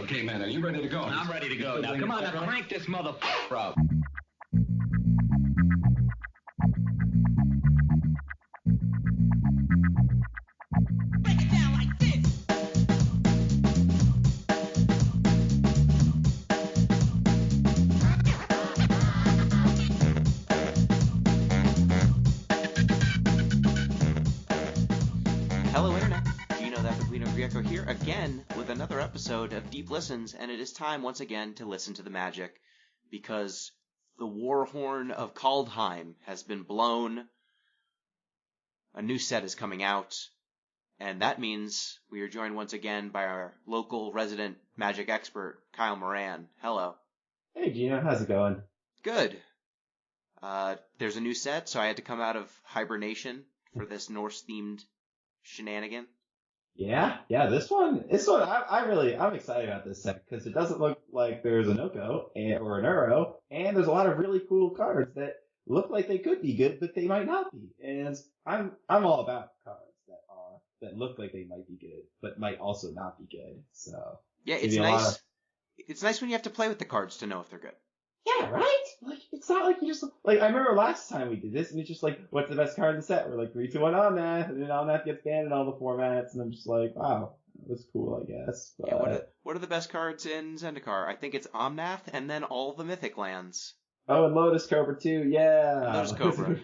Okay, man, are you ready to go? I'm ready to go. Now, come on, now crank this motherfucker up. Break it down like this. Hello, Internet. Gino, that Guido Greco here again with another episode of Deep Listens, and it is time once again to listen to the magic because the war horn of Kaldheim has been blown. A new set is coming out, and that means we are joined once again by our local resident magic expert, Kyle Moran. Hello. Hey Gino, how's it going? Good. There's a new set, so I had to come out of hibernation for this Norse-themed shenanigan. Yeah, this one, I'm excited about this set because it doesn't look like there's an Oko or an Uro, and there's a lot of really cool cards that look like they could be good, but they might not be. And I'm all about cards that look like they might be good, but might also not be good. So yeah, it's nice. It's nice when you have to play with the cards to know if they're good. Yeah, right? Like, it's not like you just, like, I remember last time we did this, and it's just like, what's the best card in the set? We're like, 3, 2, 1, Omnath, and then Omnath gets banned in all the formats, and I'm just like, wow, that was cool, I guess. But... yeah, what are the best cards in Zendikar? I think it's Omnath, and then all the Mythic lands. Oh, and Lotus Cobra too, yeah! And Lotus Cobra.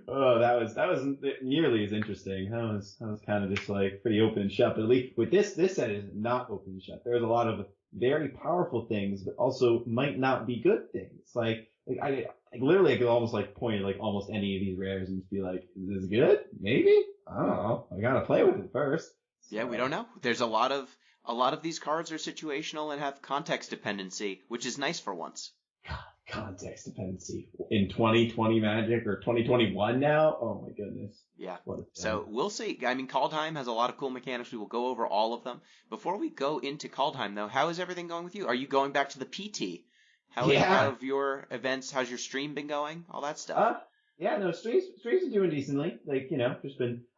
Oh, that wasn't nearly as interesting. That was kind of just, like, pretty open and shut, but at least with this set is not open and shut. There's a lot of very powerful things, but also might not be good things. Like I literally could almost like point like almost any of these rares and just be like, is this good? Maybe? I don't know. I gotta play with it first. So. Yeah, we don't know. There's a lot of these cards are situational and have context dependency, which is nice for once. God, context dependency in 2020 Magic or 2021 now? Oh my goodness. Yeah. So we'll see. I mean, Kaldheim has a lot of cool mechanics. We will go over all of them. Before we go into Kaldheim, though, how is everything going with you? Are you going back to the PT? How have your events? How's your stream been going? All that stuff. Yeah, no, streams are doing decently. Like,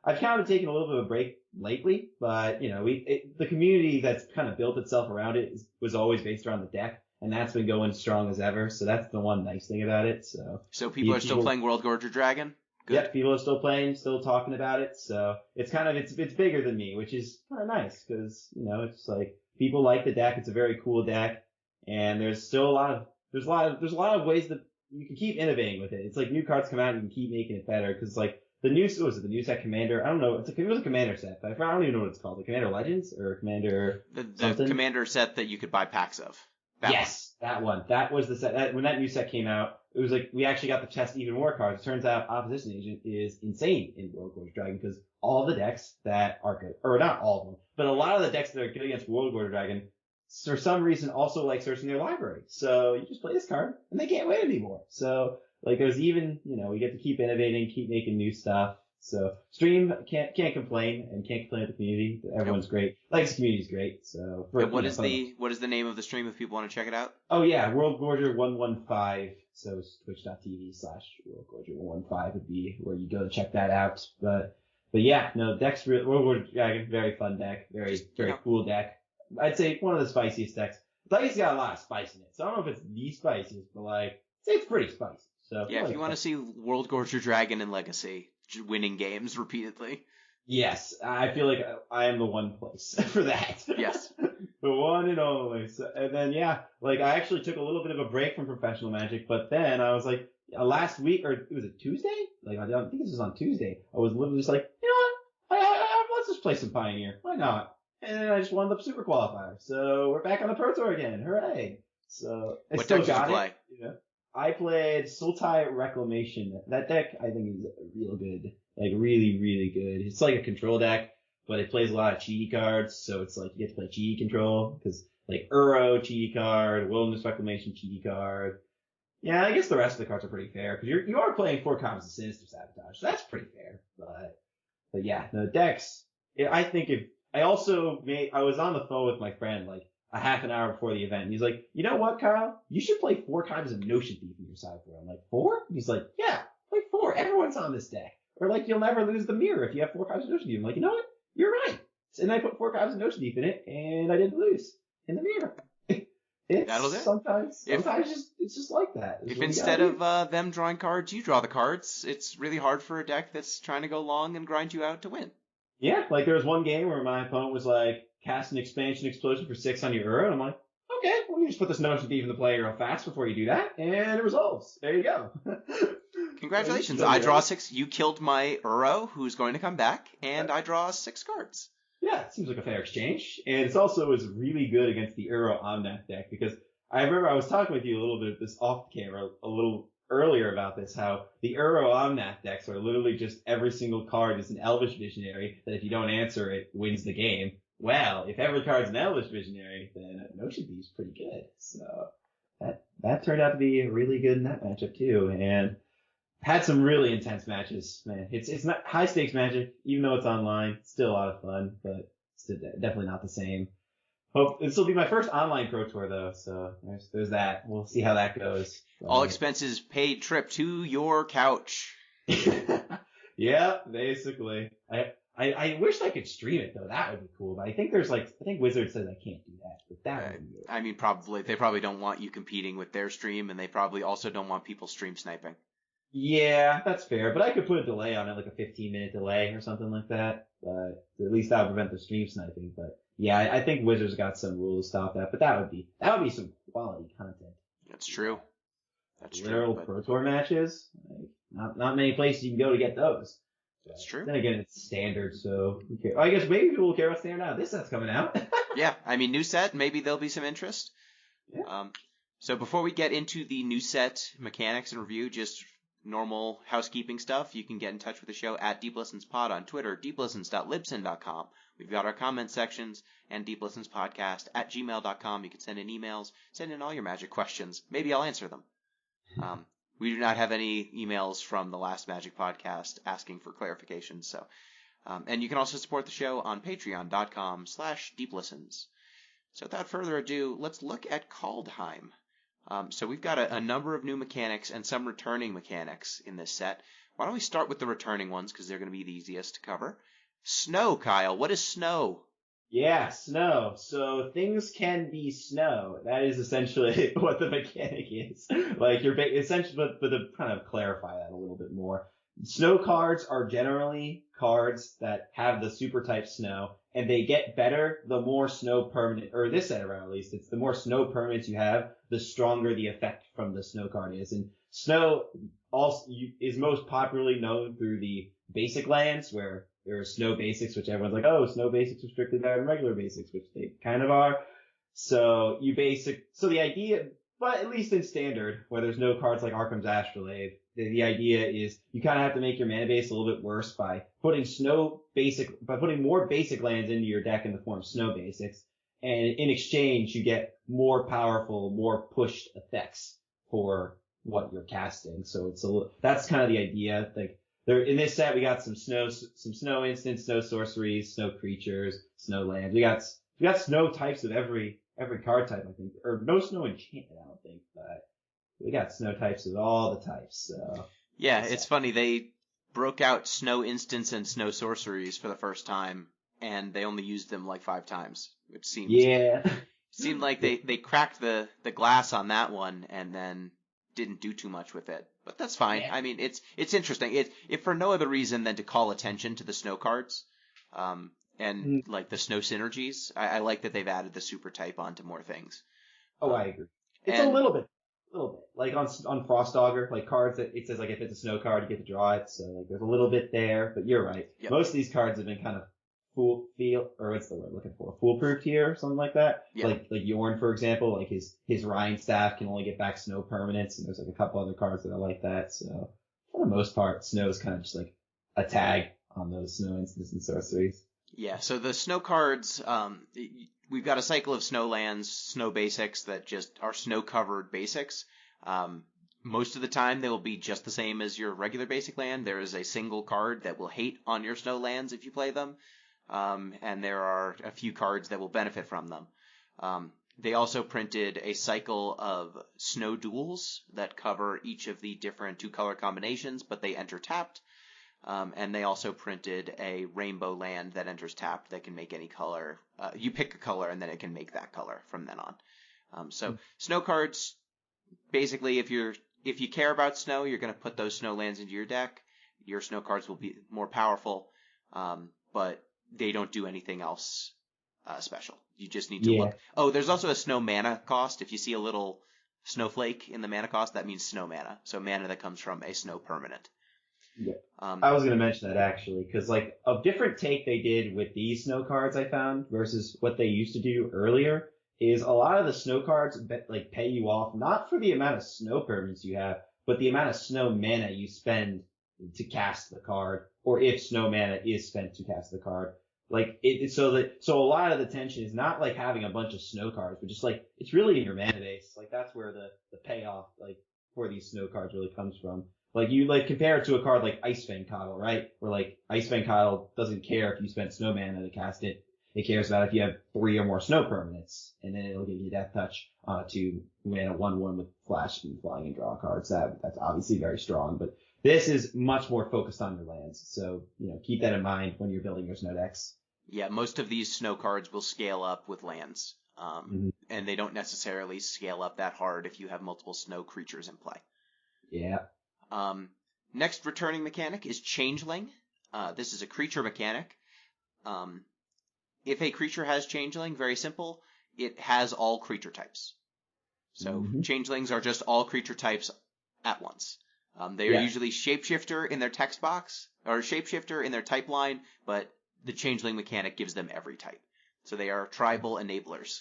I've kind of taken a little bit of a break lately, but the community that's kind of built itself around it was always based around the deck. And that's been going strong as ever, so that's the one nice thing about it. So people are still playing World Gorger Dragon? Good. Yeah, people are still playing, still talking about it. So it's it's bigger than me, which is kind of nice because it's like people like the deck. It's a very cool deck, and there's still a lot of ways that you can keep innovating with it. It's like new cards come out and you can keep making it better because like the new set Commander? I don't know. It was a Commander set, but I don't even know what it's called. The Commander Legends or Commander the Commander set that you could buy packs of. That one. That was the set. When that new set came out, it was like we actually got to test even more cards. It turns out Opposition Agent is insane in World Gorger Dragon because all the decks that are good, or not all of them, but a lot of the decks that are good against World Gorger Dragon, for some reason, also like searching their library. So you just play this card, and they can't win anymore. So like there's even we get to keep innovating, keep making new stuff. So stream can't complain and can't complain with the community. Everyone's great. Like the community's great. So what is the name of the stream if people want to check it out? Oh yeah, World Gorger 115. So it's twitch.tv/World Gorger 115 would be where you go to check that out. But yeah, no, deck's World Gorger Dragon, very fun deck, very cool deck. I'd say one of the spiciest decks. It's got a lot of spice in it. So I don't know if it's the spiciest, but like I'd say it's pretty spicy. So yeah, if you want to see World Gorger Dragon in Legacy winning games repeatedly. Yes, I feel like I am the one place for that. Yes. The one and only. So, and then, I actually took a little bit of a break from professional Magic, but then I was like, last week, or was it Tuesday? Like, I don't think this was on Tuesday. I was literally just like, you know what? Let's just play some Pioneer. Why not? And then I just won the Super Qualifier. So we're back on the Pro Tour again. Hooray. So I what still deck did got you play? it. I played Sultai Reclamation. That deck, I think, is real good. Like, really, really good. It's like a control deck, but it plays a lot of cheaty cards, so it's like you get to play cheaty control, because, like, Uro, cheaty card, Wilderness Reclamation, cheaty card. Yeah, I guess the rest of the cards are pretty fair, because you are playing 4 copies of Sinister Sabotage, so that's pretty fair. But yeah, the decks, I think I was on the phone with my friend, like, a half an hour before the event. And he's like, you know what, Kyle? You should play 4 times of Notion Thief in your sideboard. I'm like, 4? And he's like, yeah, play 4. Everyone's on this deck. Or like, you'll never lose the mirror if you have 4 copies of Notion Thief. I'm like, you know what? You're right. And I put 4 copies of Notion Thief in it, and I didn't lose in the mirror. That'll do it. Sometimes it's just like that. If instead of them drawing cards, you draw the cards, it's really hard for a deck that's trying to go long and grind you out to win. Yeah, like there was one game where my opponent was like, cast an expansion explosion for 6 on your Uro, and I'm like, okay, well you just put the snow to even the player real fast before you do that, and it resolves. There you go. Congratulations. I draw 6. You killed my Uro, who's going to come back, and I draw 6 cards. Yeah, it seems like a fair exchange. And it's also is really good against the Uro Omnath deck, because I remember I was talking with you a little bit this off camera a little earlier about this, how the Uro Omnath decks are literally just every single card is an Elvish Visionary that if you don't answer it, wins the game. Well, if every card's an Elvish Visionary, then Notion B is pretty good. So that turned out to be really good in that matchup too. And had some really intense matches, man. It's not high stakes Magic, even though it's online. It's still a lot of fun, but still definitely not the same. Hope this will be my first online Pro Tour though, so there's that. We'll see how that goes. All expenses paid trip to your couch. Yeah, basically. I wish I could stream it though. That would be cool. But I think Wizard says I can't do that. But that would be good. I mean, probably they probably don't want you competing with their stream, and they probably also don't want people stream sniping. Yeah, that's fair. But I could put a delay on it, like a 15-minute delay or something like that. But at least that would prevent the stream sniping. But yeah, I think Wizards got some rule to stop that. But that would be some quality content. That's true. That's Literal true. Pro Tour matches. Like, not many places you can go to get those. That's true. Then again, it's standard, so who cares? I guess maybe people will care about standard now. This set's coming out. Yeah, I mean, new set, maybe there'll be some interest. Yeah. So before we get into the new set mechanics and review, just normal housekeeping stuff, you can get in touch with the show at DeepListensPod on Twitter, deeplistens.libsyn.com. We've got our comment sections and deeplistenspodcast@gmail.com. You can send in emails, send in all your Magic questions. Maybe I'll answer them. We do not have any emails from the last Magic podcast asking for clarification. So, and you can also support the show on patreon.com/deeplistens. So without further ado, let's look at Kaldheim. So we've got a number of new mechanics and some returning mechanics in this set. Why don't we start with the returning ones, because they're going to be the easiest to cover. Snow, Kyle. What is snow? Yeah, snow. So things can be snow. That is essentially what the mechanic is. Like essentially, but to kind of clarify that a little bit more, snow cards are generally cards that have the super type snow, and they get better the more snow permanent, or this set around at least, it's the more snow permanents you have, the stronger the effect from the snow card is. And snow also is most popularly known through the basic lands, where there are snow basics, which everyone's like, oh, snow basics are strictly better than regular basics, which they kind of are. So the idea, but at least in standard, where there's no cards like Arkham's Astrolabe, the idea is you kind of have to make your mana base a little bit worse by putting more basic lands into your deck in the form of snow basics. And in exchange, you get more powerful, more pushed effects for what you're casting. So that's kind of the idea. Like, in this set, we got some snow instants, snow sorceries, snow creatures, snow lands. We got snow types of every card type, I think, or no snow enchantment, I don't think, but we got snow types of all the types. So yeah, it's funny, they broke out snow instants and snow sorceries for the first time, and they only used them like 5 times, which seemed seemed like they cracked the glass on that one and then didn't do too much with it. But that's fine. Yeah. I mean, it's interesting. If for no other reason than to call attention to the snow cards, and like the snow synergies. I like that they've added the super type onto more things. Oh, I agree. It's a little bit. Like on Frost Dogger, like cards that it says like if it's a snow card, you get to draw it. So like there's a little bit there, but you're right. Yep. Most of these cards have been kind of foolproof here or something like that. Yep. Like Yorn, for example, like his Rhine staff can only get back snow permanents, and there's like a couple other cards that are like that. So for the most part, snow is kind of just like a tag on those snow instants and sorceries. Yeah, so the snow cards, we've got a cycle of snow lands, snow basics that just are snow-covered basics. Most of the time, they will be just the same as your regular basic land. There is a single card that will hate on your snow lands if you play them, and there are a few cards that will benefit from them. They also printed a cycle of snow duels that cover each of the different 2-color combinations, but they enter tapped. And they also printed a rainbow land that enters tapped that can make any color. You pick a color and then it can make that color from then on. So snow cards, basically, if you care about snow, you're going to put those snow lands into your deck. Your snow cards will be more powerful, but they don't do anything else special. You just need to look. Oh, there's also a snow mana cost. If you see a little snowflake in the mana cost, that means snow mana. So mana that comes from a snow permanent. Yeah. I was going to mention that actually, because like a different take they did with these snow cards I found versus what they used to do earlier is a lot of the snow cards like pay you off not for the amount of snow permanents you have, but the amount of snow mana you spend to cast the card, or if snow mana is spent to cast the card. Like so a lot of the tension is not like having a bunch of snow cards, but just like it's really in your mana base. Like that's where the payoff like for these snow cards really comes from. Like you like compare it to a card like Icefang Coddle, right? Where like Icefang Coddle doesn't care if you spend snow mana to cast it. It cares about if you have 3 or more snow permanents, and then it'll give you Death Touch on a 2-mana 1/1 with flash and flying and draw cards. That's obviously very strong, but this is much more focused on your lands. So, keep that in mind when you're building your snow decks. Yeah, most of these snow cards will scale up with lands, and they don't necessarily scale up that hard if you have multiple snow creatures in play. Yeah. Next returning mechanic is Changeling. This is a creature mechanic. If a creature has Changeling, very simple, it has all creature types. So Changelings are just all creature types at once. They are usually Shapeshifter in their text box, or Shapeshifter in their type line, but the Changeling mechanic gives them every type. So they are tribal enablers.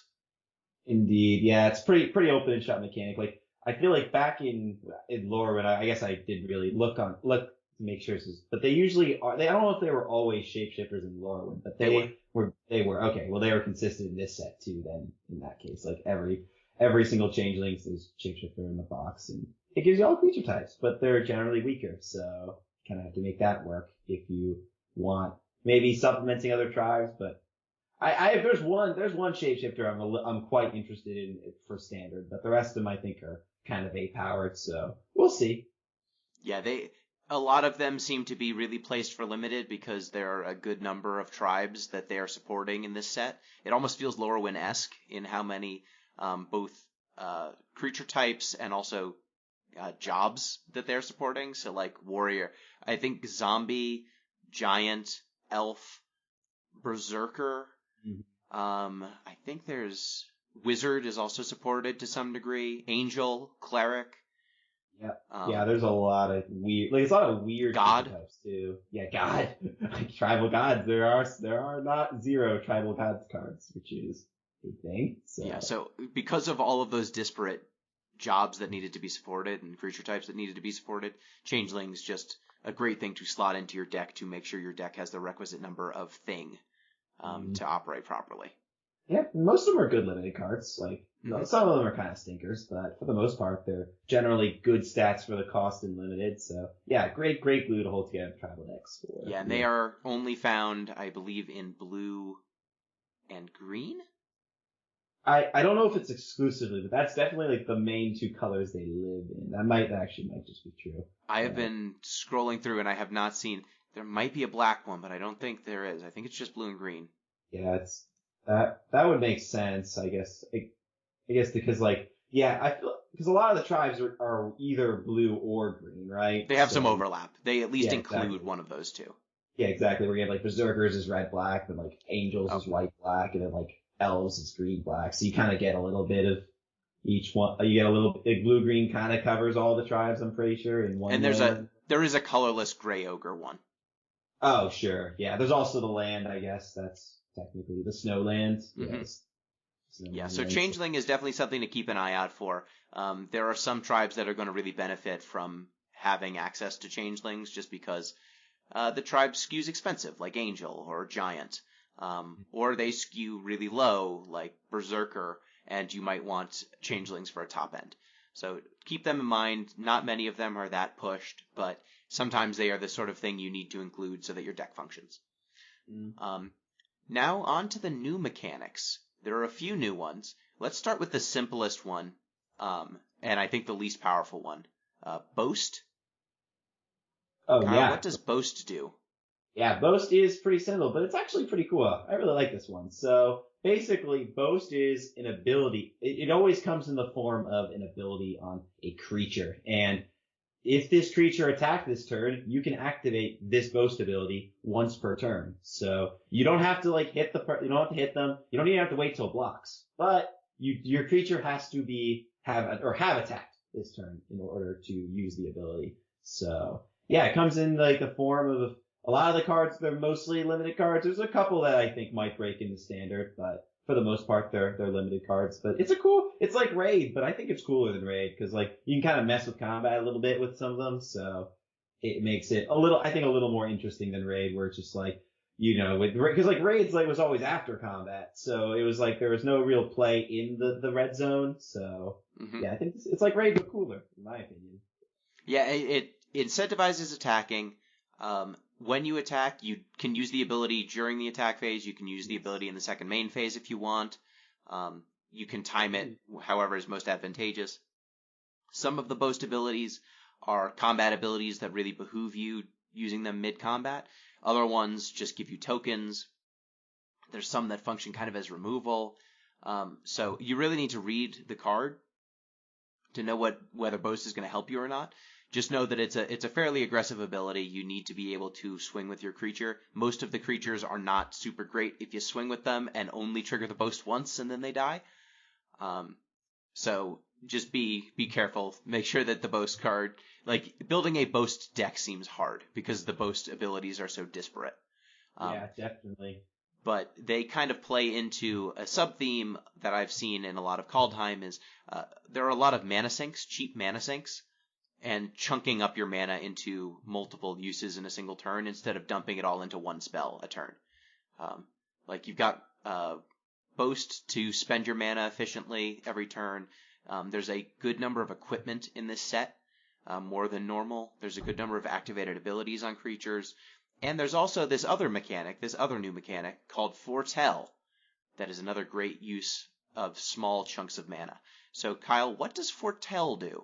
Indeed, yeah, it's pretty open and shut mechanic. Like I feel like back in lore, when I guess I did really look to make sure this is, but they usually are. I don't know if they were always shapeshifters in lore, but they were. Okay, well they were consistent in this set too. Then in that case, like every single changeling is shapeshifter in the box, and it gives you all creature types, but they're generally weaker, so you kind of have to make that work if you want maybe supplementing other tribes. But there's one shapeshifter I'm quite interested in for standard, but the rest of them I think are kind of A-powered, so we'll see. Yeah, a lot of them seem to be really placed for limited because there are a good number of tribes that they are supporting in this set. It almost feels Lorwyn-esque in how many both creature types and also jobs that they're supporting. So like warrior, I think zombie, giant, elf, berserker. I think there's wizard is also supported to some degree. Angel, cleric. Yeah. There's a lot of weird God types too. Yeah, God. Like tribal gods. There are not 0 tribal gods cards, which is a thing. So. Yeah, so because of all of those disparate jobs that needed to be supported and creature types that needed to be supported, Changeling's just a great thing to slot into your deck to make sure your deck has the requisite number of thing to operate properly. Yeah, most of them are good limited cards. Like some of them are kind of stinkers, but for the most part, they're generally good stats for the cost and limited. So yeah, great glue to hold together tribal decks. And they are only found, I believe, in blue and green. I don't know if it's exclusively, but that's definitely like the main 2 colors they live in. That might just be true. I have been scrolling through and I have not seen. There might be a black one, but I don't think there is. I think it's just blue and green. Yeah, it's that would make sense, I guess. I guess because I feel because a lot of the tribes are either blue or green, right? They have some overlap. They at least include one of those 2. Yeah, exactly. Where you have like berserkers is red black, and like angels is white black, and then like elves is green black. So you kind of get a little bit of each one. You get a little like blue green kind of covers all the tribes, I'm pretty sure, in one. And there is a colorless gray ogre one. Oh sure, yeah. There's also the land, I guess. That's technically the snow land. Yeah, so Changeling is definitely something to keep an eye out for. There are some tribes that are going to really benefit from having access to Changelings just because the tribe skews expensive, like Angel or Giant. Or they skew really low, like Berserker, and you might want Changelings for a top end. So keep them in mind. Not many of them are that pushed, but sometimes they are the sort of thing you need to include so that your deck functions. Now on to the new mechanics. There are a few new ones. Let's start with the simplest one, and I think the least powerful one. Boast. Oh, Kyle, yeah. what does Boast do? Yeah, Boast is pretty simple, but it's actually pretty cool. I really like this one. So basically, Boast is an ability. It always comes in the form of an ability on a creature. And if this creature attacked this turn, you can activate this Boast ability once per turn. So you don't have to like you don't have to hit them. You don't even have to wait till it blocks. But your creature has to have attacked this turn in order to use the ability. So yeah, it comes in like the form of a lot of the cards. They're mostly limited cards. There's a couple that I think might break into standard, but for the most part, they're limited cards. But it's like Raid, but I think it's cooler than Raid because like you can kind of mess with combat a little bit with some of them. So it makes it a little more interesting than Raid, where it's just like, because like Raid's like was always after combat, so it was like there was no real play in the red zone. So yeah, I think it's like Raid but cooler, in my opinion. Yeah, it incentivizes attacking. When you attack, you can use the ability during the attack phase. You can use the ability in the second main phase if you want. You can time it however is most advantageous. Some of the Boast abilities are combat abilities that really behoove you using them mid-combat. Other ones just give you tokens. There's some that function kind of as removal. So you really need to read the card to know whether Boast is going to help you or not. Just know that it's a fairly aggressive ability. You need to be able to swing with your creature. Most of the creatures are not super great if you swing with them and only trigger the Boast once and then they die. So just be careful. Make sure that the Boast card, like building a Boast deck seems hard because the Boast abilities are so disparate. Yeah, definitely. But they kind of play into a sub-theme that I've seen in a lot of Kaldheim is there are a lot of mana sinks, cheap mana sinks, and chunking up your mana into multiple uses in a single turn instead of dumping it all into one spell a turn. Like you've got Boast to spend your mana efficiently every turn. There's a good number of equipment in this set, more than normal. There's a good number of activated abilities on creatures. And there's also this other new mechanic called Foretell that is another great use of small chunks of mana. So Kyle, what does Foretell do?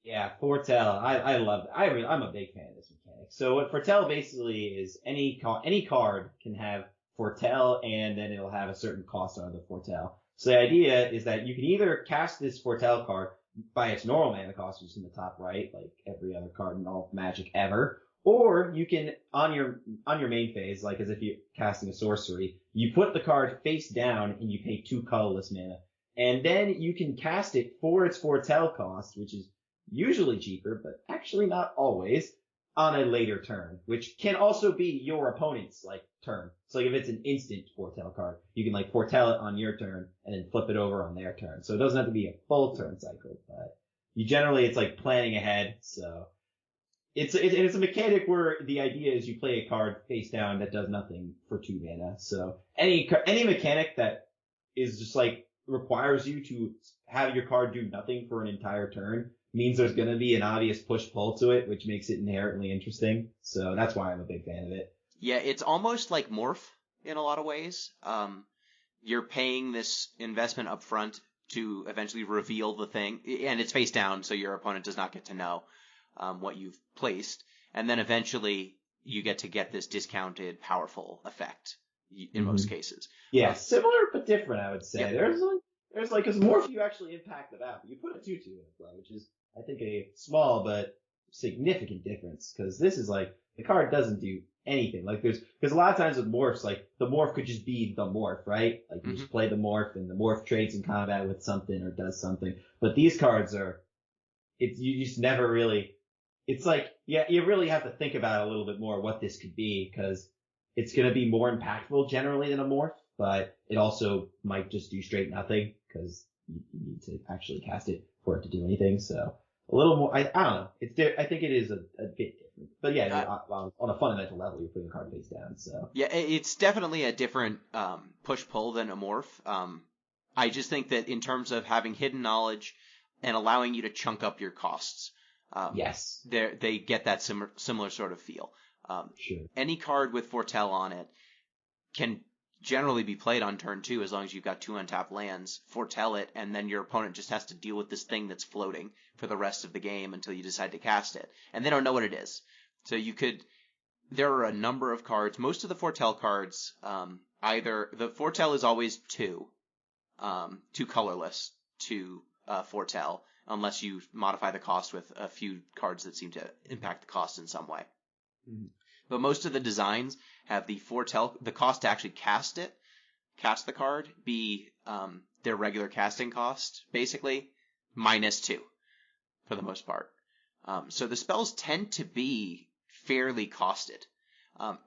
Yeah, Foretell. I love it. I'm a big fan of this mechanic. So what Foretell basically is any card can have Foretell and then it'll have a certain cost on the Foretell. So the idea is that you can either cast this Foretell card by its normal mana cost, which is in the top right, like every other card in all Magic ever, or you can, on your main phase, like as if you're casting a sorcery, you put the card face down and you pay 2 colorless mana. And then you can cast it for its Foretell cost, which is usually cheaper, but actually not always, on a later turn, which can also be your opponent's, like, turn. So like if it's an instant Foretell card, you can like Foretell it on your turn and then flip it over on their turn. So it doesn't have to be a full turn cycle, but it's like planning ahead, so. It's a mechanic where the idea is you play a card face down that does nothing for 2 mana. So any mechanic that is just like requires you to have your card do nothing for an entire turn means there's going to be an obvious push-pull to it, which makes it inherently interesting. So that's why I'm a big fan of it. Yeah, it's almost like Morph in a lot of ways. You're paying this investment up front to eventually reveal the thing, and it's face down, so your opponent does not get to know what you've placed, and then eventually you get this discounted, powerful effect in most cases. Yeah, similar but different, I would say. Yep. There's like, because Morph you actually impact the map. You put a 2/2 in play, which is, I think, a small but significant difference, because this is like, the card doesn't do anything. Like because a lot of times with Morphs, like, the Morph could just be the Morph, right? Like, you just play the Morph, and the Morph trades in combat with something or does something. But these cards you just never really, it's like, yeah, you really have to think about it a little bit more what this could be, because it's going to be more impactful generally than a Morph, but it also might just do straight nothing, because you need to actually cast it for it to do anything. So a little more, I don't know. I think it is a bit different. But yeah, on a fundamental level, you're putting a card face down. So yeah, it's definitely a different push-pull than a Morph. I just think that in terms of having hidden knowledge and allowing you to chunk up your costs, yes, they get that similar sort of feel. Sure. Any card with Foretell on it can generally be played on turn 2 as long as you've got 2 untapped lands. Foretell it, and then your opponent just has to deal with this thing that's floating for the rest of the game until you decide to cast it. And they don't know what it is. So there are a number of cards. Most of the Foretell cards either the foretell is always two colorless to foretell, unless you modify the cost with a few cards that seem to impact the cost in some way. Mhm. But most of the designs have the cost to actually cast the card, be their regular casting cost, basically, -2 for the most part. So the spells tend to be fairly costed.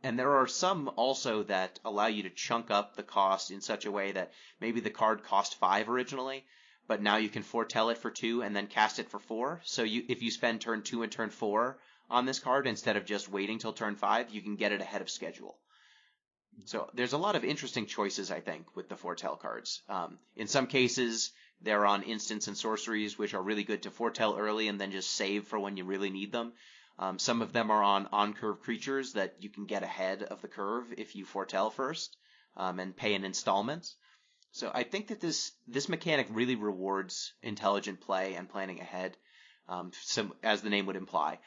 And there are some also that allow you to chunk up the cost in such a way that maybe the card cost 5 originally, but now you can foretell it for 2 and then cast it for 4. So if you spend turn 2 and turn 4 on this card instead of just waiting till turn 5, you can get it ahead of schedule. So there's a lot of interesting choices, I think, with the foretell cards. In some cases, they're on instants and sorceries, which are really good to foretell early and then just save for when you really need them. Some of them are on curve creatures that you can get ahead of the curve if you foretell first and pay in installments. So I think that this mechanic really rewards intelligent play and planning ahead, as the name would imply.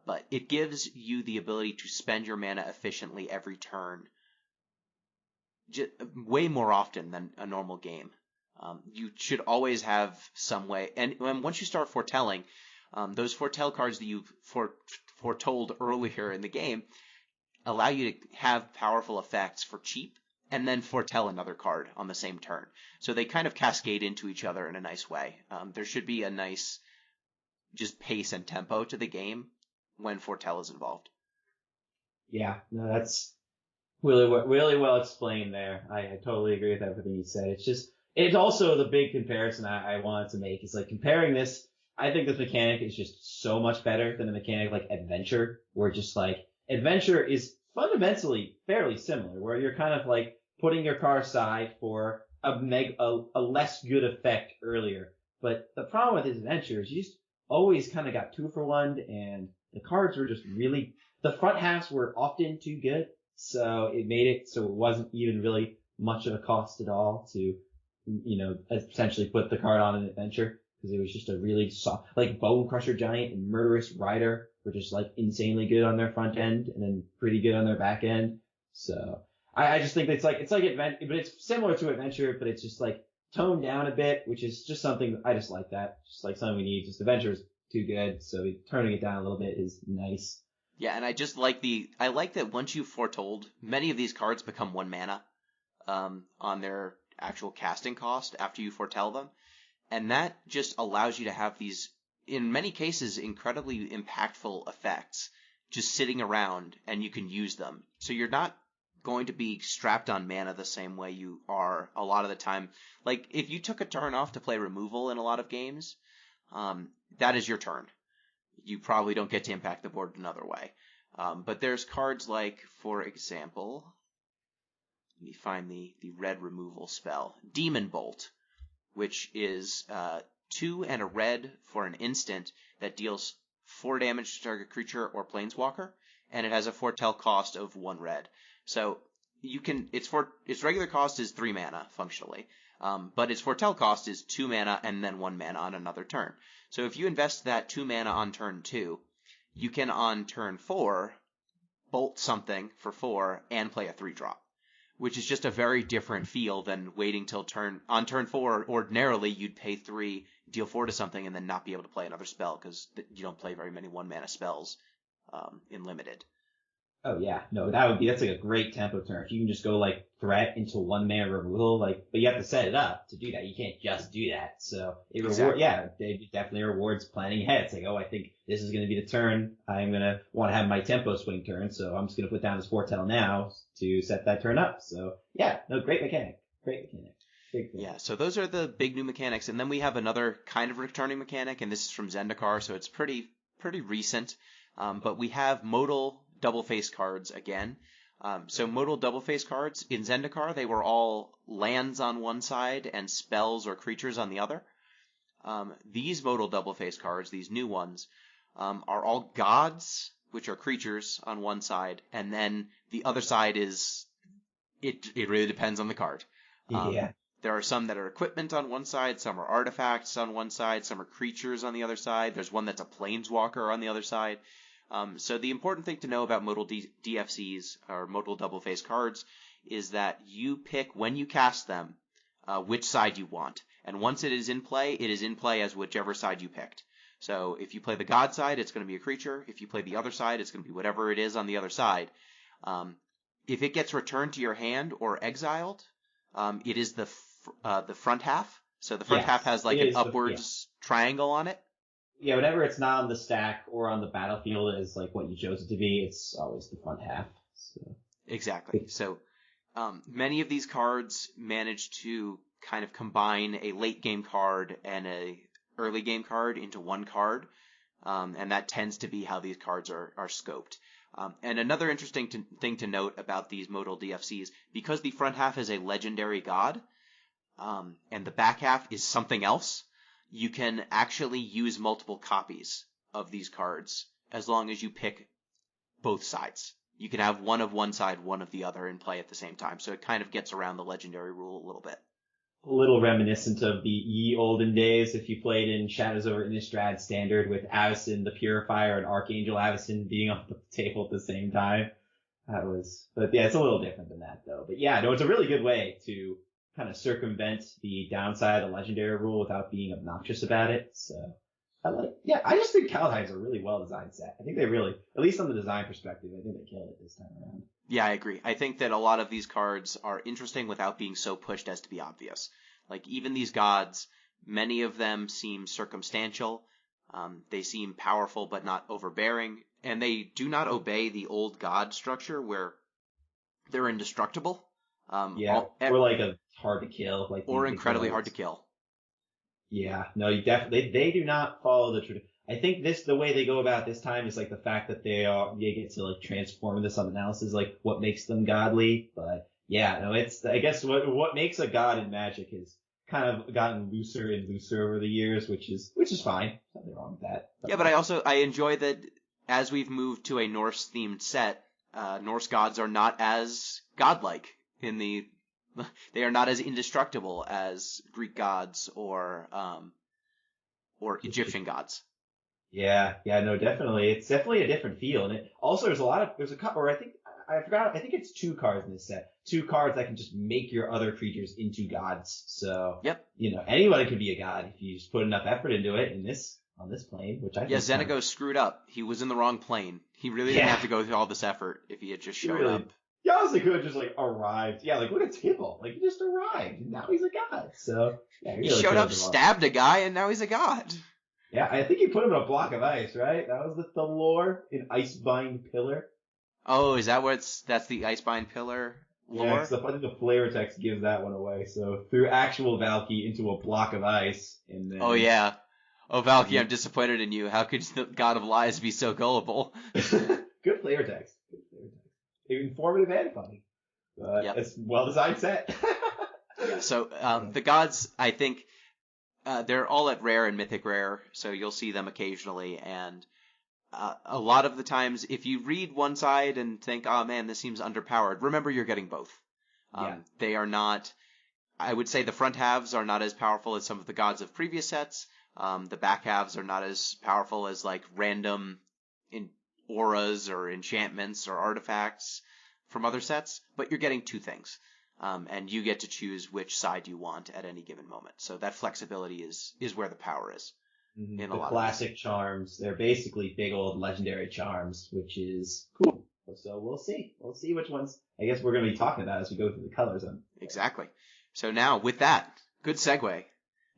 But it gives you the ability to spend your mana efficiently every turn, way more often than a normal game. You should always have some way, and once you start foretelling, those foretell cards that you've foretold earlier in the game allow you to have powerful effects for cheap, and then foretell another card on the same turn. So they kind of cascade into each other in a nice way. There should be a nice just pace and tempo to the game when foretell is involved. Yeah, no, that's really well explained there. I totally agree with everything you said. It's also the big comparison I wanted to make. Is like comparing this, I think this mechanic is just so much better than a mechanic like Adventure, where just like Adventure is fundamentally fairly similar, where you're kind of like putting your card aside for a less good effect earlier. But the problem with this Adventure is you just always kind of got 2-for-1, and the cards were just really, the front halves were often too good, so it made it so it wasn't even really much of a cost at all to, essentially put the card on an Adventure, because it was just a really soft, like Bone Crusher Giant and Murderous Rider were just like insanely good on their front end and then pretty good on their back end. So I just think it's like Adventure, but it's similar to Adventure, but it's just like toned down a bit, which is just something I just like that. Just like something we need. Just Adventure is too good, so turning it down a little bit is nice. Yeah, and I like that once you've foretold, many of these cards become 1 mana on their actual casting cost after you foretell them. And that just allows you to have these, in many cases, incredibly impactful effects just sitting around, and you can use them. So you're not going to be strapped on mana the same way you are a lot of the time. Like, if you took a turn off to play removal in a lot of games, that is your turn. You probably don't get to impact the board another way. But there's cards like, for example, let me find the red removal spell, Demon Bolt, which is 2 and a red for an instant that deals 4 damage to target creature or planeswalker, and it has a foretell cost of 1 red. So you can, its regular cost is 3 mana functionally, but its foretell cost is 2 mana and then 1 mana on another turn. So if you invest that 2 mana on turn 2, you can on turn 4 bolt something for 4 and play a 3-drop, which is just a very different feel than waiting till turn 4. Ordinarily, you'd pay 3, deal 4 to something, and then not be able to play another spell because you don't play very many 1 mana spells in limited. Oh yeah, no, that's like a great tempo turn. If you can just go like threat into 1 mana removal, but you have to set it up to do that. You can't just do that. So it definitely rewards planning ahead. It's like, oh, I think this is going to be the turn. I'm going to want to have my tempo swing turn, so I'm just going to put down this foretell now to set that turn up. So yeah, no, great mechanic. Yeah, so those are the big new mechanics, and then we have another kind of returning mechanic, and this is from Zendikar, so it's pretty recent. But we have modal double-face cards again. So modal double-face cards in Zendikar, they were all lands on one side and spells or creatures on the other. These modal double-face cards, these new ones, are all gods, which are creatures on one side, and then the other side is it really depends on the card. Yeah. There are some that are equipment on one side, some are artifacts on one side, some are creatures on the other side. There's one that's a planeswalker on the other side. So the important thing to know about modal DFCs, or modal double-face cards, is that you pick when you cast them which side you want. And once it is in play as whichever side you picked. So if you play the god side, it's going to be a creature. If you play the other side, it's going to be whatever it is on the other side. If it gets returned to your hand or exiled, it is the front half. So the front half has like an upwards triangle on it. Yeah, whenever it's not on the stack or on the battlefield as like what you chose it to be, it's always the front half. So. Exactly. So many of these cards manage to kind of combine a late game card and a early game card into one card, and that tends to be how these cards are scoped. And another interesting thing to note about these modal DFCs, because the front half is a legendary god, and the back half is something else, you can actually use multiple copies of these cards as long as you pick both sides. You can have one of one side, one of the other in play at the same time. So it kind of gets around the legendary rule a little bit. A little reminiscent of the ye olden days if you played in Shadows over Innistrad Standard with Avacyn the Purifier and Archangel Avacyn being on the table at the same time. But yeah, it's a little different than that though. But yeah, no, it's a really good way to kind of circumvent the downside of the legendary rule without being obnoxious about it. So I just think Kaldheim's a really well designed set. I think they really, at least on the design perspective, I think they killed it this time around. Yeah, I agree. I think that a lot of these cards are interesting without being so pushed as to be obvious. Like even these gods, many of them seem circumstantial. They seem powerful but not overbearing, and they do not obey the old god structure where they're indestructible. Or like a hard to kill, or incredibly hard to kill. Yeah, no, they do not follow the tradition. I think the way they go about this time is like the fact that they get to like transform into something else is like what makes them godly. But yeah, no, it's, I guess what makes a god in Magic has kind of gotten looser and looser over the years, which is fine. Nothing wrong with that. Yeah, but I enjoy that as we've moved to a Norse themed set, Norse gods are not as godlike they are not as indestructible as Greek gods or Egyptian gods. Yeah, no, definitely. It's definitely a different feel. And it also, there's a couple, or I think it's 2 cards in this set. 2 cards that can just make your other creatures into gods. So, yep. Anybody could be a god if you just put enough effort into it on this plane, which I think. Yeah, Xenagos screwed up. He was in the wrong plane. He really didn't have to go through all this effort if he had just showed up. He honestly could have just arrived. Yeah, look at Tibble. He just arrived, and now he's a god. So yeah, he showed up, stabbed a guy, and now he's a god. Yeah, I think he put him in a block of ice, right? That was the lore in Icebind Pillar. Oh, is that that's the Icebind Pillar lore? Yeah, because I think the flavor text gives that one away. So threw actual Valky into a block of ice, and then. Oh yeah. Oh Valky, I'm disappointed in you. How could the God of Lies be so gullible? Good flavor text. Informative and funny. It's well designed set. Yeah, so the gods, I think, they're all at rare and mythic rare, so you'll see them occasionally. And a lot of the times, if you read one side and think, "Oh man, this seems underpowered," remember you're getting both. They are not. I would say the front halves are not as powerful as some of the gods of previous sets. The back halves are not as powerful as like random auras or enchantments or artifacts from other sets, but you're getting 2 things. And you get to choose which side you want at any given moment. So that flexibility is where the power is. Mm-hmm. In the classic charms, they're basically big old legendary charms, which is cool. So we'll see. We'll see which ones I guess we're going to be talking about as we go through the colors. Exactly. So now with that, good segue.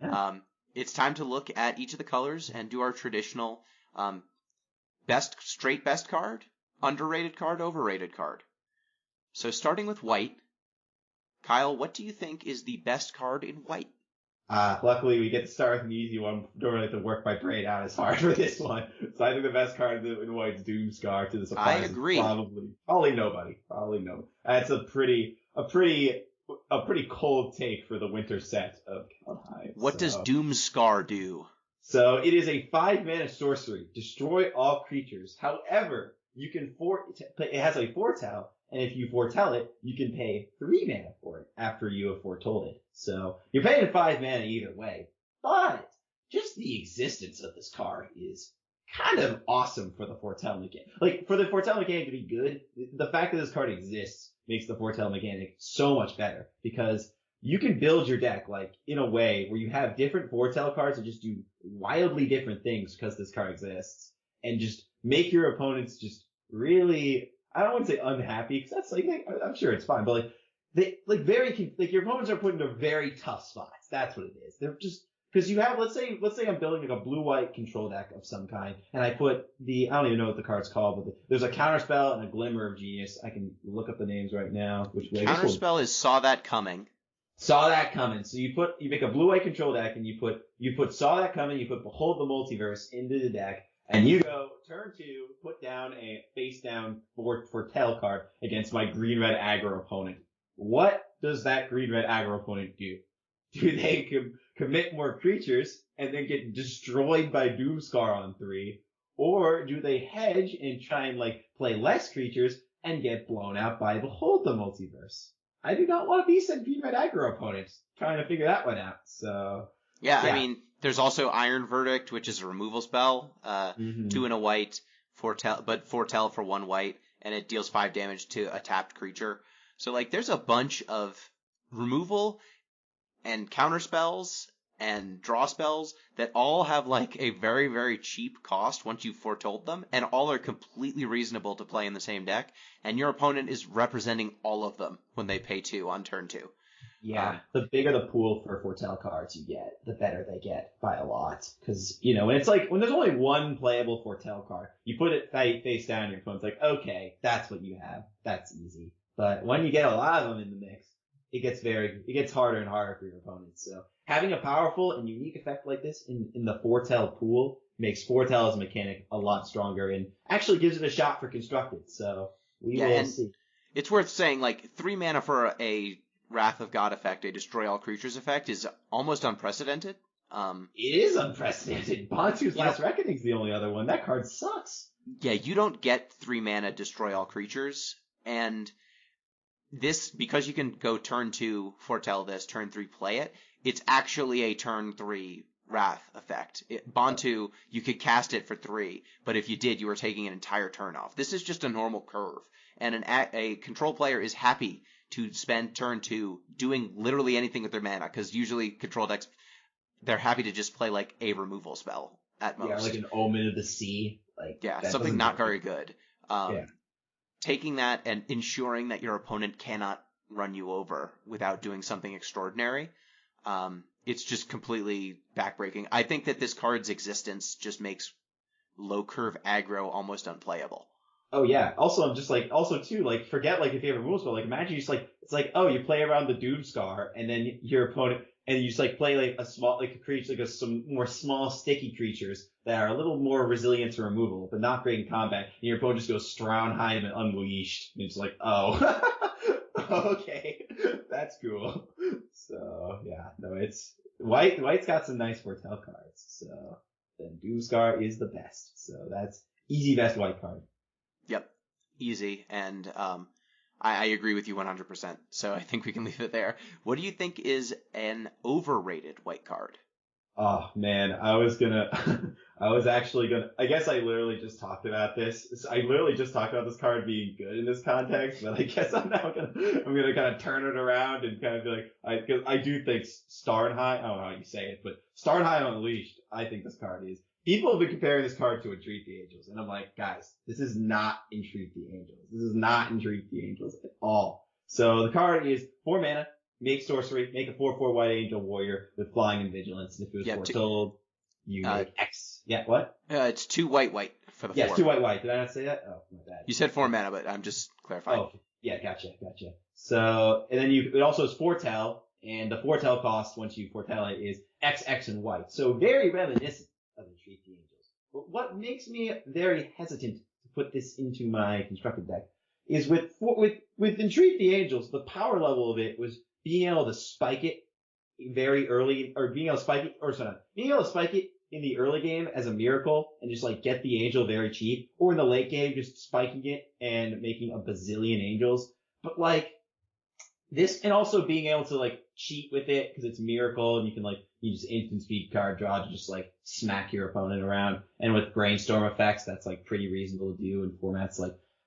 Yeah. It's time to look at each of the colors and do our traditional best card, underrated card, overrated card. So starting with white, Kyle, what do you think is the best card in white? Luckily, we get to start with an easy one. Don't really have to work my brain out as hard for this one. So I think the best card in white is Doomscar, to the surprise. I agree. Probably nobody. That's a pretty cold take for the winter set of Kaldheim. What does Doomscar do? So it is a 5-mana sorcery. Destroy all creatures. However, you can it has a foretell, and if you foretell it, you can pay 3 mana for it after you have foretold it. So you're paying 5 mana either way. But just the existence of this card is kind of awesome for the foretell mechanic. Like, for the foretell mechanic to be good, the fact that this card exists makes the foretell mechanic so much better because you can build your deck like in a way where you have different foretell cards that just do wildly different things because this card exists and just make your opponents just really, I don't want to say unhappy because that's like, I'm sure it's fine, but like they like your opponents are put into very tough spots. That's what it is. They're just, because you have, let's say I'm building like a blue-white control deck of some kind, and I put I don't even know what the card's called, but there's a counterspell and a glimmer of genius. I can look up the names right now. Counterspell is Saw That Coming. Saw That Coming. So you make a blue-white control deck, and you put Saw That Coming, you put Behold the Multiverse into the deck, and you go turn 2, put down a face-down foretell card against my green-red aggro opponent. What does that green-red aggro opponent do? Do they commit more creatures and then get destroyed by Doomscar on 3? Or do they hedge and try and like play less creatures and get blown out by Behold the Multiverse? I do not want to be some green-red aggro opponents trying to figure that one out. So yeah, I mean, there's also Iron Verdict, which is a removal spell. 2 and a white, foretell for 1 white, and it deals 5 damage to a tapped creature. So like there's a bunch of removal and counter spells and draw spells that all have like a very, very cheap cost once you've foretold them, and all are completely reasonable to play in the same deck, and your opponent is representing all of them when they pay 2 on turn 2. Yeah, the bigger the pool for foretell cards you get, the better they get by a lot. Because, you know, and it's like, when there's only one playable foretell card, you put it face down, your opponent's like, okay, that's what you have. That's easy. But when you get a lot of them in the mix, it gets harder and harder for your opponents. So having a powerful and unique effect like this in the foretell pool makes foretell as a mechanic a lot stronger and actually gives it a shot for constructed. So we will see. It's worth saying, like, 3 mana for a Wrath of God effect, a destroy all creatures effect, is almost unprecedented. It is unprecedented. Bantu's Last Reckoning's the only other one. That card sucks. Yeah, you don't get 3 mana destroy all creatures, and this, because you can go turn 2 foretell this, turn 3 play it, it's actually a turn 3 Wrath effect. Bantu, you could cast it for 3, but if you did, you were taking an entire turn off. This is just a normal curve, and a control player is happy to spend turn 2 doing literally anything with their mana, because usually control decks, they're happy to just play like a removal spell at most. Yeah, like an Omen of the Sea. Something not very good. Taking that and ensuring that your opponent cannot run you over without doing something extraordinary, it's just completely backbreaking. I think that this card's existence just makes low curve aggro almost unplayable. Oh yeah. Also, I'm just like, forget like if you have a removal spell, like imagine you just like, it's like, oh, you play around the Doomscar and then your opponent, and you just like play like a small, like a creature, like some more small sticky creatures that are a little more resilient to removal, but not great in combat. And your opponent just goes Strawnheim and Unleashed. And it's like, oh, okay, that's cool. So yeah, no, it's White's got some nice foretell cards. So then Doomscar is the best. So that's easy best White card. Yep, easy, and I agree with you 100%, so I think we can leave it there. What do you think is an overrated White card? Oh, man, I guess I literally just talked about this. I literally just talked about this card being good in this context, but I guess I'm gonna kind of turn it around and kind of be like, cause I do think Starnheim, I don't know how you say it, but Starnheim Unleashed, I think this card is. People have been comparing this card to Entreat the Angels, and I'm like, guys, this is not Entreat the Angels. This is not Entreat the Angels at all. So the card is 4 mana, make sorcery, make a 4/4 white angel warrior with flying and vigilance. And if it was foretold, you make X. Yeah, what? It's 2 white for the 4. Yeah, it's 2 white. Did I not say that? Oh, my bad. You said 4 mana, but I'm just clarifying. Oh, yeah, gotcha. So, and then it also is foretell, and the foretell cost, once you foretell it, is XX and white. So very reminiscent of Entreat the Angels. But what makes me very hesitant to put this into my constructed deck is with Entreat the Angels, the power level of it was being able to spike it very early, or being able to spike it in the early game as a miracle and just like get the angel very cheap, or in the late game just spiking it and making a bazillion angels. But like this, and also being able to like cheat with it because it's miracle and you can like you just instant speed card draw to just like smack your opponent around. And with brainstorm effects, that's like pretty reasonable to do in formats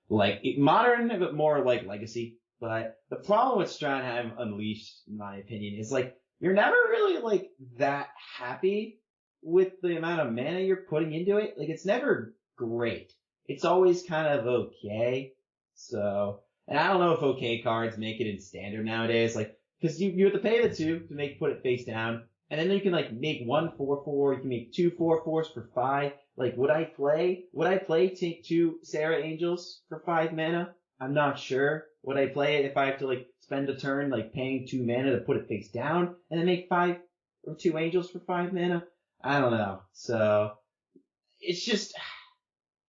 like modern, but more like legacy. But the problem with Strandheim Unleashed, in my opinion, is like you're never really like that happy with the amount of mana you're putting into it. Like it's never great. It's always kind of okay. So, and I don't know if okay cards make it in standard nowadays. Like, cause you have to pay the 2 to put it face down. And then you can like make 1 4/4. You can make 2 4/4s for 5. Like, would I play take 2 Sarah Angels for 5 mana? I'm not sure. Would I play it if I have to like spend a turn like paying 2 mana to put it face down and then make 5 or 2 Angels for 5 mana? I don't know. So it's just,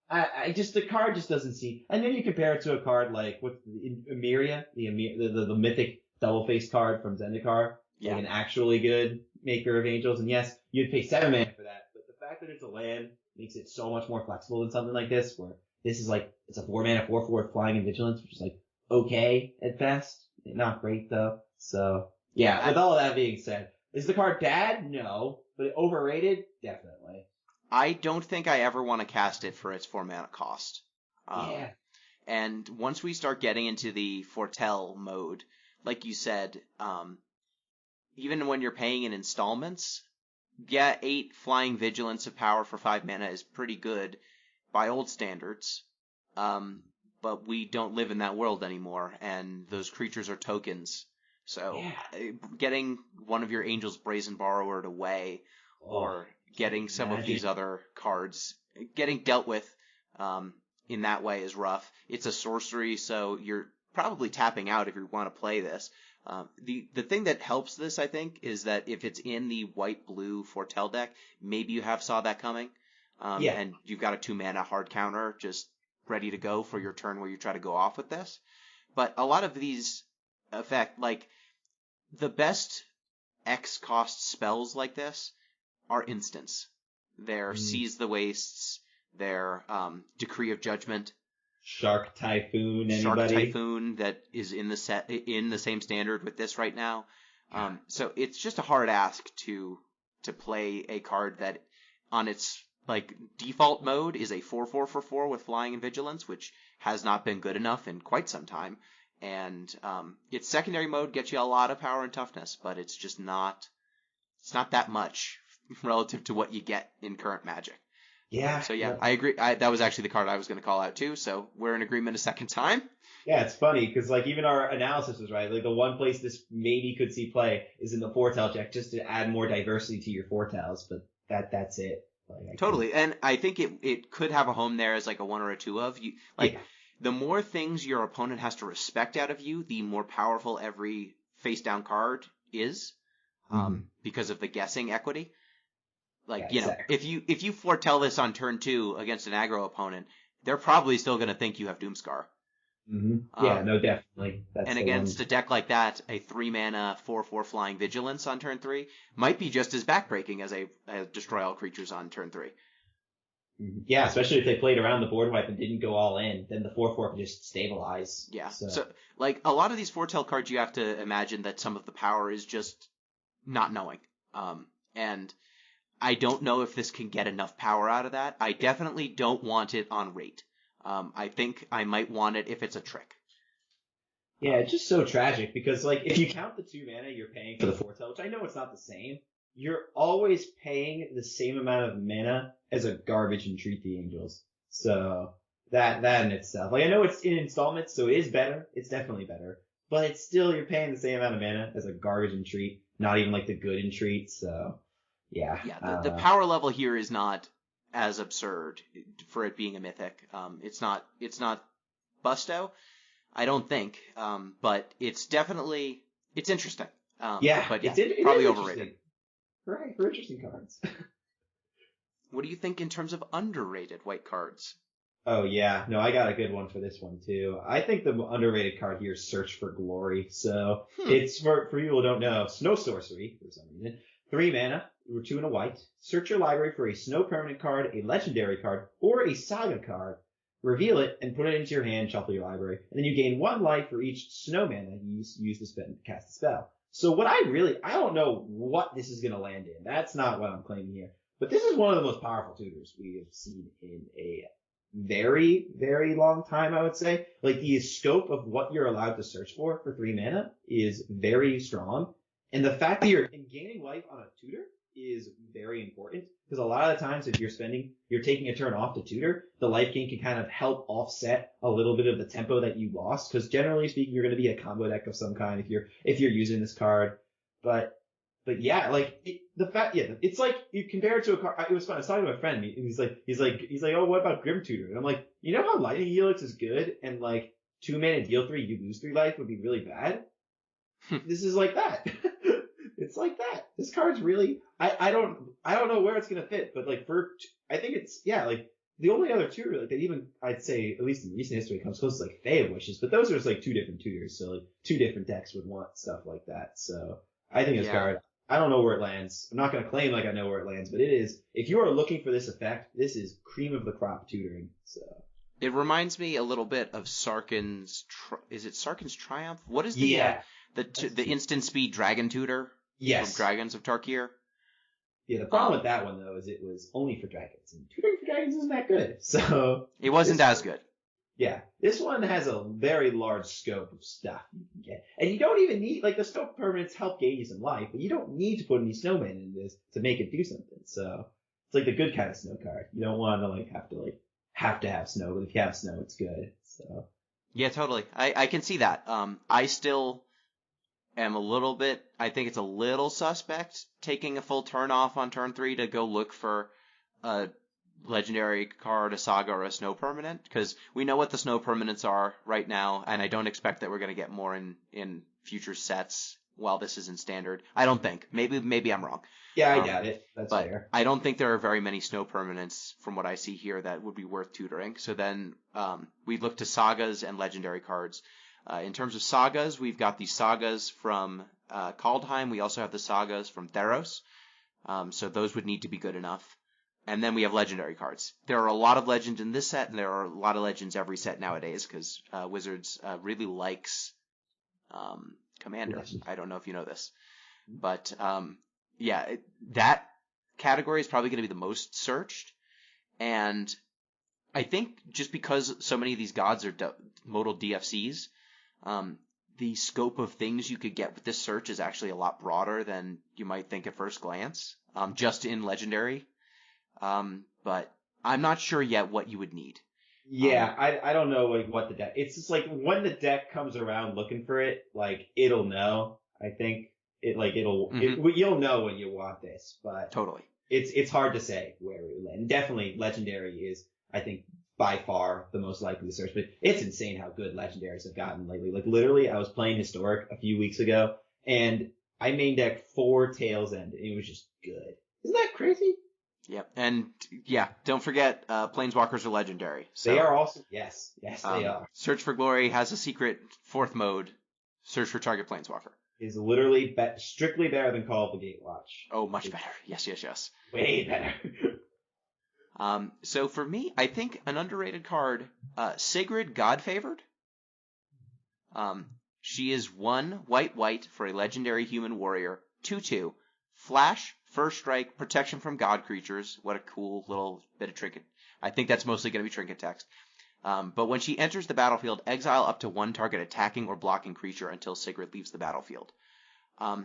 the card just doesn't seem. And then you compare it to a card like what's Emeria, the mythic double face card from Zendikar, like an actually good maker of angels. And yes, you'd pay 7 mana for that, but the fact that it's a land makes it so much more flexible than something like this, where this is like it's a 4 mana 4/4 flying and vigilance, which is like okay at best, not great though. So yeah, with all of that being said, is the card bad? No, but overrated? Definitely. I don't think I ever want to cast it for its 4 mana cost. Yeah. And once we start getting into the foretell mode, like you said, even when you're paying in installments, 8 flying vigilance of power for 5 mana is pretty good by old standards. But we don't live in that world anymore, and those creatures are tokens. So getting one of your Angel's Brazen Borrower away, or getting some of these other cards, getting dealt with in that way is rough. It's a sorcery, so you're probably tapping out if you want to play this. The thing that helps this, I think, is that if it's in the white-blue Foretell deck, maybe you saw that coming, and you've got a 2 mana hard counter just ready to go for your turn where you try to go off with this. But a lot of these like the best X cost spells like this are instants. They're Seize the Wastes, they're Decree of Judgment, Shark Typhoon, anybody? Shark Typhoon that is in the same standard with this right now. So it's just a hard ask to play a card that on its like default mode is a 4/4 for 4 with flying and vigilance, which has not been good enough in quite some time. And its secondary mode gets you a lot of power and toughness, but it's just not that much relative to what you get in current Magic. Yeah. So yeah, I agree. That was actually the card I was going to call out too. So we're in agreement a second time. Yeah, it's funny because like even our analysis was right. Like the one place this maybe could see play is in the foretell deck, just to add more diversity to your foretells. But that's it. Like, totally, and I think it could have a home there as like a 1 or a 2 of you. Like the more things your opponent has to respect out of you, the more powerful every face down card is, because of the guessing equity. Like, if you foretell this on turn 2 against an aggro opponent, they're probably still going to think you have Doomscar. Mm-hmm. Yeah, no, definitely. And against a deck like that, a 3 mana 4/4 flying vigilance on turn 3 might be just as backbreaking as a destroy all creatures on turn 3. Yeah, especially if they played around the board wipe and didn't go all in, then the 4/4 can just stabilize. Yeah. So like a lot of these foretell cards, you have to imagine that some of the power is just not knowing. And I don't know if this can get enough power out of that. I definitely don't want it on rate. I think I might want it if it's a trick. Yeah, it's just so tragic because, like, if you count the 2 mana you're paying for the foretell, which I know it's not the same, you're always paying the same amount of mana as a garbage Entreat the Angels. So that in itself, like, I know it's in installments, so it is better. It's definitely better, but it's still you're paying the same amount of mana as a garbage Entreat, not even like the good Entreat. So yeah. Yeah, the power level here is not as absurd for it being a mythic. It's not Busto, I don't think. But it's definitely interesting. But it's probably overrated. Right, for interesting cards. What do you think in terms of underrated white cards? Oh yeah, no, I got a good one for this one too. I think the underrated card here is Search for Glory. So it's for people who don't know, snow sorcery for some reason. 3 mana, 2 and a white. Search your library for a snow permanent card, a legendary card, or a saga card. Reveal it and put it into your hand, shuffle your library. And then you gain 1 life for each snow mana you use to cast a spell. So what I don't know what this is going to land in. That's not what I'm claiming here. But this is one of the most powerful tutors we have seen in a very, very long time, I would say. Like, the scope of what you're allowed to search for 3 mana is very strong. And the fact that you're gaining life on a tutor is very important, because a lot of the times if you're taking a turn off to tutor, the life gain can kind of help offset a little bit of the tempo that you lost, because generally speaking, you're going to be a combo deck of some kind if you're using this card. But yeah, like it's like you compare it to a card. It was fun. I was talking to a friend, and he's like, oh, what about Grim Tutor? And I'm like, you know how Lightning Helix is good, and like 2 mana deal 3, you lose 3 life would be really bad. This is like that. It's like that. This card's really, I don't know where it's gonna fit, but like I think it's, yeah, like the only other tutor like that even I'd say at least in recent history comes close to like Fae of Wishes, but those are just like 2 different tutors, so like 2 different decks would want stuff like that. So I think this card, I don't know where it lands. I'm not gonna claim like I know where it lands, but it is, if you are looking for this effect, this is cream of the crop tutoring. So it reminds me a little bit of Sarkhan's. Is it Sarkhan's Triumph? What is the instant speed dragon tutor? Yes. From Dragons of Tarkir. Yeah, the problem with that one though is it was only for dragons, and tutoring for dragons isn't that good. So it wasn't as good. Yeah, this one has a very large scope of stuff you can get, and you don't even need, like, the scope permanents help gain you some life, but you don't need to put any snowman in this to make it do something. So it's like the good kind of snow card. You don't want to have to have snow, but if you have snow, it's good. So yeah, totally. I can see that. I still am I think it's a little suspect taking a full turn off on turn 3 to go look for a legendary card, a saga, or a snow permanent, because we know what the snow permanents are right now, and I don't expect that we're going to get more in future sets while this is in standard. I don't think. Maybe I'm wrong. Yeah, I doubt it. That's fair. I don't think there are very many snow permanents from what I see here that would be worth tutoring. So then we look to sagas and legendary cards. In terms of sagas, we've got the sagas from Kaldheim. We also have the sagas from Theros. So those would need to be good enough. And then we have legendary cards. There are a lot of legends in this set, and there are a lot of legends every set nowadays, because Wizards really likes Commander. I don't know if you know this. But that category is probably going to be the most searched. And I think just because so many of these gods are modal DFCs, the scope of things you could get with this search is actually a lot broader than you might think at first glance, just in Legendary. But I'm not sure yet what you would need. Yeah, I don't know like what the deck. It's just like when the deck comes around looking for it, like it'll know. I think you'll know when you want this, but totally, it's hard to say where it will land. Definitely, Legendary is, I think, by far the most likely to search, but it's insane how good legendaries have gotten lately. Like, literally, I was playing Historic a few weeks ago, and I main decked 4 Tails End, and it was just good. Isn't that crazy? Yep, and don't forget, Planeswalkers are legendary. So, they are also, yes, they are. Search for Glory has a secret 4th mode, search for target Planeswalker. Is literally strictly better than Call of the Gatewatch. Oh, much better. Yes. Way better. So for me, I think an underrated card, Sigrid Godfavored. She is 1 white for a legendary human warrior, 2/2, flash, first strike, protection from god creatures. What a cool little bit of trinket. I think that's mostly going to be trinket text. But when she enters the battlefield, exile up to 1 target attacking or blocking creature until Sigrid leaves the battlefield.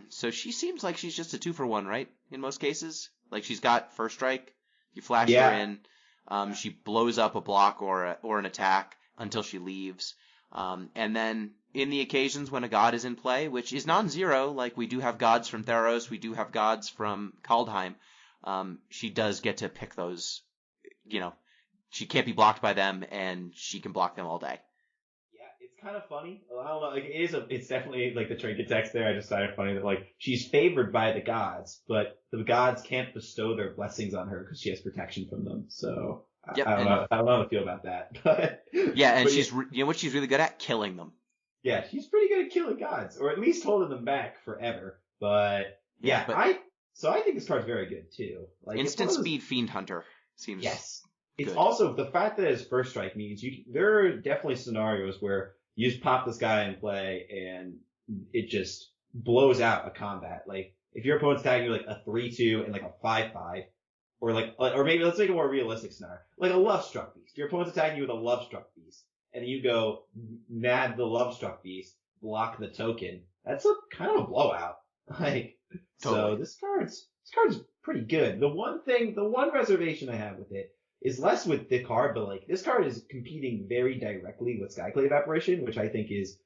So she seems like she's just a 2-for-1, right? In most cases, like she's got first strike. You flash her in, she blows up a block or an attack until she leaves. And then in the occasions when a god is in play, which is non-zero, like we do have gods from Theros, we do have gods from Kaldheim, she does get to pick those, she can't be blocked by them, and she can block them all day. Yeah, it's kind of funny. I don't know, like it's definitely like the trinket text there. I just find it funny that like she's favored by the gods, but the gods can't bestow their blessings on her because she has protection from them. So I don't know how to feel about that. But yeah, and she's you know what she's really good at? Killing them. Yeah, she's pretty good at killing gods, or at least holding them back forever. But I think this card's very good too. Like instant speed fiend hunter seems. Yes. It's good. Also the fact that it's first strike means there are definitely scenarios where you just pop this guy in play and it just blows out a combat. Like if your opponent's attacking you like a 3/2 and like a 5/5, or maybe let's make a more realistic scenario, like a love struck beast. Your opponent's attacking you with a love struck beast, and you go mad the love struck beast, block the token. That's a kind of a blowout. Like, Totally. so this card's pretty good. The one reservation I have with it is less with the card, but like this card is competing very directly with Skyclave Apparition, which I think is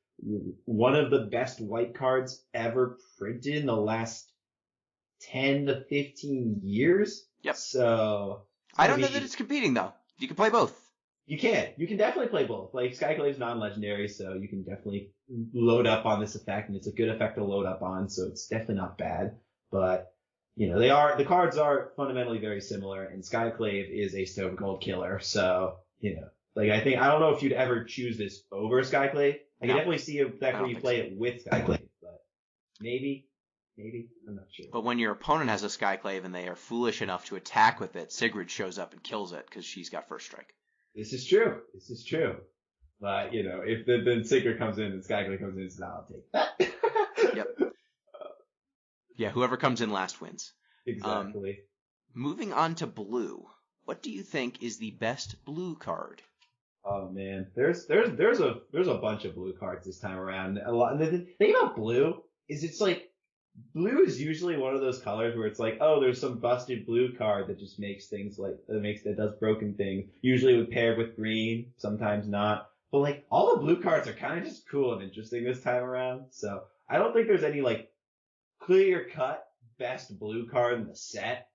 one of the best white cards ever printed in the last 10 to 15 years. Yep. So I don't know that it's competing though. You can play both. You can definitely play both. Like Skyclave's non-legendary, so you can definitely load up on this effect, and it's a good effect to load up on, so it's definitely not bad. But the cards are fundamentally very similar, and Skyclave is a Stone Cold killer, so like I don't know if you'd ever choose this over Skyclave. I can definitely see that where you play it with Skyclave, but maybe, I'm not sure. But when your opponent has a Skyclave and they are foolish enough to attack with it, Sigrid shows up and kills it because she's got first strike. This is true. But, if the Sigrid comes in and Skyclave comes in, so I'll take that. Yep. Yeah, whoever comes in last wins. Exactly. Moving on to blue. What do you think is the best blue card? Oh man, there's a bunch of blue cards this time around. A lot. And the thing about blue is it's like blue is usually one of those colors where it's like, oh, there's some busted blue card that just makes things that does broken things. Usually paired with green, sometimes not. But like all the blue cards are kind of just cool and interesting this time around. So I don't think there's any like clear cut best blue card in the set.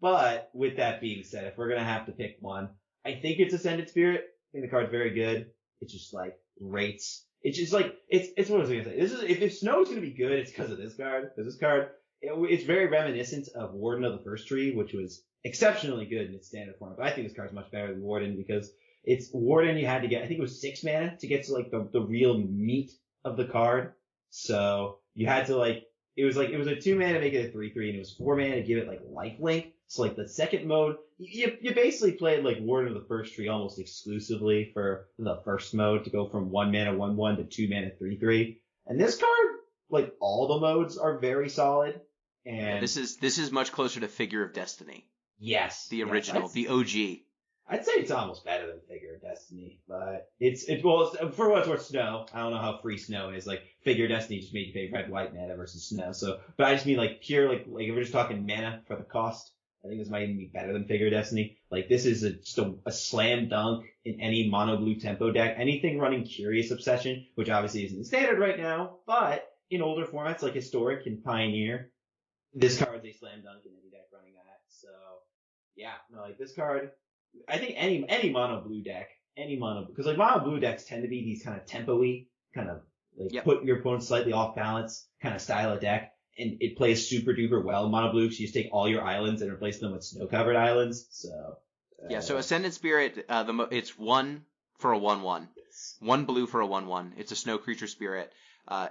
But with that being said, if we're gonna have to pick one, I think it's Ascended Spirit. I think the card's very good. It's just like rates. It's just like it's what I was gonna say. If Snow is gonna be good, it's because of this card. Because this card, it's very reminiscent of Warden of the First Tree, which was exceptionally good in its standard form. But I think this card's much better than Warden because it's Warden. You had to get, I think it was 6 mana to get to like the real meat of the card. So you had to like it was a 2 mana to make it a 3/3, and it was 4 mana to give it like lifelink. So like the second mode, you basically played like Warden of the First Tree almost exclusively for the first mode to go from 1 mana 1/1 to 2 mana 3/3. And this card, like all the modes are very solid. And yeah, this is much closer to Figure of Destiny. Yes, the original, the OG. I'd say it's almost better than Figure of Destiny, but well, for what it's worth, Snow. I don't know how free Snow is. Like Figure of Destiny just made you pay red-white mana versus Snow. So, but I just mean like pure like if we're just talking mana for the cost. I think this might even be better than Figure of Destiny. Like, this is just a slam dunk in any mono blue tempo deck. Anything running Curious Obsession, which obviously isn't standard right now, but in older formats like Historic and Pioneer, this card's a slam dunk in any deck running that. So, yeah, no, like this card, I think any mono blue deck, because like mono blue decks tend to be these kind of tempo-y, kind of like put your opponent slightly off balance kind of style of deck. And it plays super duper well in mono blue, so you just take all your islands and replace them with snow covered islands. So so Ascended Spirit, it's 1 for a 1/1, 1 blue for a 1/1. It's a snow creature spirit.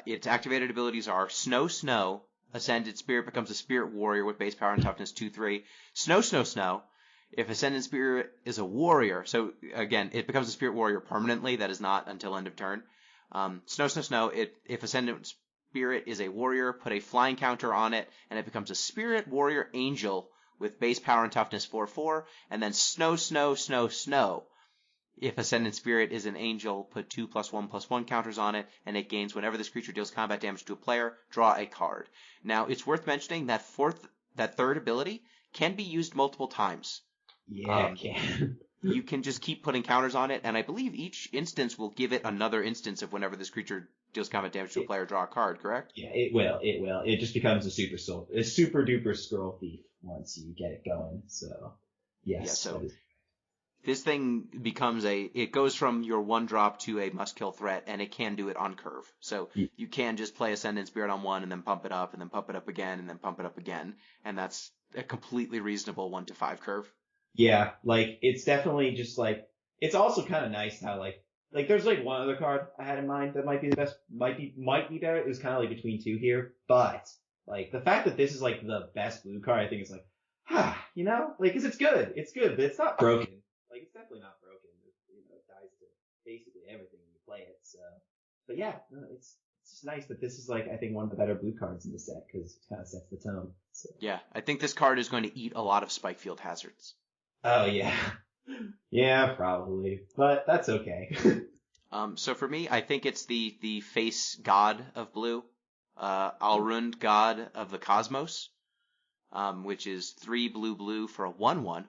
Its activated abilities are Snow. Ascended Spirit becomes a Spirit Warrior with base power and toughness 2/3. Snow. If Ascended Spirit is a warrior, so again, it becomes a Spirit Warrior permanently. That is not until end of turn. Snow. If Ascended Spirit is a warrior, put a flying counter on it, and it becomes a Spirit Warrior Angel with base power and toughness 4/4, and then Snow. If Ascendant Spirit is an angel, put 2+1/+1 counters on it, and it gains whenever this creature deals combat damage to a player, draw a card. Now, it's worth mentioning that third ability can be used multiple times. Yeah, it can. You can just keep putting counters on it, and I believe each instance will give it another instance of whenever this creature deals combat damage to a player, draw a card, correct? Yeah, it will. It just becomes a super duper scroll thief once you get it going. So, yes. Yeah, so this thing becomes it goes from your 1-drop to a must-kill threat, and it can do it on curve. So you can just play Ascendant Spirit on 1 and then pump it up, and then pump it up again, and then pump it up again, and that's a completely reasonable 1 to 5 curve. Yeah, like, it's definitely just, like, it's also kind of nice how, like, there's, like, one other card I had in mind that might be the best, might be better. It was kind of, like, between two here. But, like, the fact that this is, like, the best blue card, I think is, like, like, because it's good, but it's not broken. Like, it's definitely not broken. It dies to basically everything when you play it, so. But yeah, no, it's it's just nice that this is like I think one of the better blue cards in the set because it kind of sets the tone. So. Yeah, I think this card is going to eat a lot of spike field hazards. Oh yeah, yeah, probably, but that's okay. So for me, I think it's the face god of blue, Alrund, god of the cosmos, which is 3 blue for a 1/1.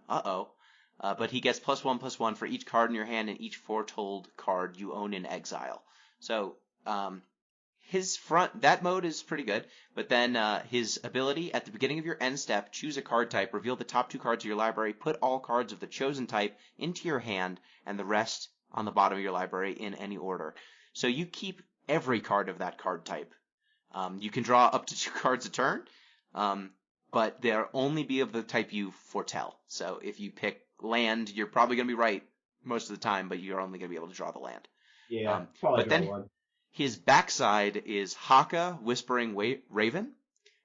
But he gets +1/+1 for each card in your hand and each foretold card you own in exile. So that mode is pretty good. But then his ability at the beginning of your end step, choose a card type, reveal the top 2 cards of your library, put all cards of the chosen type into your hand, and the rest on the bottom of your library in any order. So you keep every card of that card type. You can draw up to 2 cards a turn, but they'll only be of the type you foretell. So if you pick land, you're probably going to be right most of the time, but you're only going to be able to draw the land. Yeah, probably but then one. His backside is Haka, Whispering Raven,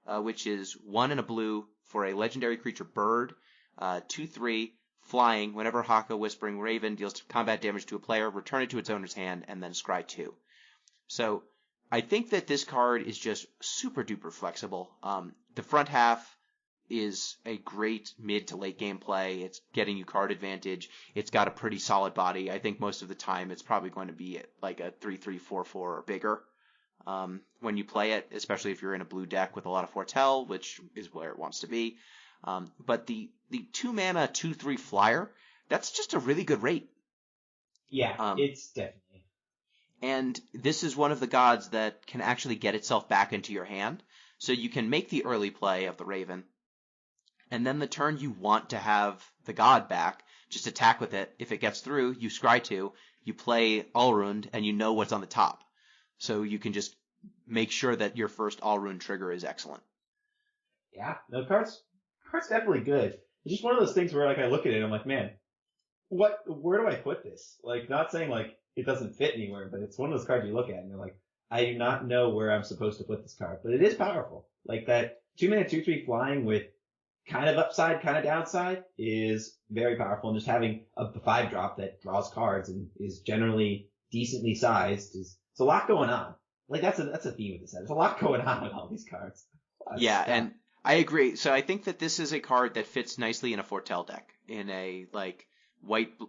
which is 1 and a blue for a legendary creature bird, 2/3, flying. Whenever Haka, Whispering Raven deals combat damage to a player, return it to its owner's hand, and then scry 2. So I think that this card is just super duper flexible. The front half is a great mid to late game play. It's getting you card advantage. It's got a pretty solid body. I think most of the time it's probably going to be like a 3/3, 4/4 or bigger when you play it, especially if you're in a blue deck with a lot of foretell, which is where it wants to be. But the 2 mana 2/3 flyer, that's just a really good rate. Yeah, it's definitely. And this is one of the gods that can actually get itself back into your hand. So you can make the early play of the Raven, and then the turn you want to have the god back, just attack with it. If it gets through, you scry 2, you play Alrund, and you know what's on the top. So you can just make sure that your first Alrund trigger is excellent. Yeah, no, card's definitely good. It's just one of those things where like I look at it and I'm like, man, where do I put this? Like, not saying like it doesn't fit anywhere, but it's one of those cards you look at and you're like, I do not know where I'm supposed to put this card, but it is powerful. Like that 2 mana 2/3 flying with kind of upside, kind of downside is very powerful. And just having a 5-drop that draws cards and is generally decently sized it's a lot going on. Like that's a theme with this set. There's a lot going on with all these cards. Yeah, and I agree. So I think that this is a card that fits nicely in a foretell deck, in a like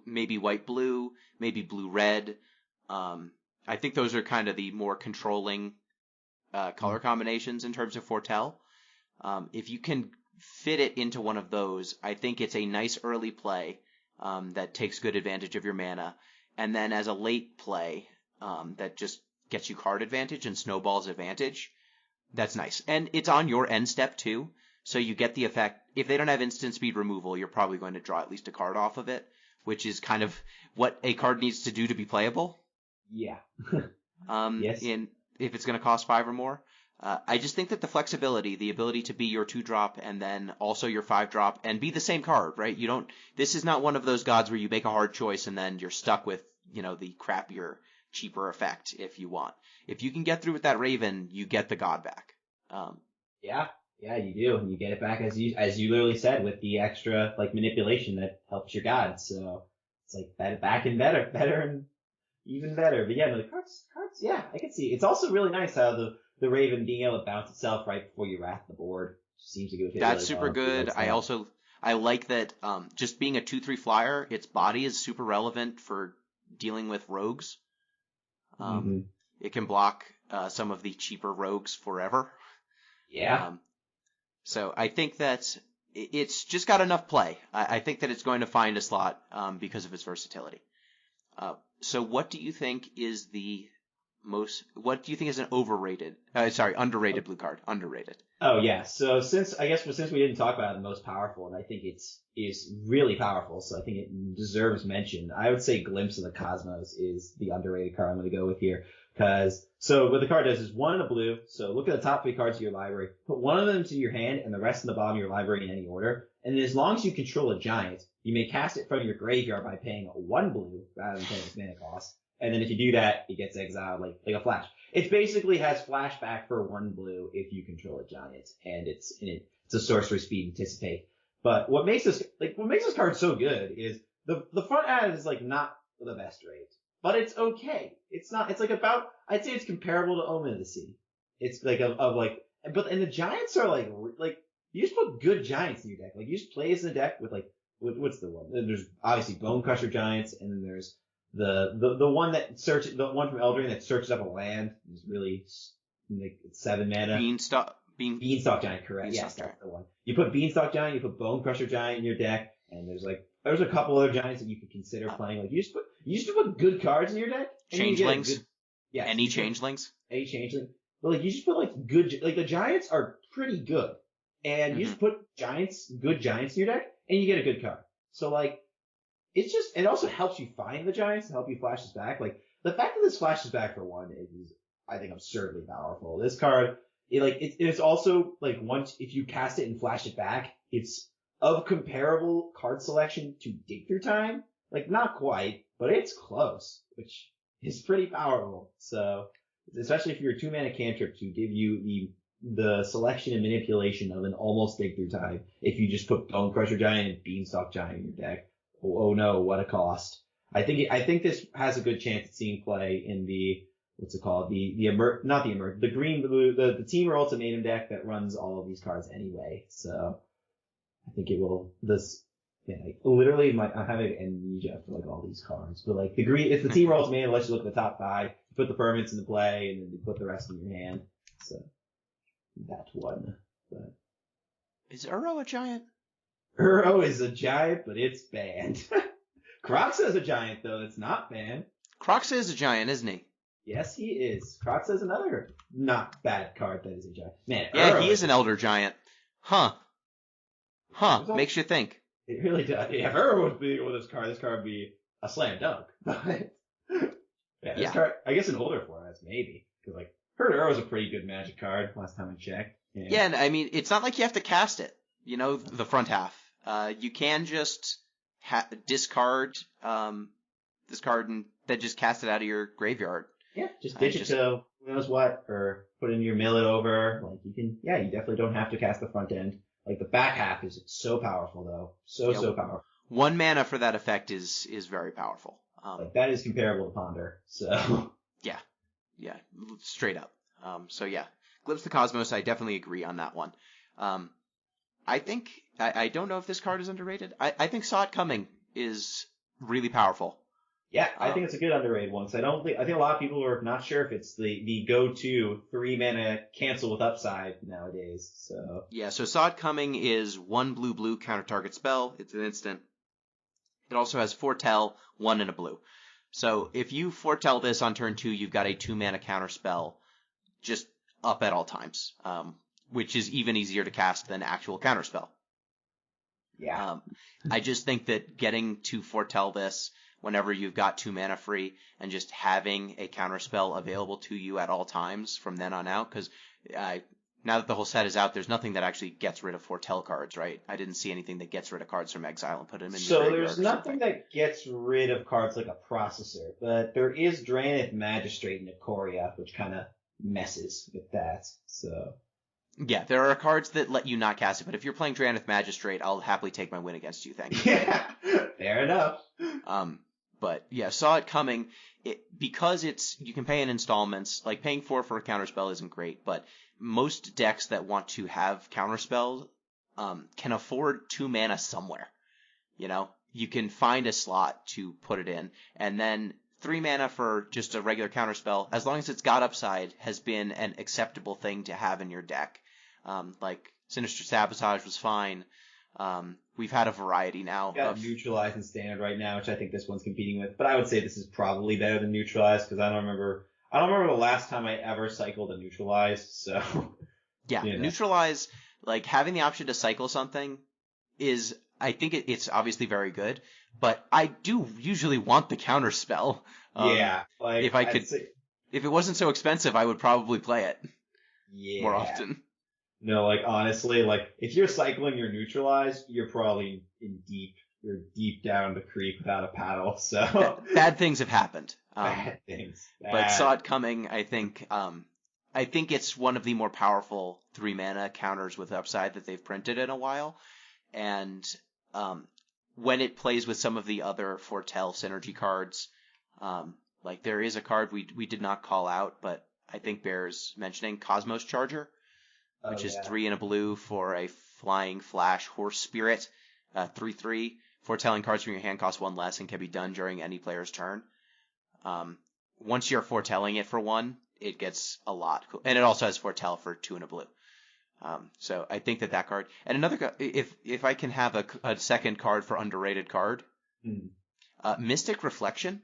maybe white blue, maybe blue red. I think those are kind of the more controlling color combinations in terms of foretell. If you can fit it into one of those, I think it's a nice early play that takes good advantage of your mana, and then as a late play that just gets you card advantage and snowballs advantage, that's nice. And it's on your end step too, so you get the effect. If they don't have instant speed removal, you're probably going to draw at least a card off of it, which is kind of what a card needs to do to be playable. Yeah. Yes. If it's going to cost 5 or more. I just think that the flexibility, the ability to be your 2-drop and then also your 5-drop and be the same card, right? This is not one of those gods where you make a hard choice and then you're stuck with, the crappier, cheaper effect if you want. If you can get through with that Raven, you get the god back. Yeah, you do. And you get it back as you literally said with the extra like manipulation that helps your god. So it's like back and better and even better. But yeah, no, the cards, yeah, I can see. It's also really nice how the Raven being able to bounce itself right before you wrath the board seems to go. That's super good. I like that. Just being a 2/3 flyer, its body is super relevant for dealing with rogues. It can block some of the cheaper rogues forever. Yeah. So I think that it's just got enough play. I think that it's going to find a slot because of its versatility. So what do you think is what do you think is an underrated blue card? Underrated. Oh yeah. So since we didn't talk about it, the most powerful, and I think is really powerful, so I think it deserves mention. I would say Glimpse of the Cosmos is the underrated card I'm going to go with here. So what the card does is 1 and a blue. So look at the top 3 cards of your library. Put one of them to your hand and the rest in the bottom of your library in any order. And as long as you control a giant, you may cast it from your graveyard by paying 1 blue rather than paying its mana cost. And then if you do that, it gets exiled like a flash. It basically has flashback for 1 blue if you control a giant, and it's a sorcery speed anticipate. But what makes this card so good is the front ad is like not the best rate. but it's okay. It's not. It's like about. I'd say it's comparable to Omen of the Sea. It's like of like, but and the Giants are like you just put good Giants in your deck. Like you just play as in a deck with like what's the one? There's obviously Bone Crusher Giants, and then there's the one that the one from Eldraine that searches up a land. Is really like 7 mana. Beanstalk Giant, correct? Yes, that's the one. You put Beanstalk Giant, you put Bone Crusher Giant in your deck, and there's a couple other giants that you could consider playing. Like you just put good cards in your deck. Changelings. Yes. Any changelings? A changeling. But like you just put like good, like the Giants are pretty good, and you just put good Giants in your deck, and you get a good card. So like, it also helps you find the Giants to help you flash this back. Like the fact that this flashes back for one is, I think, absurdly powerful. This card, it's also like once if you cast it and flash it back, it's of comparable card selection to Dig Through Time. Like not quite, but it's close, which is pretty powerful. So especially if you're a 2-mana cantrip to give you the selection and manipulation of an almost Dig Through Time if you just put Bone Crusher Giant and Beanstalk Giant in your deck. Oh no, what a cost. I think this has a good chance at seeing play in the, what's it called? The green blue, the Teamer Ultimatum deck that runs all of these cards anyway. So I think it will, literally I'm having amnesia for like all these cards, but like the green, it's the Teamer Ultimatum, lets you look at the top 5, put the permanents into play, and then you put the rest in your hand. So that one. But is Uro a giant? Uro is a giant, but it's banned. Kroxa is a giant, though. It's not banned. Kroxa is a giant, isn't he? Yes, he is. Kroxa is another not bad card that is a giant. Man, yeah, Uro he is an elder giant. Huh. Makes you think. It really does. If Uro would be with this card would be a slam dunk. But this card, I guess in older formats, maybe. Because like, heard Uro is a pretty good Magic card last time I checked. Yeah, and I mean, it's not like you have to cast it. You know, the front half. You can just discard this card and then just cast it out of your graveyard. Yeah, just ditch it to who knows what, or put in your mill it over. Like you can, you definitely don't have to cast the front end. Like the back half is so powerful though, so powerful. 1 mana for that effect is very powerful. Like that is comparable to Ponder. So yeah, straight up. So yeah, Glimpse the Cosmos, I definitely agree on that one. I think I don't know if this card is underrated. I think Saw It Coming is really powerful. Yeah, I think it's a good underrated one. So I think a lot of people are not sure if it's the go-to 3-mana cancel with upside nowadays. So yeah, so Saw It Coming is 1 blue counter target spell. It's an instant. It also has Foretell, 1 and a blue. So if you foretell this on turn 2, you've got a 2-mana counter spell just up at all times, which is even easier to cast than actual counterspell. Yeah. I just think that getting to foretell this whenever you've got 2 mana free and just having a counterspell available to you at all times from then on out, because now that the whole set is out, there's nothing that actually gets rid of foretell cards, right? I didn't see anything that gets rid of cards from exile and put them in your graveyard. So there's nothing that gets rid of cards like a processor, but there is Drannith Magistrate and Ikoria, which kind of messes with that. So yeah, there are cards that let you not cast it, but if you're playing Drannith Magistrate, I'll happily take my win against you, thank you. Yeah, fair enough. But yeah, Saw It Coming, because you can pay in installments, like paying 4 for a counterspell isn't great, but most decks that want to have counterspells can afford 2 mana somewhere. You know, you can find a slot to put it in, and then 3 mana for just a regular counterspell, as long as it's got upside, has been an acceptable thing to have in your deck. Like Sinister Sabotage was fine. We've had a variety now. We've got Neutralize and Standard right now, which I think this one's competing with. But I would say this is probably better than Neutralize because I don't remember the last time I ever cycled a Neutralize. So yeah, Neutralize, like having the option to cycle something is, I think it's obviously very good. But I do usually want the counter spell. Yeah, like if it wasn't so expensive, I would probably play it more often. No, like honestly, like if you're cycling your Neutralize, you're probably you're deep down the creek without a paddle. So bad things have happened. Bad things. But Saw It Coming, I think it's one of the more powerful 3 mana counters with upside that they've printed in a while, and when it plays with some of the other Foretell synergy cards, Like, there is a card we did not call out, but I think bears mentioning, Cosmos Charger, which is 3 and a blue for a flying flash horse spirit, 3/3. Foretelling cards from your hand cost 1 less and can be done during any player's turn. Once you're foretelling it for 1, it gets a lot. And it also has foretell for 2 and a blue. So I think that card, and another, if I can have a second card for underrated card, Mystic Reflection,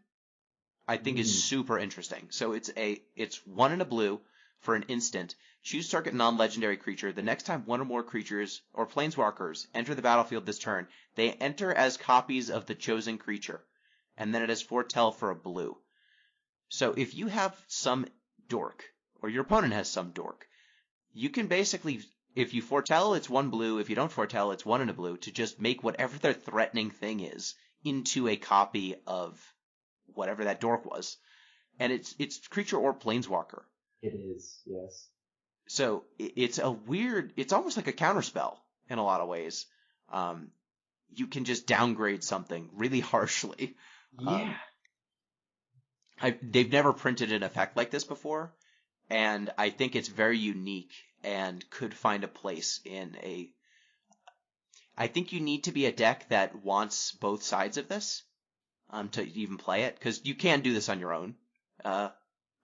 I think is super interesting. So it's 1 and a blue for an instant. Choose target non-legendary creature. The next time 1 or more creatures or planeswalkers enter the battlefield this turn, they enter as copies of the chosen creature, and then it has foretell for a blue. So if you have some dork, or your opponent has some dork, you can basically, if you foretell, it's 1 blue. If you don't foretell, it's 1 and a blue, to just make whatever their threatening thing is into a copy of whatever that dork was. And it's creature or planeswalker. It is, yes. So it's it's almost like a counterspell in a lot of ways. You can just downgrade something really harshly. Yeah. They've never printed an effect like this before, and I think it's very unique and could find a place in I think you need to be a deck that wants both sides of this to even play it, because you can do this on your own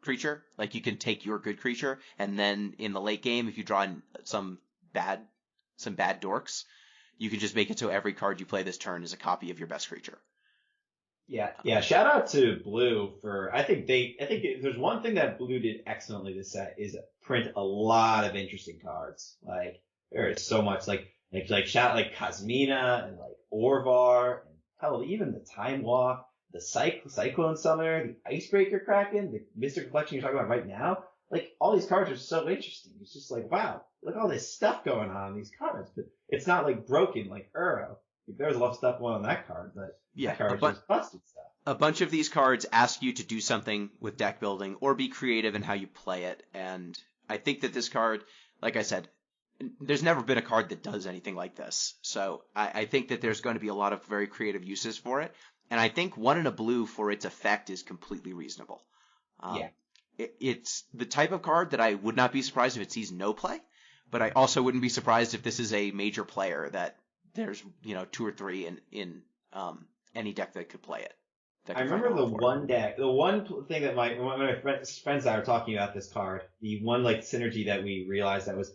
creature. Like, you can take your good creature, and then in the late game, if you draw in some bad dorks, you can just make it so every card you play this turn is a copy of your best creature. Yeah. Shout out to Blue for, I think there's one thing that Blue did excellently this set is print a lot of interesting cards. Like, there is so much, like Cosmina and like Orvar, and hell, even the Time Walk, the Cyclone Summoner, the Icebreaker Kraken, the Mystic Reflection you're talking about right now. Like, all these cards are so interesting. It's just like, wow, look at all this stuff going on in these cards. But it's not like broken like Uro. Like, there's a lot of stuff going on that card, but that card just busted stuff. A bunch of these cards ask you to do something with deck building or be creative in how you play it. And I think that this card, like I said, there's never been a card that does anything like this. So I think that there's going to be a lot of very creative uses for it. And I think 1 and a blue for its effect is completely reasonable. It's the type of card that I would not be surprised if it sees no play, but I also wouldn't be surprised if this is a major player that there's 2 or 3 in any deck that could play it. I remember the one thing that my friends and I were talking about this card, the one like synergy that we realized that was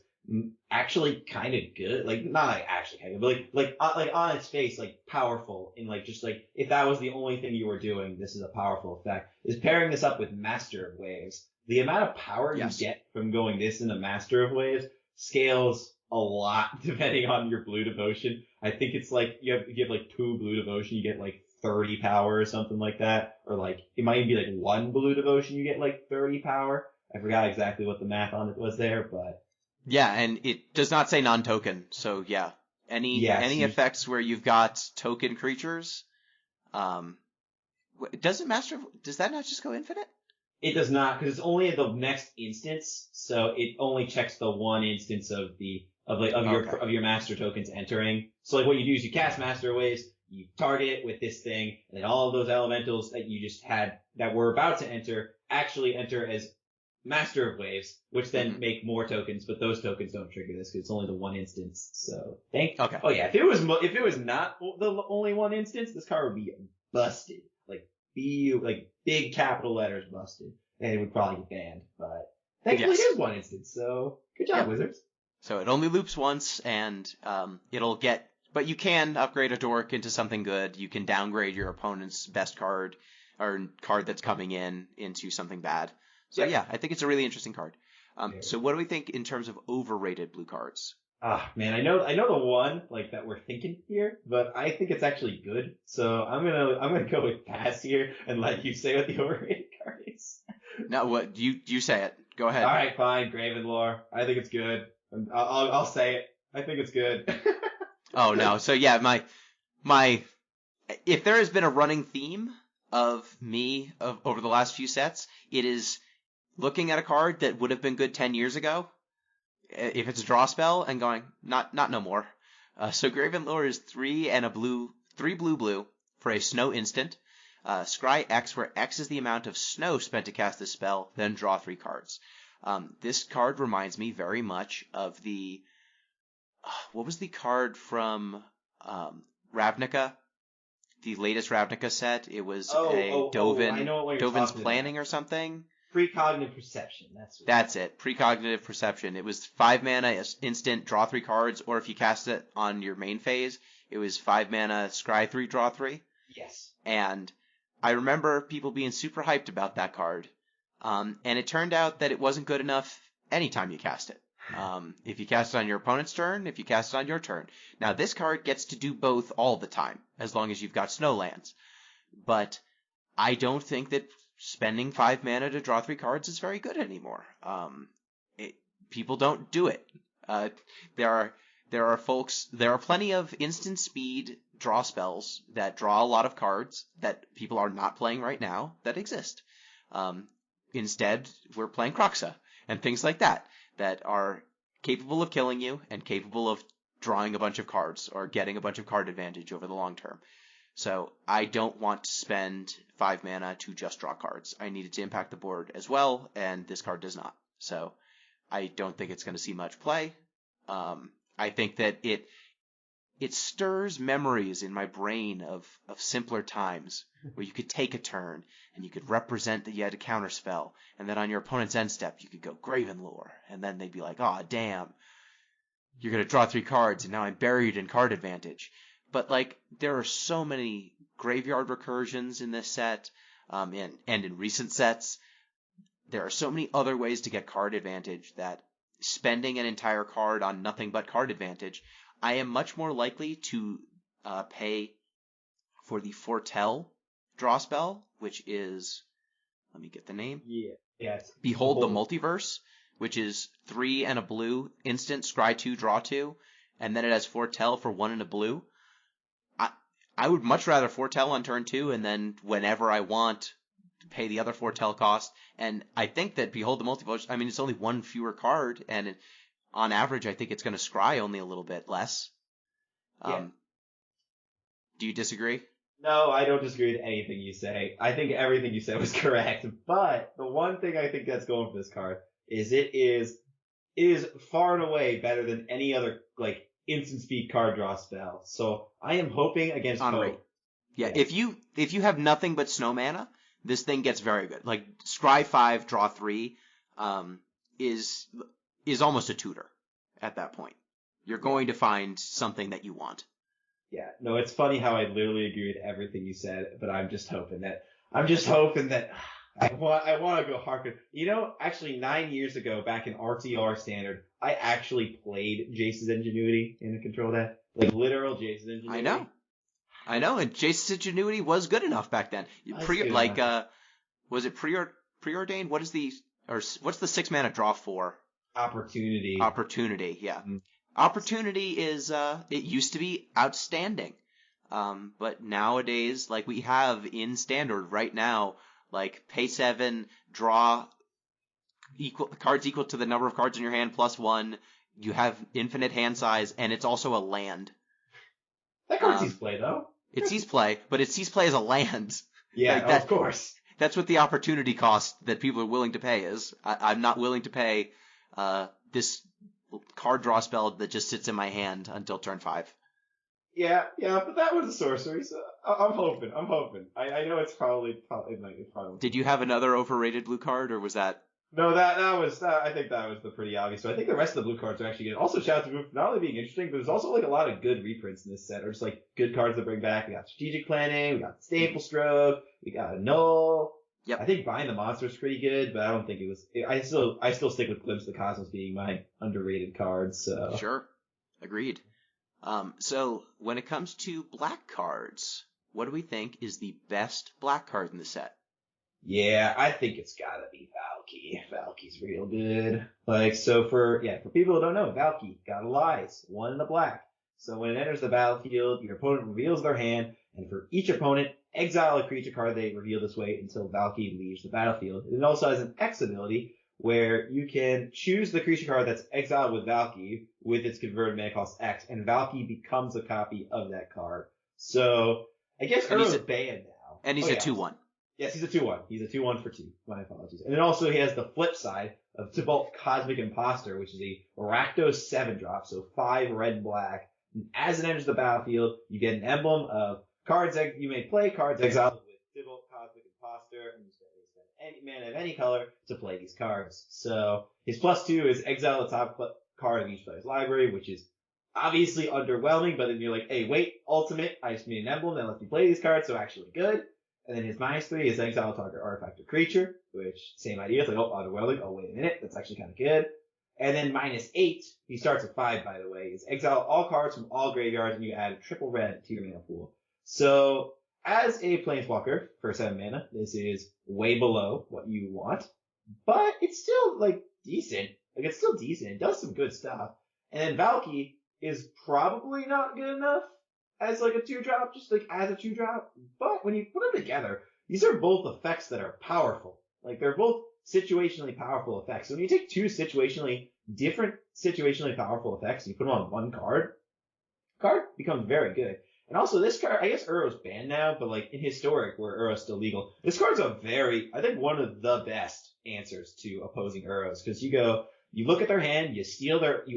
actually kind of good, like not like actually kind of, but like on its face, like powerful, and like just like if that was the only thing you were doing, this is a powerful effect, is pairing this up with Master of Waves. The amount of power you get from going this into Master of Waves scales a lot depending on your blue devotion. I think it's like if you have like 2 blue devotion, you get like 30 power or something like that, or like it might even be like 1 blue devotion, you get like 30 power. I forgot exactly what the math on it was there, but yeah, and it does not say non-token, so yeah. Any effects where you've got token creatures, does that not just go infinite? It does not, because it's only at the next instance, so it only checks the one instance of your master tokens entering. So like what you do is you cast Master Waves, you target it with this thing, and then all of those elementals that you just had that were about to enter actually enter as Master of Waves, which then make more tokens, but those tokens don't trigger this because it's only the one instance. So oh yeah, if it was not the only one instance, this card would be busted, like big capital letters busted, and it would probably get banned. But thankfully it is one instance, so good job, Wizards. So it only loops once, and it'll get. But you can upgrade a dork into something good. You can downgrade your opponent's best card or card that's coming into something bad. So yeah, I think it's a really interesting card. So what do we think in terms of overrated blue cards? Man, I know the one like that we're thinking here, but I think it's actually good. So I'm gonna go with pass here and let you say what the overrated card is. No, what you say it? Go ahead. All right, fine. Gravenlore. I think it's good. I'll say it. I think it's good. Oh no. So yeah, my if there has been a running theme of me over the last few sets, it is looking at a card that would have been good 10 years ago, if it's a draw spell, and going, not no more. So Gravenlore is 3 blue for a snow instant. Scry X, where X is the amount of snow spent to cast this spell, then draw 3 cards. This card reminds me very much of the... what was the card from Ravnica? The latest Ravnica set? It was Dovin, I know what you're Dovin's talking Planning about. or something? Precognitive perception. That's it. Precognitive Perception. It was 5 mana instant, draw 3 cards, or if you cast it on your main phase, it was 5 mana, scry 3, draw 3. Yes. And I remember people being super hyped about that card. And it turned out that it wasn't good enough anytime you cast it. If you cast it on your opponent's turn, if you cast it on your turn. Now, this card gets to do both all the time, as long as you've got snowlands. But I don't think that spending 5 mana to draw 3 cards is very good anymore. People don't do it. There are plenty of instant speed draw spells that draw a lot of cards that people are not playing right now that exist. Instead, we're playing Kroxa and things like that are capable of killing you and capable of drawing a bunch of cards or getting a bunch of card advantage over the long term. So I don't want to spend 5 mana to just draw cards. I need it to impact the board as well, and this card does not. So I don't think it's going to see much play. I think that it stirs memories in my brain of simpler times where you could take a turn and you could represent that you had a counter spell, and then on your opponent's end step you could go Gravenlore, and then they'd be like, "Aw, damn, you're going to draw 3 cards, and now I'm buried in card advantage." But like, there are so many graveyard recursions in this set, and in recent sets. There are so many other ways to get card advantage that spending an entire card on nothing but card advantage, I am much more likely to pay for the Foretell draw spell, which is, let me get the name. Yes. Behold the Multiverse, which is 3 and a blue, instant, scry 2, draw 2, and then it has Foretell for 1 and a blue. I would much rather Foretell on turn 2, and then whenever I want, pay the other Foretell cost. And I think that Behold the Multiverse, I mean, it's only 1 fewer card, and on average, I think it's going to scry only a little bit less. Yeah. Do you disagree? No, I don't disagree with anything you say. I think everything you said was correct. But the one thing I think that's going for this card is it is far and away better than any other like instant speed card draw spell. So I am hoping against hope. Yeah, if you have nothing but snow mana, this thing gets very good. Like scry 5, draw 3, is almost a tutor at that point. You're going to find something that you want. Yeah, no, it's funny how I literally agree with everything you said, but I'm just hoping that I want to go hardcore. You know, actually 9 years ago, back in RTR Standard, I actually played Jace's Ingenuity in the control deck. Like literal Jace's Ingenuity. I know, and Jace's Ingenuity was good enough back then. Was it preordained? What's the 6 mana draw for? Opportunity, yeah. Mm-hmm. Opportunity is, it used to be outstanding. But nowadays, like we have in Standard right now, like pay 7, draw cards equal to the number of cards in your hand plus 1, you have infinite hand size, and it's also a land. That card sees play, though. It sees play, but it sees play as a land. Yeah, like of course. That's what the opportunity cost that people are willing to pay is. I'm not willing to pay this card draw spell that just sits in my hand until turn 5. Yeah, but that was a sorcery, so I'm hoping. I know it's probably. Did you have another overrated blue card, or was that? No, I think that was the pretty obvious. So I think the rest of the blue cards are actually good. Also, shout out to Blue for not only being interesting, but there's also like a lot of good reprints in this set, or just like good cards to bring back. We got Strategic Planning, we got Staple Stroke, we got Null. Yep. I think Bind the Monster is pretty good, but I don't think it was. I still stick with Glimpse of the Cosmos being my underrated card. So sure, agreed. So when it comes to black cards, what do we think is the best black card in the set? Yeah, I think it's gotta be Valky. Valky's real good. Like, so for people who don't know, Valky got Lies, 1 in the black. So when it enters the battlefield, your opponent reveals their hand, and for each opponent, exile a creature card they reveal this way until Valky leaves the battlefield. It also has an X ability where you can choose the creature card that's exiled with Valky with its converted mana cost X, and Valky becomes a copy of that card. So I guess Urza's banned now. And he's a 2/1. Yes, he's a 2/1. He's a 2/1 for 2. My apologies. And then also he has the flip side of Tybalt Cosmic Imposter, which is a Rakdos 7-drop, so 5 red and black. And as it enters the battlefield, you get an emblem of cards you may play cards exiled with Tybalt Cosmic Imposter, and you spend any mana of any color to play these cards. So his +2 is exile the top card of each player's library, which is obviously underwhelming, but then you're like, hey, wait, ultimate, I just need an emblem that lets me play these cards, so actually good. And then his -3 is exile a target artifact or creature, which, same idea. It's like, oh, underwhelming. Oh, wait a minute. That's actually kind of good. And then -8, he starts at 5, by the way, is exile all cards from all graveyards, and you add a triple red to your mana pool. So, as a Planeswalker, for 7 mana, this is way below what you want, but it's still, like, decent. Like, it's still decent. It does some good stuff. And then Valky is probably not good enough as like a 2-drop, just like as a 2-drop. But when you put them together, these are both effects that are powerful. Like they're both situationally powerful effects. So when you take two different situationally powerful effects and you put them on one card becomes very good. And also this card, I guess Uro's banned now, but like in Historic where Uro's still legal, this card's I think one of the best answers to opposing Uros, because you look at their hand, you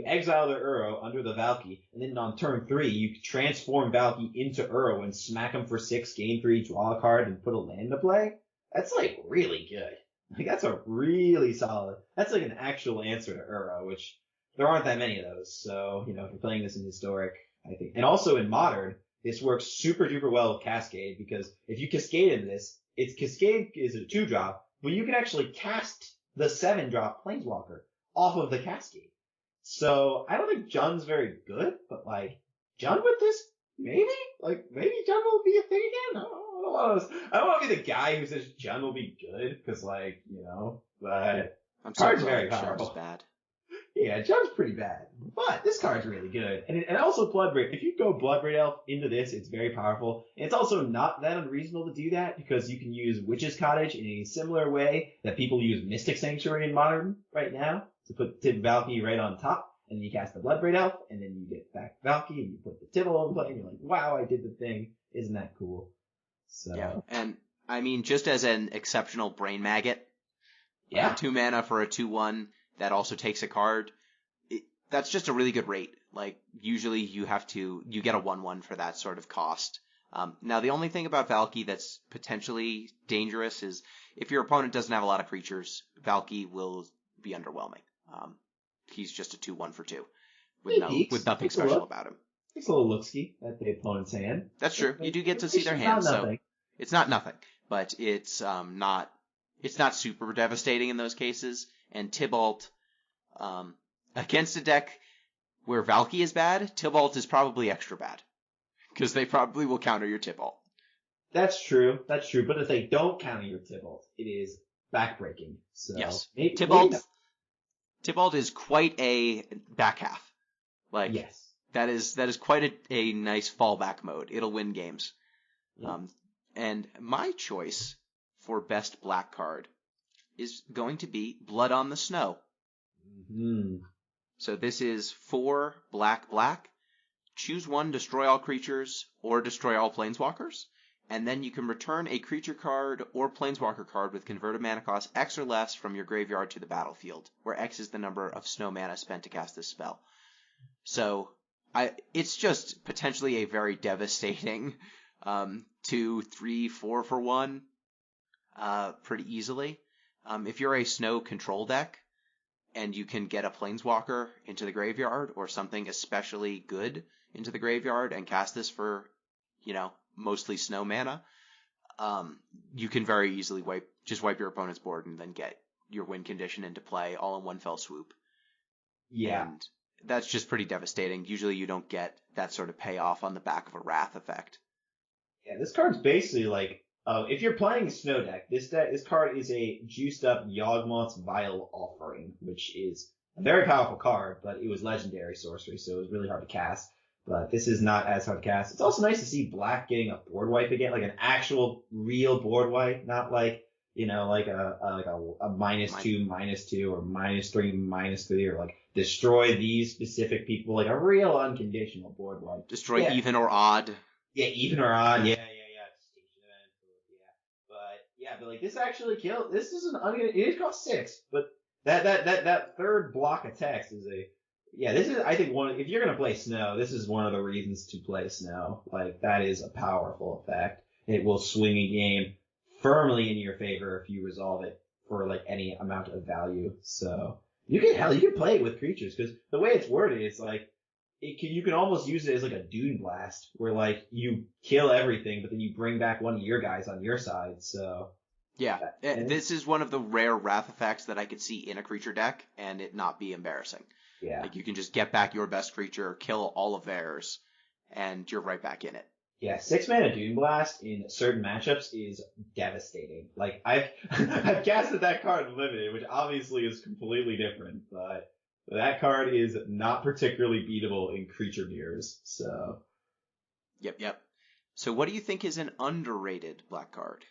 exile their Uro under the Valky, and then on turn 3, you transform Valky into Uro and smack them for 6, gain 3, draw a card, and put a land to play. That's like really good. Like that's a really solid, that's like an actual answer to Uro, which there aren't that many of those. So, if you're playing this in Historic, I think, and also in Modern, this works super duper well with Cascade, because if you Cascade into this, Cascade is a 2-drop, but you can actually cast the 7-drop Planeswalker off of the Cascade. So I don't think Jun's very good, but like Jun with this, maybe Jun will be a thing again. I don't want to be the guy who says Jun will be good, because but I'm card's sorry, very powerful. Jun's bad. Yeah, Jun's pretty bad, but this card's really good. And also Bloodbraid. If you go Bloodbraid Elf into this, it's very powerful. And it's also not that unreasonable to do that, because you can use Witch's Cottage in a similar way that people use Mystic Sanctuary in Modern right now, to put Valky right on top, and you cast the Bloodbraid Elf, and then you get back Valky, and you put the Tibble in play, and you're like, wow, I did the thing. Isn't that cool? So yeah, and I mean, just as an exceptional brain maggot, 2 mana for a 2/1 that also takes a card, that's just a really good rate. Like, usually you get a 1/1 for that sort of cost. Now, the only thing about Valky that's potentially dangerous is if your opponent doesn't have a lot of creatures, Valky will be underwhelming. He's just a 2/1 for 2 with nothing special about him. It's a little look-ski at the opponent's hand. That's true. You do get to see their hand, so it's not nothing, but it's not super devastating in those cases. And Tybalt, against a deck where Valky is bad, Tybalt is probably extra bad, because they probably will counter your Tybalt. That's true. But if they don't counter your Tybalt, it is backbreaking. So yes, Tybalt is quite a back half. Like, yes. That is quite a nice fallback mode. It'll win games. Yeah. And my choice for best black card is going to be Blood on the Snow. Mm-hmm. So this is 4 black. Choose 1, destroy all creatures, or destroy all planeswalkers. And then you can return a creature card or planeswalker card with converted mana cost X or less from your graveyard to the battlefield, where X is the number of snow mana spent to cast this spell. So it's just potentially a very devastating 2, 3, 4 for 1 pretty easily. If you're a snow control deck and you can get a planeswalker into the graveyard or something especially good into the graveyard and cast this for, mostly snow mana, you can very easily wipe your opponent's board and then get your win condition into play all in one fell swoop. Yeah. And that's just pretty devastating. Usually you don't get that sort of payoff on the back of a Wrath effect. Yeah, this card's basically like, if you're playing a snow deck, this card is a juiced up Yawgmoth's Vile Offering, which is a very powerful card, but it was legendary sorcery, so it was really hard to cast. But this is not as hard to cast. It's also nice to see black getting a board wipe again, like an actual real board wipe, not like, like a -2, -2, or -3, -3, or like destroy these specific people, like a real unconditional board wipe. Destroy even or odd. Yeah, even or odd. Yeah. feel like this actually killed. This is it costs 6, but that third block of text is this is, I think, if you're gonna play Snow, this is one of the reasons to play Snow. Like, that is a powerful effect. It will swing a game firmly in your favor if you resolve it for like any amount of value. So you can play it with creatures, because the way it's worded, it's like you can almost use it as like a Dune Blast, where like you kill everything, but then you bring back one of your guys on your side. So yeah, this is one of the rare wrath effects that I could see in a creature deck and it not be embarrassing. Yeah, like you can just get back your best creature, kill all of theirs, and you're right back in it. Yeah, 6-mana Dune Blast in certain matchups is devastating. Like, I've casted that card in Limited, which obviously is completely different, but that card is not particularly beatable in creature mirrors, so. Yep. So what do you think is an underrated black card?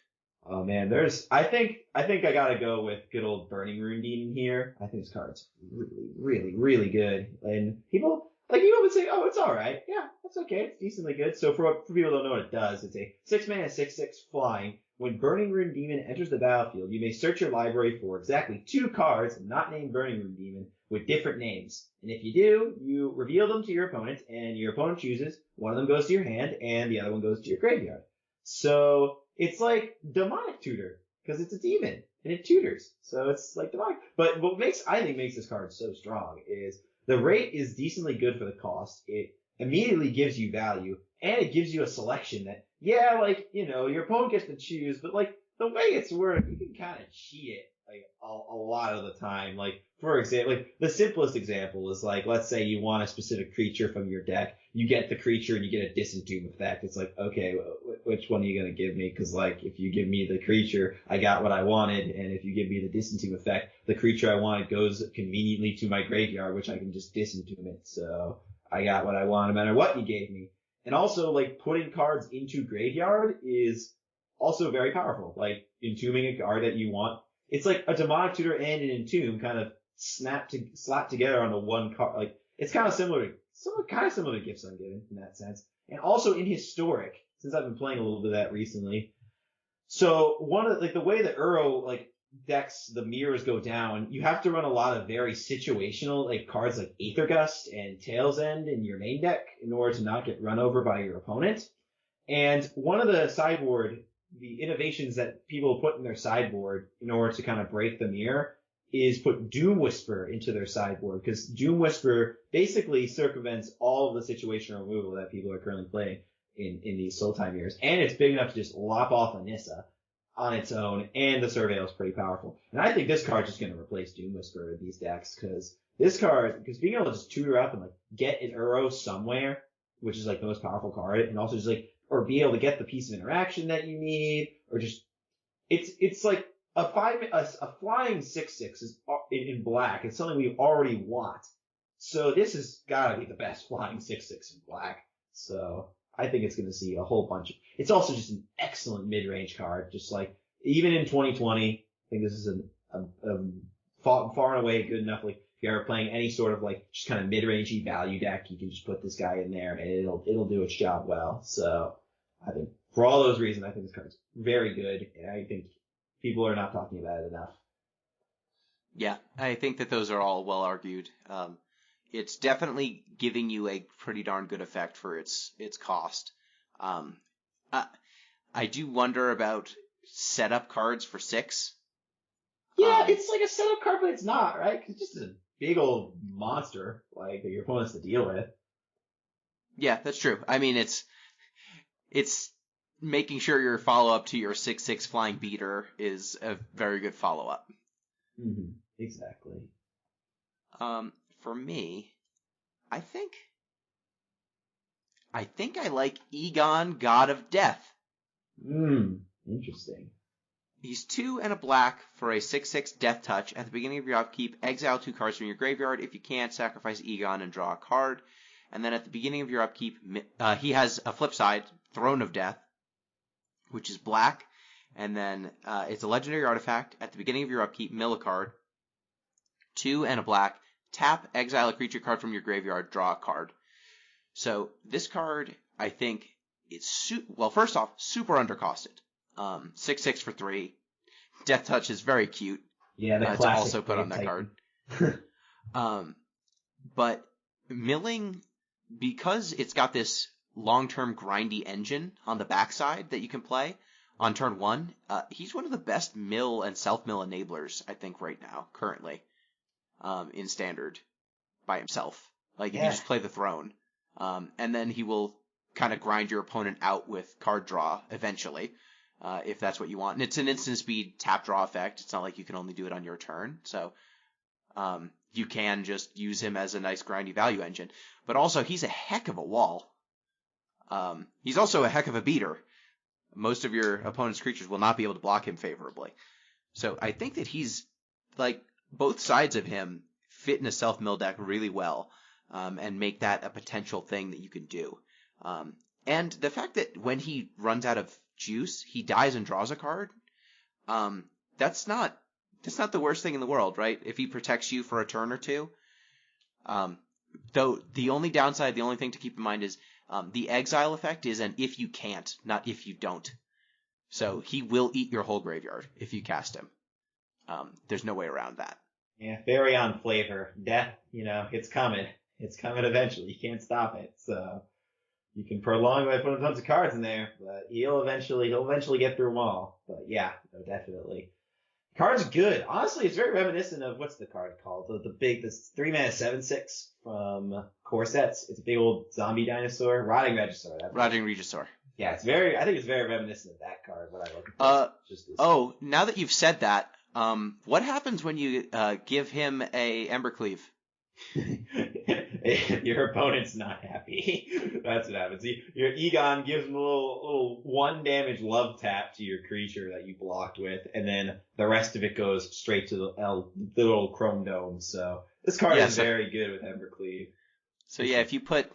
Oh man, I think I gotta go with good old Burning Rune Demon here. I think this card's really, really, really good. And people would say, oh, it's alright. Yeah, that's okay. It's decently good. So for people who don't know what it does, it's a 6-mana 6/6 flying. When Burning Rune Demon enters the battlefield, you may search your library for exactly 2 cards not named Burning Rune Demon with different names. And if you do, you reveal them to your opponent, and your opponent chooses. One of them goes to your hand, and the other one goes to your graveyard. So it's like Demonic Tutor, because it's a demon, and it tutors. So it's like Demonic. But what I think makes this card so strong is the rate is decently good for the cost. It immediately gives you value, and it gives you a selection that, your opponent gets to choose, but like the way it's worded, you can kind of cheat it like a lot of the time. Like, for example, like the simplest example is like, let's say you want a specific creature from your deck. You get the creature and you get a Disentomb effect. It's like, okay, which one are you going to give me? Because like, if you give me the creature, I got what I wanted. And if you give me the Disentomb effect, the creature I wanted goes conveniently to my graveyard, which I can just Disentomb it. So I got what I want no matter what you gave me. And also, like, putting cards into graveyard is also very powerful. Like, entombing a card that you want. It's like a Demonic Tutor and an Entomb kind of slapped together on the one card. Like, it's kind of similar to Gifts Ungiven in that sense. And also in Historic, since I've been playing a little bit of that recently. So the way the Uro, decks, the mirrors go down, you have to run a lot of very situational, cards like Aether Gust and Tail's End in your main deck in order to not get run over by your opponent. And one of the innovations that people put in their sideboard in order to kind of break the mirror is put Doom Whisper into their sideboard, because Doom Whisper basically circumvents all of the situational removal that people are currently playing in these Sultai mirrors. And it's big enough to just lop off Anissa on its own, and the Surveil is pretty powerful. And I think this card's just going to replace Doom Whisper in these decks, because being able to just tutor up and get an Uro somewhere, which is the most powerful card, and also just or be able to get the piece of interaction that you need, or just it's like a flying 6/6 is in black. It's something we already want. So this has got to be the best flying 6/6 in black. So I think it's going to see a whole bunch of. It's also just an excellent mid-range card. Just even in 2020, I think this is a far and away good enough. If you're ever playing any sort of just kind of mid-rangey value deck, you can just put this guy in there and it'll do its job well. So I think for all those reasons, I think this card's very good, and I think people are not talking about it enough. Yeah, I think that those are all well argued. It's definitely giving you a pretty darn good effect for its cost. I do wonder about setup cards for 6. Yeah, it's like a setup card, but it's not, right? 'Cause it's just a big old monster, that your opponent has to deal with. Yeah, that's true. I mean, it's making sure your follow-up to your 6/6 flying beater is a very good follow-up. Mm-hmm. Exactly. For me, I think I like Egon, God of Death. Interesting. He's 2 and a black for a 6/6 Death Touch. At the beginning of your upkeep, exile 2 cards from your graveyard. If you can't, sacrifice Egon and draw a card. And then at the beginning of your upkeep, he has a flip side, Throne of Death, which is black. And then it's a legendary artifact. At the beginning of your upkeep, mill a card. 2 and a black. Tap, exile a creature card from your graveyard, draw a card. So this card, I think, is first off, super undercosted. 6/6 for 3. Death Touch is very cute. Yeah, the to classic also put on that Titan. card. But milling, because it's got this long-term grindy engine on the backside that you can play on turn 1, he's one of the best mill and self-mill enablers, I think, right now, currently, in Standard by himself. Like, if you just play the Throne, and then he will kind of grind your opponent out with card draw eventually, if that's what you want. And it's an instant speed tap draw effect. It's not like you can only do it on your turn. So you can just use him as a nice grindy value engine. But also, he's a heck of a wall. He's also a heck of a beater. Most of your opponent's creatures will not be able to block him favorably. So I think that he's, like, both sides of him fit in a self-mill deck really well, and make that a potential thing that you can do. And the fact that when he runs out of juice, he dies and draws a card, that's not the worst thing in the world, right? If he protects you for a turn or two. Though the only downside, the only thing to keep in mind is the exile effect is an if you can't, not if you don't. So he will eat your whole graveyard if you cast him. There's no way around that. Yeah, very on flavor. Death, it's coming. It's coming eventually. You can't stop it. So you can prolong by putting tons of cards in there, but he'll eventually get through them all. But yeah, no, definitely. Card's good. Honestly, it's very reminiscent of, what's the card called? This 3-mana 7/6 from Core Sets. It's a big old zombie dinosaur. Rotting Regisaur. Rotting Regisaur. Yeah, I think it's very reminiscent of that card when I look at this. Now that you've said that, what happens when you give him a Embercleave? Your opponent's not happy. That's what happens. Your Egon gives him a little 1 damage love tap to your creature that you blocked with, and then the rest of it goes straight to the little Chrome Dome. So this card is very good with Embercleave. So yeah, if you put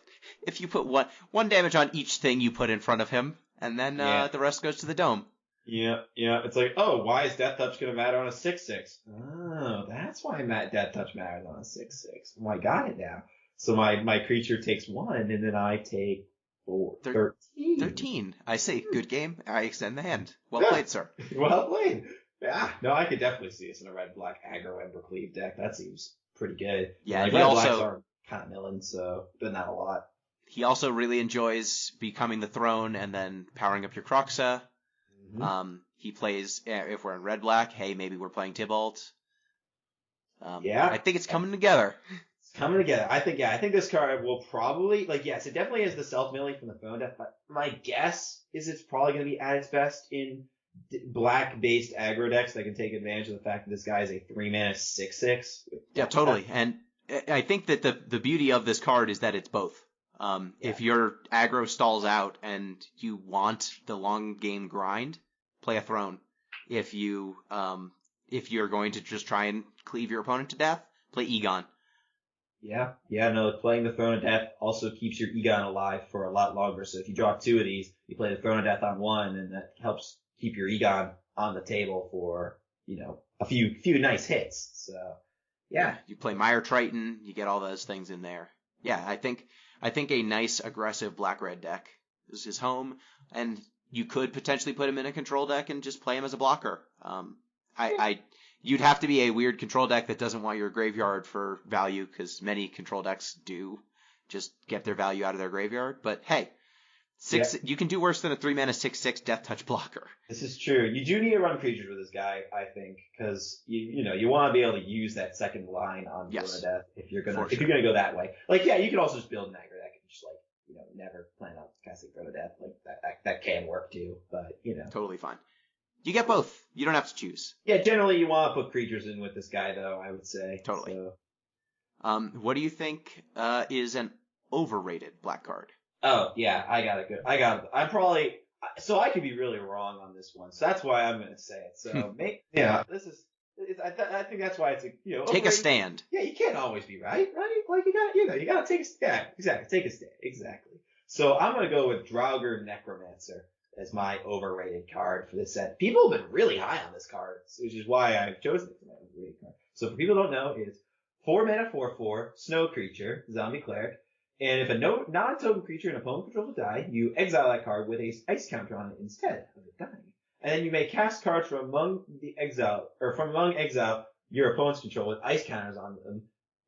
one damage on each thing you put in front of him, and then the rest goes to the dome. Yeah. It's like, oh, why is Death Touch going to matter on a 6/6? Oh, that's why Death Touch matters on a 6/6. Well, I got it now. So my creature takes 1, and then I take 4. 13. 13. I see. Good game. I extend the hand. Well played, sir. Well played. Yeah. No, I could definitely see this in a red-black aggro Embercleave deck. That seems pretty good. Yeah, like, red-blacks are kind of milling, so, but not a lot. He also really enjoys becoming the Throne and then powering up your Kroxa. Mm-hmm. He plays, if we're in red-black, hey, maybe we're playing Tybalt. I think it's coming together. It's coming together. I think this card will probably, yes, it definitely is the self-milling from the Throne deck, but my guess is it's probably going to be at its best in black-based aggro decks that can take advantage of the fact that this guy is a 3-mana 6/6. Yeah, totally. And I think that the beauty of this card is that it's both. If your aggro stalls out and you want the long game grind, play a Throne. If you're going to just try and cleave your opponent to death, play Egon. Playing the Throne of Death also keeps your Egon alive for a lot longer. So if you draw 2 of these, you play the Throne of Death on 1, and that helps keep your Egon on the table for, a few nice hits. So, yeah. You play Mire Triton, you get all those things in there. Yeah, I think a nice aggressive black-red deck is his home, and you could potentially put him in a control deck and just play him as a blocker. You'd have to be a weird control deck that doesn't want your graveyard for value, because many control decks do just get their value out of their graveyard. But hey, you can do worse than a 3-mana 6/6 Death Touch blocker. This is true. You do need to run creatures with this guy, I think, because you want to be able to use that second line on Throne of Death if you're gonna go that way. You can also just build an aggro deck and just never plan on casting Throne of Death. That can work too, but totally fine. You get both. You don't have to choose. Yeah, generally you want to put creatures in with this guy, though, I would say. Totally. So. What do you think is an overrated black card? Oh, yeah, I'm probably... So I could be really wrong on this one, so that's why I'm going to say it. So, this is... I think that's why it's a... Take overrated. A stand. Yeah, you can't always be right? You got to take a stand. Exactly, take a stand. Exactly. So I'm going to go with Draugr Necromancer as my overrated card for this set. People have been really high on this card, which is why I've chosen it for my overrated card. So for people who don't know, it's 4-mana 4/4, snow creature, zombie cleric, and if a non-token creature an opponent controls will die, you exile that card with a ice counter on it instead of it dying. And then you may cast cards from among exile your opponent's control with ice counters on them.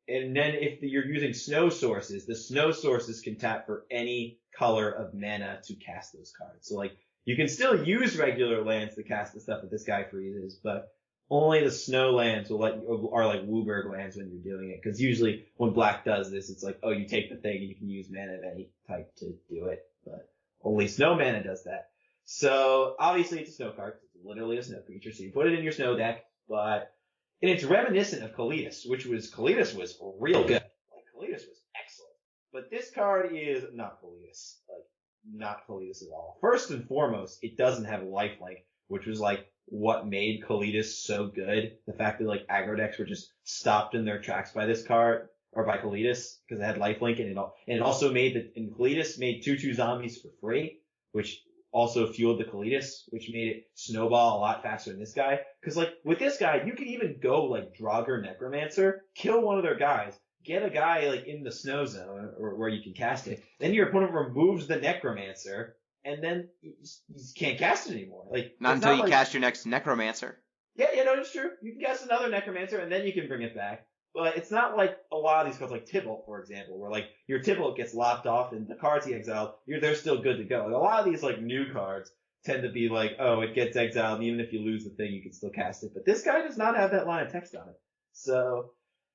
And then if you're using snow sources, the snow sources can tap for any color of mana to cast those cards. So like, you can still use regular lands to cast the stuff that this guy freezes, but only the snow lands are like Wooburg lands when you're doing it. Because usually when black does this, it's like, oh, you take the thing and you can use mana of any type to do it. But only snow mana does that. So obviously it's a snow card. It's literally a snow creature. So you put it in your snow deck, and it's reminiscent of Kalitas, Kalitas was real good. Like, Kalitas was excellent. But this card is not Kalitas. Like, not Kalitas at all. First and foremost, it doesn't have lifelink, which was like what made Kalitas so good. The fact that like aggro decks were just stopped in their tracks by this card, or by Kalitas, because it had lifelink, and it also Kalitas made 2/2 zombies for free, which also fueled the Kalitas, which made it snowball a lot faster than this guy. Cause like, with this guy, you can even go like Draugr Necromancer, kill one of their guys, get a guy like in the snow zone, or where you can cast it, then your opponent removes the Necromancer, and then you just can't cast it anymore. Like, not until you cast your next Necromancer. Yeah, no, it's true. You can cast another Necromancer, and then you can bring it back. But it's not like a lot of these cards, like Tybalt, for example, where like your Tybalt gets lopped off and the cards he exiled, they're still good to go. Like, a lot of these like new cards tend to be like, oh, it gets exiled, and even if you lose the thing, you can still cast it. But this guy does not have that line of text on it. So,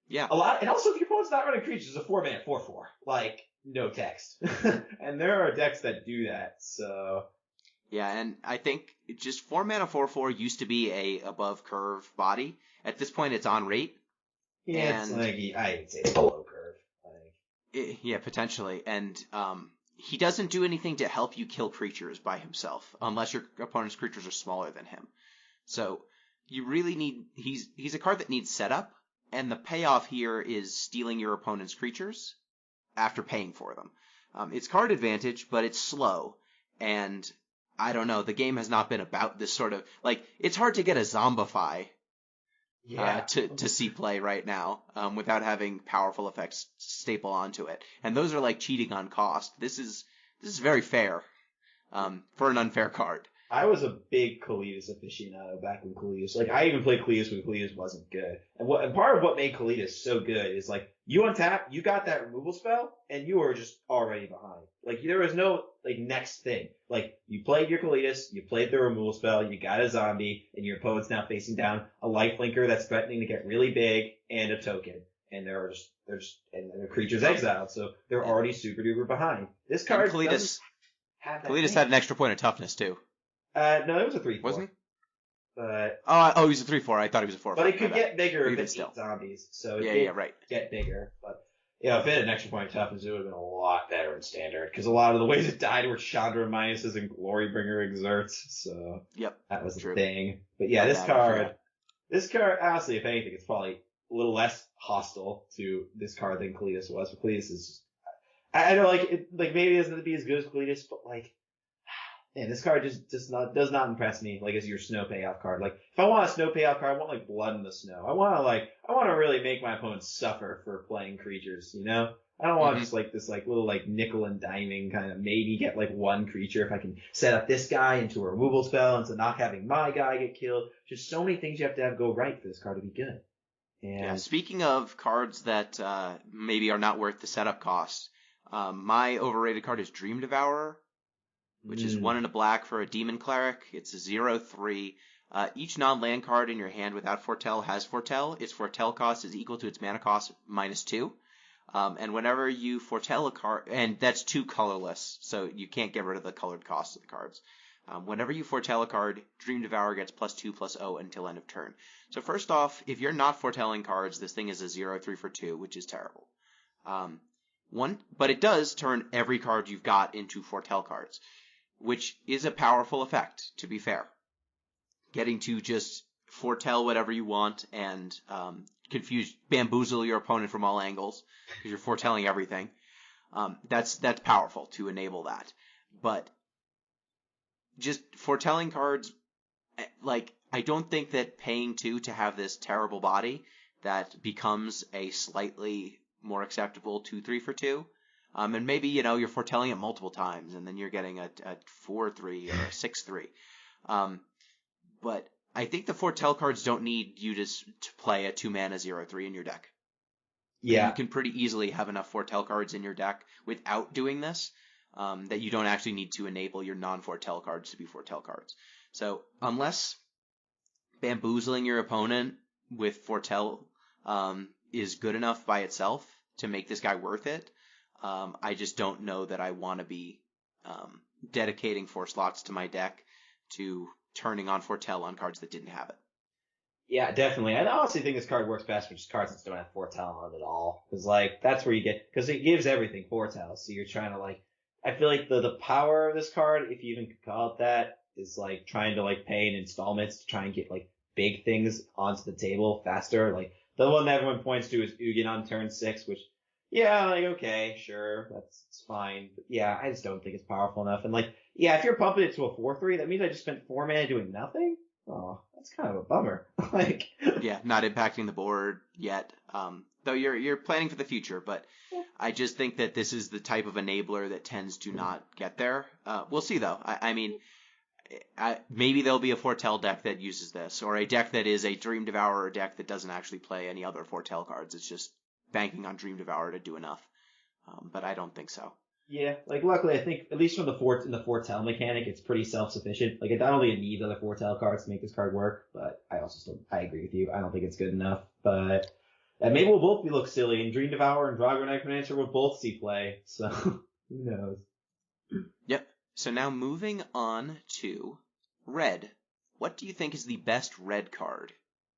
yeah. And also if your opponent's not running creatures, it's a 4-mana 4/4. Like, no text. And there are decks that do that, so. Yeah, and I think just 4-mana 4/4 used to be a above curve body. At this point, it's on rate. Yeah, it's like, I'd say it's below curve. Yeah, potentially. And he doesn't do anything to help you kill creatures by himself, unless your opponent's creatures are smaller than him. So you really need... He's a card that needs setup, and the payoff here is stealing your opponent's creatures after paying for them. It's card advantage, but it's slow, and I don't know, the game has not been about this sort of... Like, it's hard to get a Zombify to see play right now, without having powerful effects staple onto it. And those are like cheating on cost. This is very fair, for an unfair card. I was a big Kalitas aficionado back when Kalitas, like, I even played Kalitas when Kalitas wasn't good. And part of what made Kalitas so good is, like, you untap, you got that removal spell, and you were just already behind. Like, there was no, like, next thing. Like, you played your Kalitas, you played the removal spell, you got a zombie, and your opponent's now facing down a lifelinker that's threatening to get really big, and a token. And their creature's exiled, so they're already super duper behind. This card Kalitas have that Kalitas thing. had an extra point of toughness, too. No, it was a 3/4. Wasn't he? But he was a 3/4. I thought he was a 4/5. But it could get bigger if Even it still. eats zombies. So it Yeah, right. get bigger. But if it had an extra point of toughness, it would have been a lot better in standard. Because a lot of the ways it died were Chandra minuses and Glorybringer exerts. So that was the thing. But yeah, this card, honestly, if anything, it's probably a little less hostile to this card than Kalitas was. But Kalitas is just, I know, maybe it doesn't be as good as Kalitas, but like, man, this card just does not impress me, like, as your snow payoff card. Like, if I want a snow payoff card, I want, like, blood in the snow. I want to really make my opponents suffer for playing creatures, you know? I don't want just, like, this, like, little, like, nickel and diming kind of maybe get, like, one creature if I can set up this guy into a removal spell instead of not having my guy get killed. Just so many things you have to have go right for this card to be good. And yeah, speaking of cards that maybe are not worth the setup cost, my overrated card is Dream Devourer, which is 1 and a black for a Demon Cleric. It's a 0/3. Each non-land card in your hand without Foretell has Foretell. Its Foretell cost is equal to its mana cost -2. And whenever you foretell a card, and that's 2 colorless, so you can't get rid of the colored cost of the cards. Whenever you foretell a card, Dream Devourer gets +2/+0 until end of turn. So first off, if you're not foretelling cards, this thing is a 0/3 for 2, which is terrible. But it does turn every card you've got into foretell cards, which is a powerful effect, to be fair. Getting to just foretell whatever you want and bamboozle your opponent from all angles, because you're foretelling everything. That's powerful to enable that. But just foretelling cards, like, I don't think that paying 2 to have this terrible body that becomes a slightly more acceptable 2/3 for 2. And maybe, you're foretelling it multiple times, and then you're getting a 4/3 or a 6/3. but I think the foretell cards don't need you to play a 2-mana 0/3 in your deck. Yeah. You can pretty easily have enough foretell cards in your deck without doing this, that you don't actually need to enable your non-foretell cards to be foretell cards. So unless bamboozling your opponent with foretell is good enough by itself to make this guy worth it, I just don't know that I want to be dedicating 4 slots to my deck to turning on foretell on cards that didn't have it. Yeah, definitely. I honestly think this card works best for just cards that don't have foretell on it at all. Because, like, that's where you get, because it gives everything foretell. So you're trying to, like, I feel like the power of this card, if you even could call it that, is, like, trying to, like, pay in installments to try and get, like, big things onto the table faster. Like, the one that everyone points to is Ugin on turn 6, which, yeah, like, okay, sure, it's fine. But yeah, I just don't think it's powerful enough. And, like, yeah, if you're pumping it to a 4/3, that means I just spent 4 mana doing nothing? Oh, that's kind of a bummer. Like, yeah, not impacting the board yet. Though you're planning for the future, but I just think that this is the type of enabler that tends to not get there. We'll see though. I mean, maybe there'll be a foretell deck that uses this, or a deck that is a Dream Devourer deck that doesn't actually play any other foretell cards. It's just banking on Dream Devourer to do enough. But I don't think so. yeah, like luckily I think at least from the foretell mechanic, it's pretty self-sufficient. Like I don't really need other foretell cards to make this card work, but I agree with you. I don't think it's good enough. But maybe we'll both look silly, and Dream Devourer and Drago Necromancer will both see play. So who knows? Yep. So now moving on to red. What do you think is the best red card?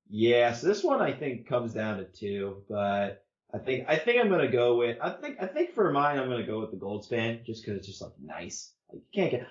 Yeah, so this one I think comes down to 2, but I think I'm gonna go with I think for mine I'm gonna go with the Goldspan just because it's just like nice. Like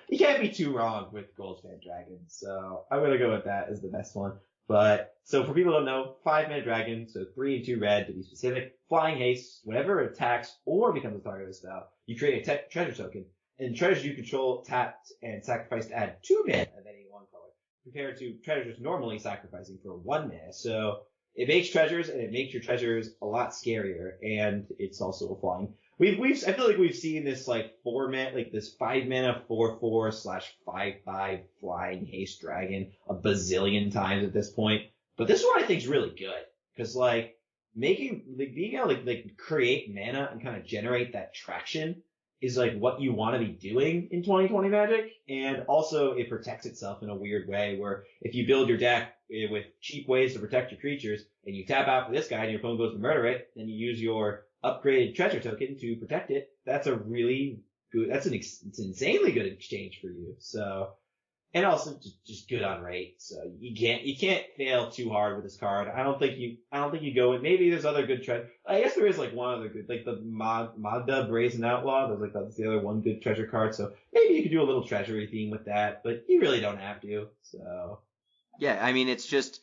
you can't be too wrong with Goldspan Dragon, so I'm gonna go with that as the best one. But so for people who don't know, 5-mana dragon, so 3 and 2 red to be specific, flying haste. Whenever it attacks or becomes a target of a spell, you create a treasure token, and treasures you control tapped and sacrificed to add 2 mana of any one color, compared to treasures normally sacrificing for 1 mana. So it makes treasures, and it makes your treasures a lot scarier, and it's also a flying. I feel like we've seen this like 4-mana, like this 5-mana 4/4/5/5 flying haste dragon a bazillion times at this point. But this one I think is really good because like being able to like create mana and kind of generate that traction is like what you want to be doing in 2020 Magic, and also it protects itself in a weird way where if you build your deck with cheap ways to protect your creatures and you tap out for this guy and your opponent goes to murder it, then you use your upgraded treasure token to protect it. That's a really good, it's an insanely good exchange for you. So, and also just good on rate. So you can't fail too hard with this card. I don't think you go with, maybe there's other good treasure. I guess there is like one other good, like the Magda Brazen Outlaw. That's the other one good treasure card. So maybe you could do a little treasury theme with that, but you really don't have to. So. Yeah, I mean, it's just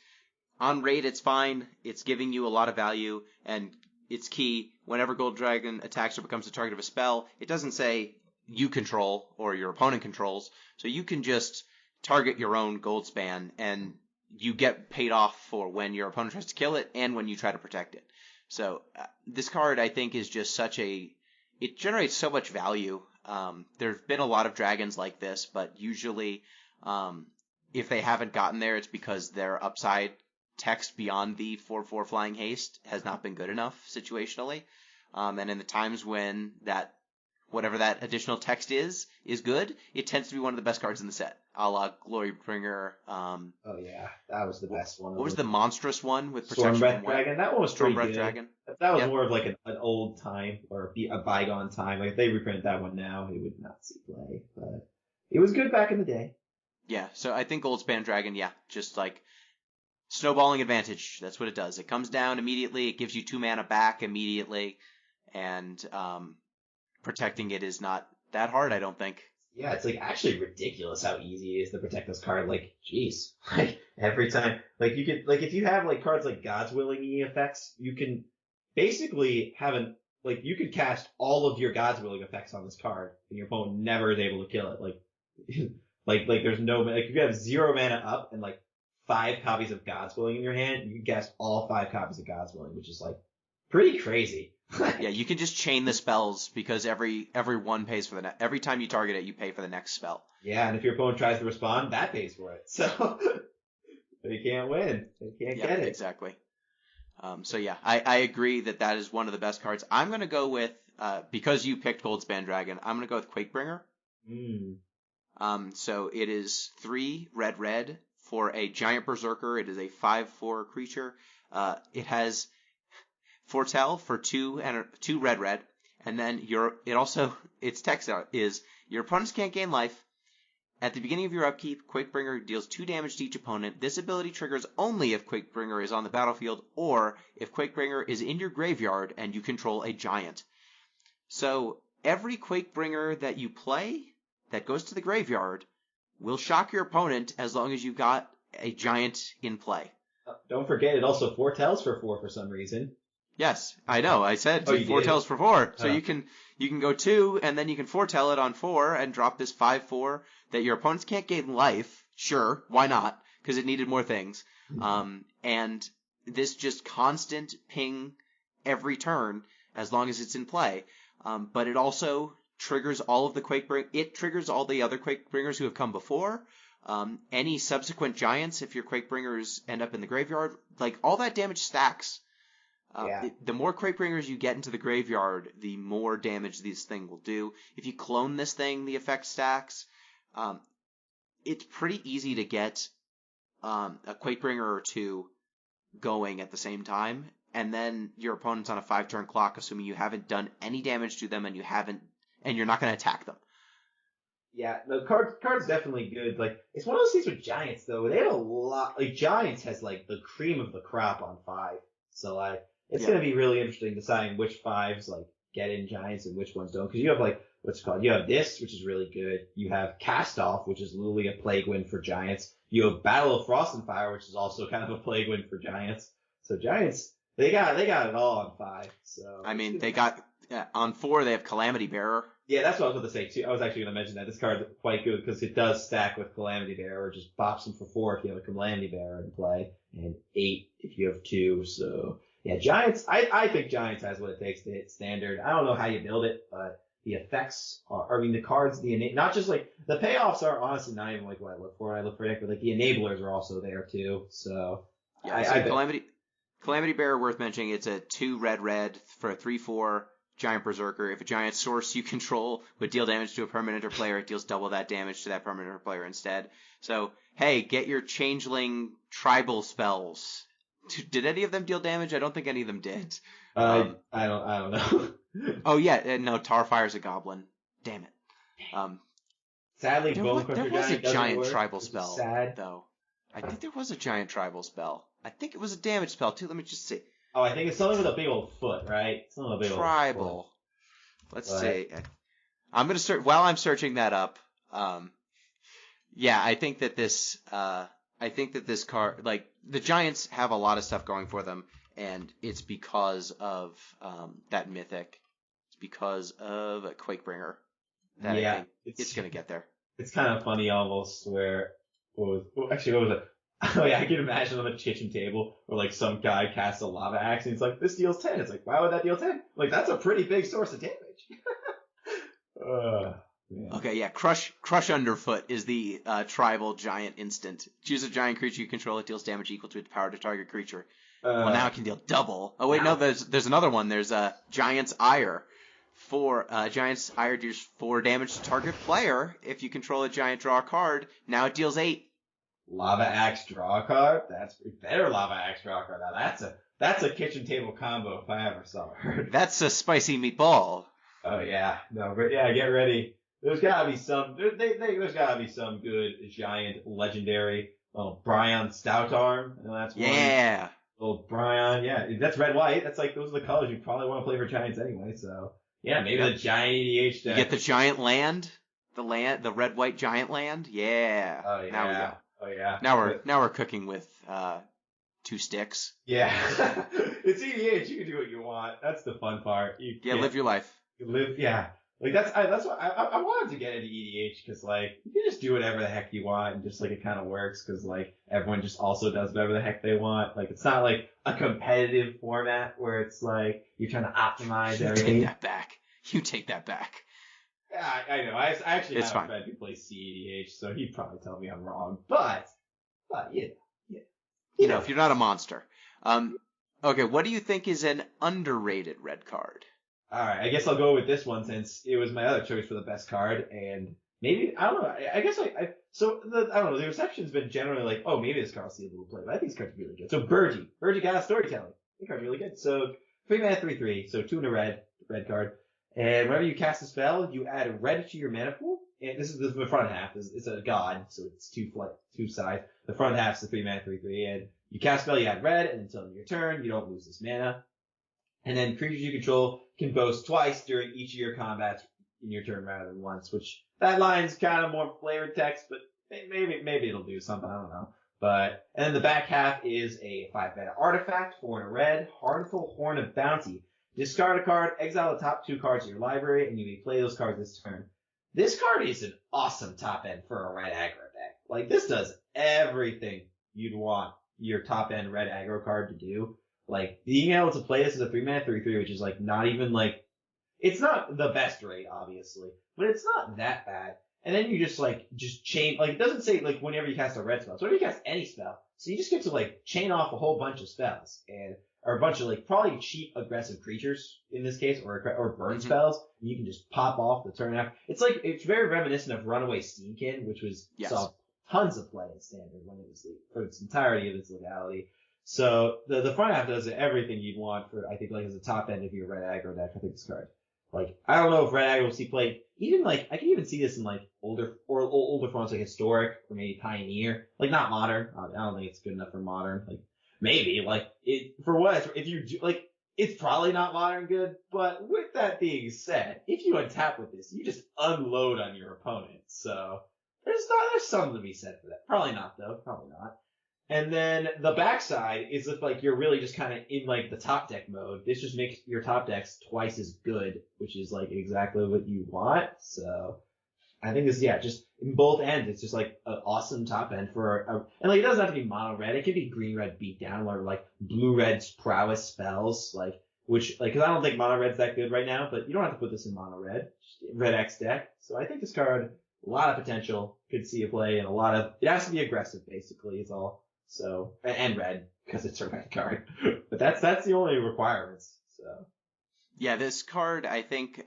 on rate, it's fine. It's giving you a lot of value, and it's key. Whenever Gold Dragon attacks or becomes the target of a spell, it doesn't say you control or your opponent controls. So you can just target your own Goldspan, and you get paid off for when your opponent tries to kill it and when you try to protect it. So this card, I think, is just it generates so much value. There have been a lot of dragons like this, but usually if they haven't gotten there, it's because their upside text beyond the 4/4 flying haste has not been good enough situationally. And in the times when whatever that additional text is good, it tends to be one of the best cards in the set, a la Glorybringer. Oh yeah, that was the best one. What was the monstrous one with protection Stormbreath from what? Dragon? That one was pretty good. Dragon. That was more of like an old time or a bygone time. Like if they reprinted that one now, it would not see play. But it was good back in the day. Yeah, so I think Goldspan Dragon, just like snowballing advantage. That's what it does. It comes down immediately. It gives you 2 mana back immediately, and protecting it is not that hard, I don't think. Yeah, it's like actually ridiculous how easy it is to protect this card. Like, jeez, like every time, like you could, like if you have like cards like God's Willing E effects, you can basically have you could cast all of your God's Willing effects on this card, and your opponent never is able to kill it. Like there's no, like if you have 0 mana up and like 5 copies of God's Willing in your hand, you can cast all 5 copies of God's Willing, which is like pretty crazy. Yeah, you can just chain the spells because every one pays for the every time you target it, you pay for the next spell. Yeah, and if your opponent tries to respond, that pays for it. So they can't win. They can't get it. Exactly. So yeah, I agree that is one of the best cards. I'm gonna go with because you picked Goldspan Dragon. I'm gonna go with Quakebringer. So it is 3 red for a giant berserker. It is a 5/4 creature. It has foretell for 2 red, and then its text is your opponents can't gain life. At the beginning of your upkeep, Quakebringer deals 2 damage to each opponent. This ability triggers only if Quakebringer is on the battlefield or if Quakebringer is in your graveyard and you control a giant. So every Quakebringer that you play that goes to the graveyard will shock your opponent as long as you've got a giant in play. Don't forget, it also foretells for 4 for some reason. Yes, I know. I said foretells for 4. So you can go 2, and then you can foretell it on 4 and drop this 5/4 that your opponents can't gain life. Sure, why not? Because it needed more things. And this just constant ping every turn as long as it's in play. But it also triggers all of the Quakebringer. It triggers all the other Quakebringers who have come before. Any subsequent giants, if your Quakebringers end up in the graveyard, like all that damage stacks. The more Quakebringers you get into the graveyard, the more damage this thing will do. If you clone this thing, the effect stacks. It's pretty easy to get a Quakebringer or 2 going at the same time, and then your opponent's on a 5-turn clock, assuming you haven't done any damage to them and you're not going to attack them. Yeah, the card's definitely good. Like, it's one of those things with giants though. They have a lot. Like, giants has like the cream of the crop on 5. So like, it's gonna be really interesting deciding which 5s like get in giants and which ones don't. Because you have like what's it called? You have this, which is really good. You have Cast Off, which is literally a plague win for giants. You have Battle of Frost and Fire, which is also kind of a plague win for giants. So giants, they got it all on 5. So I mean, they got on 4. They have Calamity Bearer. Yeah, that's what I was going to say too. I was actually going to mention that this card is quite good because it does stack with Calamity Bearer, just bops them for 4 if you have a Calamity Bearer in play, and 8 if you have 2. So yeah, Giants. I think Giants has what it takes to hit standard. I don't know how you build it, but the effects are. I mean, the cards, not just like the payoffs are honestly not even like what I look for. I look for it, but like the enablers are also there too. So yeah, Calamity Bearer worth mentioning. It's a 2 red for a 3/4. Giant Berserker. If a giant source you control would deal damage to a permanent or player, it deals double that damage to that permanent or player instead. So, hey, get your Changeling tribal spells. Did any of them deal damage? I don't think any of them did. I don't know. Oh yeah, no, Tarfire's a goblin. Damn it. Sadly, there was a giant tribal spell, though. I think there was a giant tribal spell. I think it was a damage spell too. Let me just see. Oh, I think it's something with a big old foot, right? Something with a big tribal. Old foot. Let's see. I'm gonna search while I'm searching that up. Yeah, I think that this card, like the Giants, have a lot of stuff going for them, and it's because of that mythic. It's because of a Quakebringer that I think it's gonna get there. It's kind of funny almost where what was it? Oh yeah, I can imagine on the kitchen table where like some guy casts a lava axe and he's like, this deals 10. It's like, why would that deal 10? Like, that's a pretty big source of damage. Okay, yeah, Crush Underfoot is the tribal giant instant. Choose a giant creature you control. It deals damage equal to its power to target creature. Well, now it can deal double. Oh wait, no, there's another one. There's Giant's Ire. Giant's Ire deals 4 damage to target player. If you control a giant, draw a card. Now it deals 8. Lava Axe, draw a card? That's better. Lava Axe, draw a card. Now that's a kitchen table combo if I ever saw it. That's a spicy meatball. Oh yeah, no, but yeah, get ready. There's gotta be some. There's gotta be some good giant legendary. Oh, Bryon Stoutarm. That's one. Yeah. Oh, Bryon. Yeah, that's red white. That's like those are the colors you probably want to play for giants anyway. So yeah, maybe the giant EDH deck. You get the giant land, the red white giant land. Yeah. Oh yeah. Now we go. Oh yeah. Now we're cooking with 2 sticks. Yeah. It's EDH. You can do what you want. That's the fun part. Live your life. Yeah. Like that's what I wanted to get into EDH because like you can just do whatever the heck you want and just like it kind of works because like everyone just also does whatever the heck they want. Like it's not like a competitive format where it's like you're trying to optimize everything. You take that back. Yeah, I know. I actually have a friend who plays CEDH, so he'd probably tell me I'm wrong. But yeah. if you're not a monster. Okay, what do you think is an underrated red card? All right, I guess I'll go with this one since it was my other choice for the best card, and maybe I don't know. I guess I don't know. The reception's been generally like, oh, maybe this card will see a little play, but I think this card's really good. So Burgie got storytelling. The card's really good. So 3-mana 3/3, so 2 and a red card, and whenever you cast a spell, you add a red to your mana pool. And this is the front half. It's a god, so it's two sides. The front half's the 3-mana 3/3, and you cast a spell, you add red, and until your turn, you don't lose this mana. And then creatures you control can boast twice during each of your combats in your turn rather than once, which that line's kind of more flavored text, but maybe it'll do something, I don't know. And then the back half is a 5-mana artifact, 4 and a red, Harmful Horn of Bounty. Discard a card, exile the top 2 cards of your library, and you may play those cards this turn. This card is an awesome top end for a red aggro deck. Like, this does everything you'd want your top end red aggro card to do. Like, being able to play this as a 3-mana 3/3, which is like not even like, it's not the best rate, obviously, but it's not that bad. And then you just chain, like, it doesn't say like whenever you cast a red spell. So whenever you cast any spell, so you just get to like chain off a whole bunch of spells or a bunch of like probably cheap aggressive creatures in this case, or burn spells. And you can just pop off the turn after. It's very reminiscent of Runaway Steamkin, which saw tons of play in standard when it was for its entirety of its legality. So the front half does everything you'd want for, I think, like as a top end of your red aggro deck. I think this card. Like, I don't know if red aggro will see play. Even like, I can even see this in like older forms like historic or maybe pioneer. Like not modern. I don't think it's good enough for modern. Like maybe like if you do, like, it's probably not modern good. But with that being said, if you untap with this, you just unload on your opponent. So there's something to be said for that. Probably not though. Probably not. And then the backside is if like you're really just kind of in like the top deck mode. This just makes your top decks twice as good, which is like exactly what you want. So I think this, just in both ends, it's just like an awesome top end and like it doesn't have to be mono red. It can be green red beatdown or like blue red's prowess spells, like cause I don't think mono red's that good right now, but you don't have to put this in mono red, just red X deck. So I think this card, a lot of potential, could see a play, and it has to be aggressive basically, is all. So, and red, because it's a red card. But that's the only requirements, so. Yeah, this card, I think,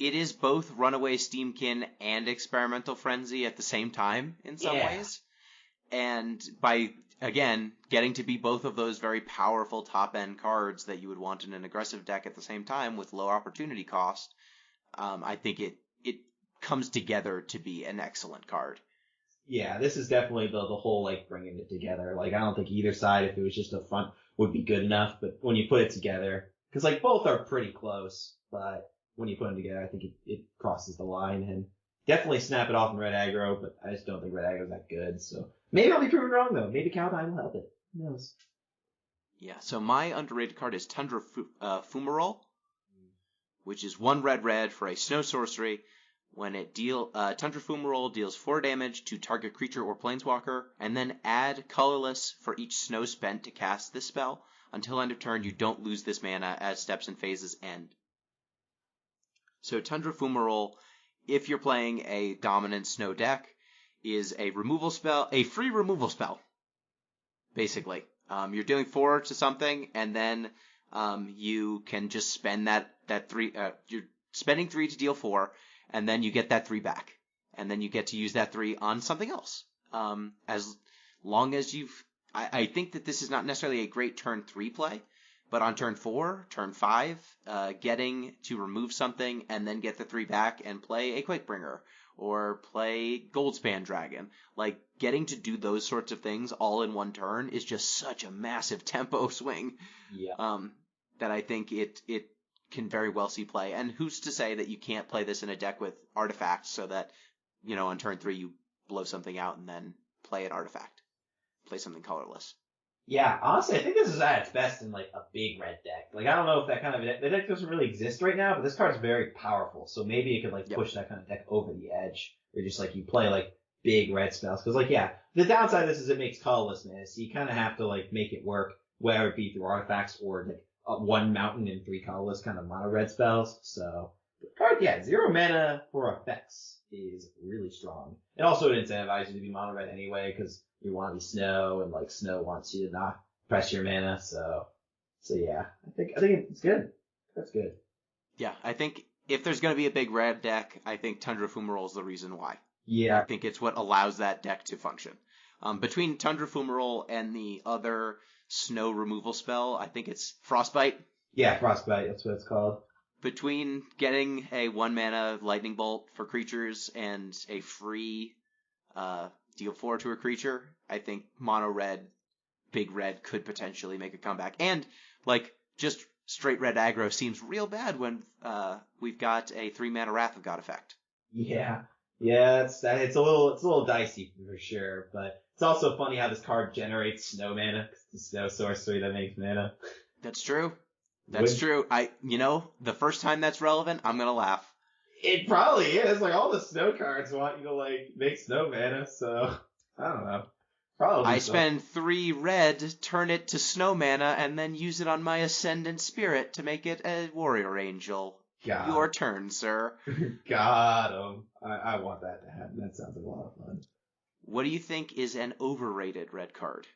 it is both Runaway Steamkin and Experimental Frenzy at the same time, in some ways. And by, again, getting to be both of those very powerful top-end cards that you would want in an aggressive deck at the same time with low opportunity cost, I think it comes together to be an excellent card. Yeah, this is definitely the whole, like, bringing it together. Like, I don't think either side, if it was just a front, would be good enough. But when you put it together, because, like, both are pretty close, but when you put them together, I think it crosses the line. And definitely snap it off in red aggro, but I just don't think red aggro is that good. So maybe I'll be proven wrong, though. Maybe Kaldheim will help it. Who knows? Yeah, so my underrated card is Tundra Fumarole, which is 1 red for a snow sorcery. When it Tundra Fumarole deals 4 damage to target creature or planeswalker, and then add colorless for each snow spent to cast this spell. Until end of turn, you don't lose this mana as steps and phases end. So Tundra Fumarole, if you're playing a dominant snow deck, is a free removal spell. Basically, you're dealing 4 to something, and then you can just spend that 3. You're spending 3 to deal 4. And then you get that 3 back. And then you get to use that 3 on something else. As long as I think that this is not necessarily a great turn 3 play, but on turn 4, turn 5, getting to remove something and then get the 3 back and play a Quakebringer or play Goldspan Dragon. Like, getting to do those sorts of things all in one turn is just such a massive tempo swing. Yeah. That I think it can very well see play. And who's to say that you can't play this in a deck with artifacts so that, on turn 3 you blow something out and then play an artifact. Play something colorless. Yeah, honestly, I think this is at its best in, like, a big red deck. Like, I don't know if that kind of the deck doesn't really exist right now, but this card's very powerful, so maybe it could, like, push that kind of deck over the edge, or just, like, you play, like, big red spells. Because, like, the downside of this is it makes colorless mana, so you kind of have to, like, make it work, whether it be through artifacts or, like, 1 mountain and 3 colorless kind of mono red spells. So, the card, 0 mana for effects. is really strong. And also it incentivizes you to be mono red anyway, because you want to be snow, and like snow wants you to not press your mana. So yeah, I think it's good. That's good. Yeah, I think if there's going to be a big red deck, I think Tundra Fumarole is the reason why. Yeah. I think it's what allows that deck to function. Between Tundra Fumarole and the other snow removal spell, I think it's Frostbite. Yeah, Frostbite, that's what it's called. Between getting a 1-mana Lightning Bolt for creatures and a free deal 4 to a creature, I think mono red, big red could potentially make a comeback. And, like, just straight red aggro seems real bad when we've got a 3-mana Wrath of God effect. Yeah, it's a little dicey for sure, but it's also funny how this card generates snow mana, 'cause it's the snow sorcery that makes mana. That's true. That's true. The first time that's relevant, I'm gonna laugh. It probably is. Like, all the snow cards want you to, like, make snow mana, so I don't know. Probably. I spend 3 red, turn it to snow mana, and then use it on my Ascendant Spirit to make it a Warrior Angel. God. Your turn, sir. Got him. I want that to happen. That sounds like a lot of fun. What do you think is an overrated red card?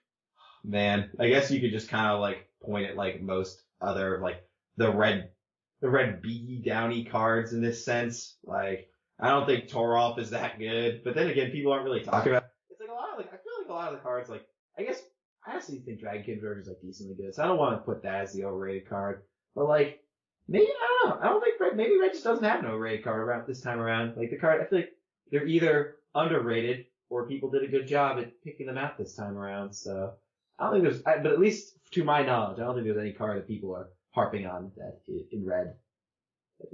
Man, I guess you could just kind of, like, point at, like, most other, like, the red B Downy cards in this sense. Like, I don't think Toralf is that good, but then again, people aren't really talking about it. It's like I feel like a lot of the cards, like, I guess, I actually think Dragon Converter is, like, decently good, so I don't want to put that as the overrated card. But, like, maybe, I don't know. I don't think maybe Red just doesn't have an overrated card around this time around. Like, the card, I feel like they're either underrated or people did a good job at picking them out this time around, so I don't think but at least to my knowledge, I don't think there's any card that people are harping on that in red.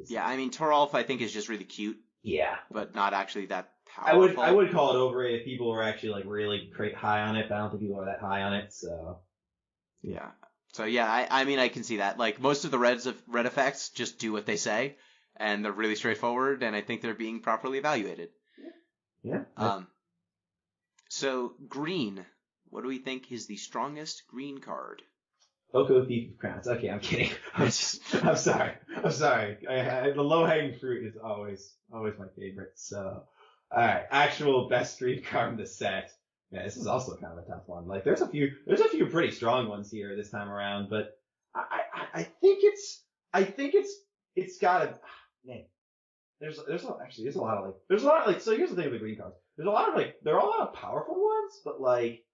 Yeah, I mean, Toralf I think is just really cute. Yeah. But not actually that powerful. I would call it overrated if people were actually, like, really high on it, but I don't think people are that high on it, so. Yeah. So yeah, I mean, I can see that. Like, most of the red effects just do what they say, and they're really straightforward, and I think they're being properly evaluated. Yeah. So, green. What do we think is the strongest green card? Oko Thief of Crowns. Okay, I'm kidding. I'm sorry. The low-hanging fruit is always my favorite, so. Alright, actual best green card in the set. Yeah, this is also kind of a tough one. Like, there's a few pretty strong ones here this time around, but I think it's gotta, man. There's a lot of, so here's the thing with the green cards. There are a lot of powerful ones, but, like,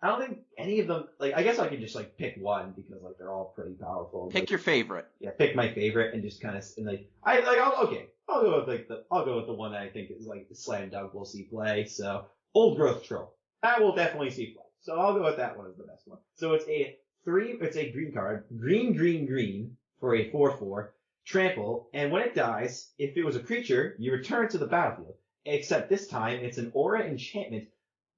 I don't think any of them, like, I guess I could just, like, pick one because, like, they're all pretty powerful. Pick your favorite. Yeah, pick my favorite and just kind of, and, like, I'll go with the one that I think is, like, the slam dunk we'll see play. So, Old Growth Troll. That will definitely see play. So I'll go with that one as the best one. So it's a green card, green for a 4/4, trample, and when it dies, if it was a creature, you return to the battlefield. Except this time, it's an aura enchantment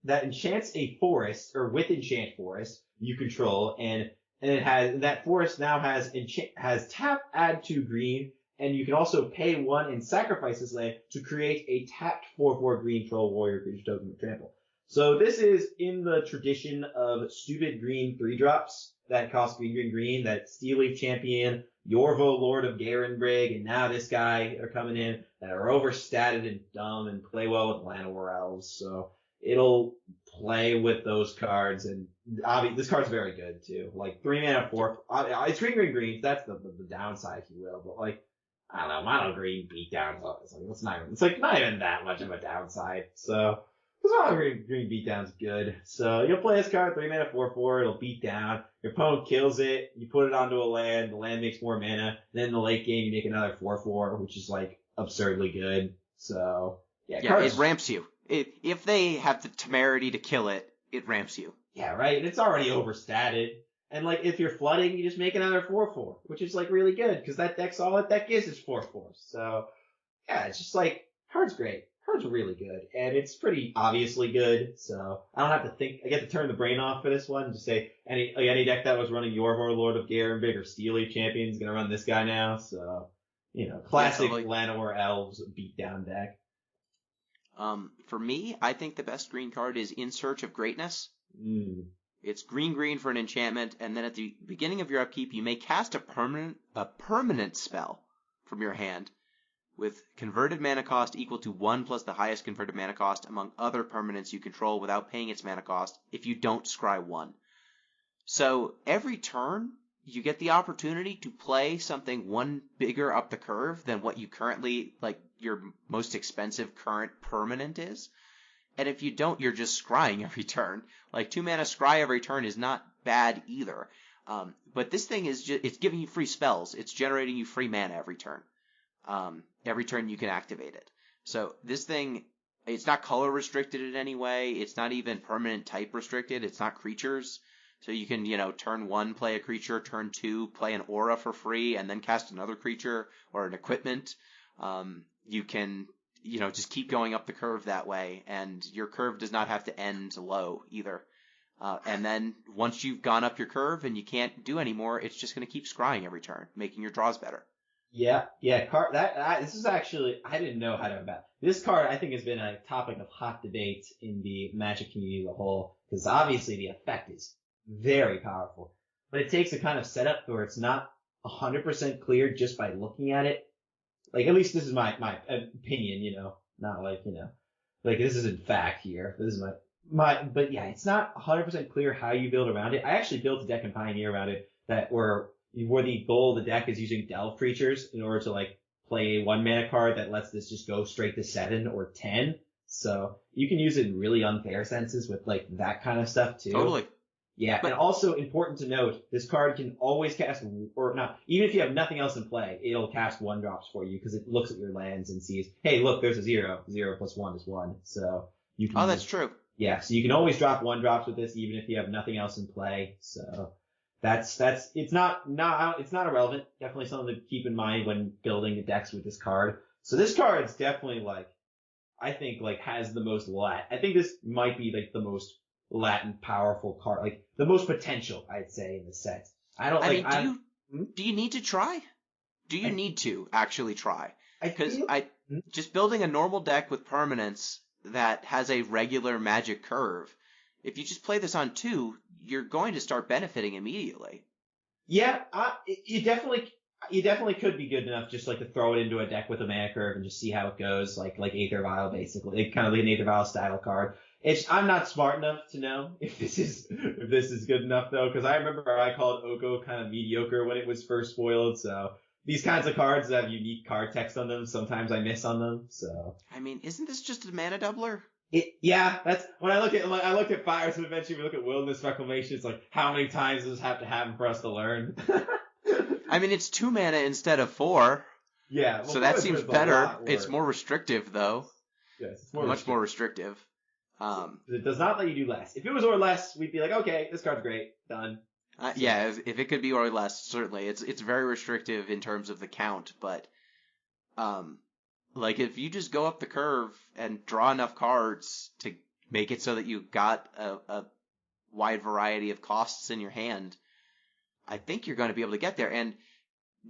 that enchants a forest, or with enchant forest, you control, and that forest now has tap, add 2 green, and you can also pay 1 and sacrifice this land to create a tapped 4/4 green troll warrior creature token with trample. So this is in the tradition of stupid green 3-drops that cost green, that Steel Leaf Champion, Yorvo, Lord of Garenbrig, and now this guy are coming in that are overstatted and dumb and play well with Llanowar Elves. So it'll play with those cards, and obviously this card's very good too. Like 3 mana 4, it's green. That's the downside, if you will. But, like, I don't know, mono green beatdowns. It's not even that much of a downside. So this mono green beatdown's good. So you'll play this card 3 mana 4/4. It'll beat down. Your opponent kills it. You put it onto a land. The land makes more mana. Then in the late game you make another 4/4, which is, like, absurdly good. So yeah, it ramps you. If they have the temerity to kill it, it ramps you. Yeah, right. And it's already overstatted. And, like, if you're flooding, you just make another 4/4, which is, like, really good, because all that deck is 4/4. So, yeah, it's just, like, card's great. Card's really good. And it's pretty obviously good, so I don't have to think. I get to turn the brain off for this one and just say any deck that was running Yorvor, Lord of Garenbig, or Steel Leaf Champion is going to run this guy now. So, classic Llanowar Elves beatdown deck. For me, I think the best green card is In Search of Greatness. It's green for an enchantment, and then at the beginning of your upkeep, you may cast a permanent spell from your hand, with converted mana cost equal to 1 plus the highest converted mana cost among other permanents you control without paying its mana cost if you don't scry 1. So every turn, you get the opportunity to play something one bigger up the curve than what you currently, like, your most expensive current permanent is. And if you don't, you're just scrying every turn. Like, 2 mana scry every turn is not bad either. But this thing is it's giving you free spells. It's generating you free mana every turn. Every turn you can activate it. So this thing, it's not color restricted in any way. It's not even permanent type restricted. It's not creatures. So you can, turn 1 play a creature, turn 2 play an aura for free, and then cast another creature or an equipment. You can, just keep going up the curve that way, and your curve does not have to end low either. And then once you've gone up your curve and you can't do anymore, it's just going to keep scrying every turn, making your draws better. Yeah. This is actually, I didn't know how to about this card. I think has been a topic of hot debate in the Magic community as a whole, because obviously the effect is very powerful, but it takes a kind of setup where it's not 100% clear just by looking at it. Like, at least this is my opinion, not like, like this isn't fact here. This is but yeah, it's not 100% clear how you build around it. I actually built a deck in Pioneer around it where the goal of the deck is using delve creatures in order to like play a 1 mana card that lets this just go straight to 7 or 10. So you can use it in really unfair senses with like that kind of stuff too. Totally. Yeah, and also important to note, this card can always cast, or not, even if you have nothing else in play, it'll cast 1-drops for you because it looks at your lands and sees, hey, look, there's a 0. 0 plus 1 is 1. So you can. Oh, that's true. Yeah, so you can always drop 1-drops with this, even if you have nothing else in play. So it's not irrelevant. Definitely something to keep in mind when building the decks with this card. So this card is definitely I think has the most I think this might be like the most Latin powerful card, like the most potential, I'd say, in the set. Do you need to try? Do you need to actually try? Because just building a normal deck with permanents that has a regular Magic curve, if you just play this on 2, you're going to start benefiting immediately. Yeah, you definitely could be good enough just like to throw it into a deck with a mana curve and just see how it goes, like Aether Vial basically, kind of like an Aether Vial style card. I'm not smart enough to know if this is good enough though, because I remember I called Oko kind of mediocre when it was first spoiled. So these kinds of cards that have unique card text on them, sometimes I miss on them. So I mean, isn't this just a mana doubler? That's when I look at Fires of Adventure, we look at Wilderness Reclamation. It's like, how many times does this have to happen for us to learn? I mean, it's 2 mana instead of 4. Yeah, so that seems better. It's more restrictive though. Yes, it's much more restrictive. It does not let you do less. If it was or less, we'd be like, okay, this card's great, done. Yeah, if it could be or less, certainly. It's very restrictive in terms of the count, but if you just go up the curve and draw enough cards to make it so that you got a wide variety of costs in your hand, I think you're going to be able to get there. And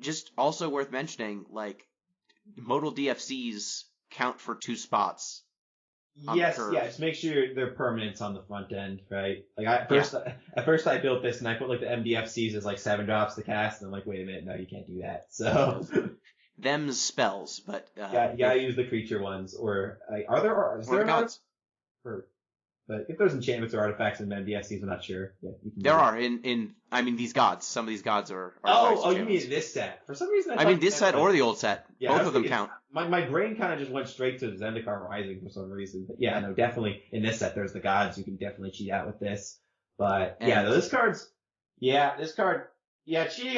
just also worth mentioning, modal DFCs count for 2 spots. Yes, just make sure they're permanents on the front end, right? At first I built this and I put the MDFCs as 7-drops to cast, and I'm like, wait a minute, no, you can't do that. So them's spells, but you gotta use the creature ones, or is there gods? But if there's enchantments or artifacts in MDFCs, I'm not sure. Yeah, there are these gods. Some of these gods are you mean this set? For some reason, I mean this set or the old set. Yeah, both of them count. My brain kind of just went straight to Zendikar Rising for some reason. But yeah, no, definitely in this set there's the gods. You can definitely cheat out with this. But cheating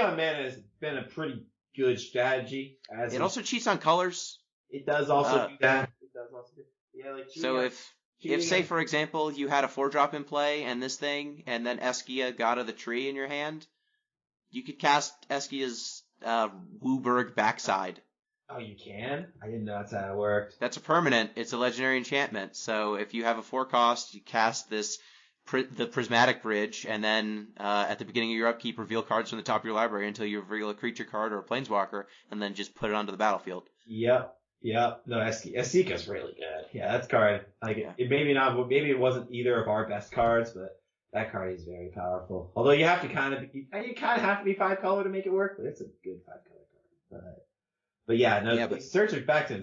on mana has been a pretty good strategy. It also cheats on colors. It does also do that. So if say for example you had a 4-drop in play and this thing, and then Eskia, God of the Tree, in your hand, you could cast Eskia's Wooburg Backside. Oh, you can? I didn't know that's how it worked. That's a permanent. It's a legendary enchantment. So if you have a 4-cost, you cast the Prismatic Bridge, and then at the beginning of your upkeep, reveal cards from the top of your library until you reveal a creature card or a planeswalker, and then just put it onto the battlefield. Yep. No, Esika's really good. Yeah, that card, maybe it wasn't either of our best cards, but that card is very powerful. Although you kind of have to be 5-color to make it work, but it's a good 5-color card. But But yeah, no, Yeah, back to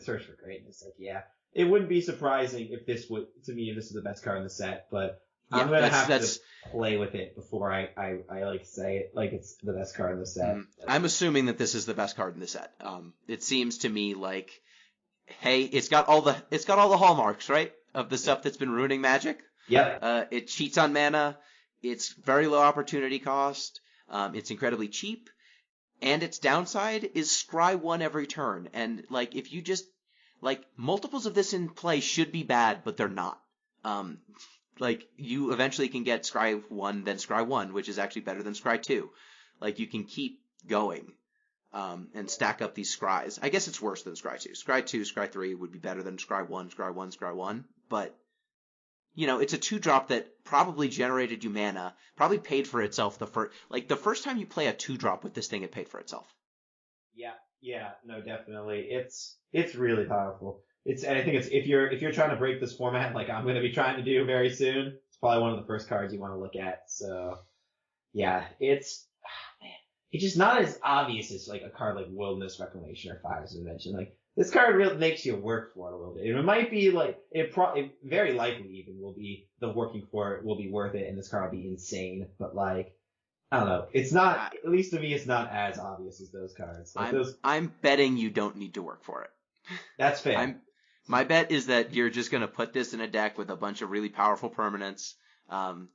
Search for Greatness. Like, yeah, it wouldn't be surprising if this is the best card in the set, but Yeah, I'm gonna have that's to play with it before I like say it like it's the best card in the set. I'm assuming that this is the best card in the set. It seems to me like, hey, it's got all the hallmarks, right, of the stuff that's been ruining Magic. Yep. It cheats on mana. It's very low opportunity cost. It's incredibly cheap. And its downside is scry 1 every turn. And, like, if you just, like, multiples of this in play should be bad, but they're not. Like, you eventually can get scry 1, then scry 1, which is actually better than scry 2. Like, you can keep going, and stack up these scries. I guess it's worse than scry 2. Scry 2, scry 3 would be better than scry 1, scry 1, scry 1. But, you know, it's a 2-drop that probably generated you mana, probably paid for itself the first time you play a 2-drop with this thing, it paid for itself. Yeah, no, definitely. It's really powerful. And I think it's if you're trying to break this format, like I'm going to be trying to do very soon, it's probably one of the first cards you want to look at. So, yeah, it's just not as obvious as like a card like Wilderness Reclamation or Fire's Invention. Like this card really makes you work for it a little bit. It might be like it very likely even will be the working for it will be worth it, and this card will be insane. But like, I don't know. It's not, at least to me, it's not as obvious as those cards. Like I'm betting you don't need to work for it. That's fair. My bet is that you're just going to put this in a deck with a bunch of really powerful permanents.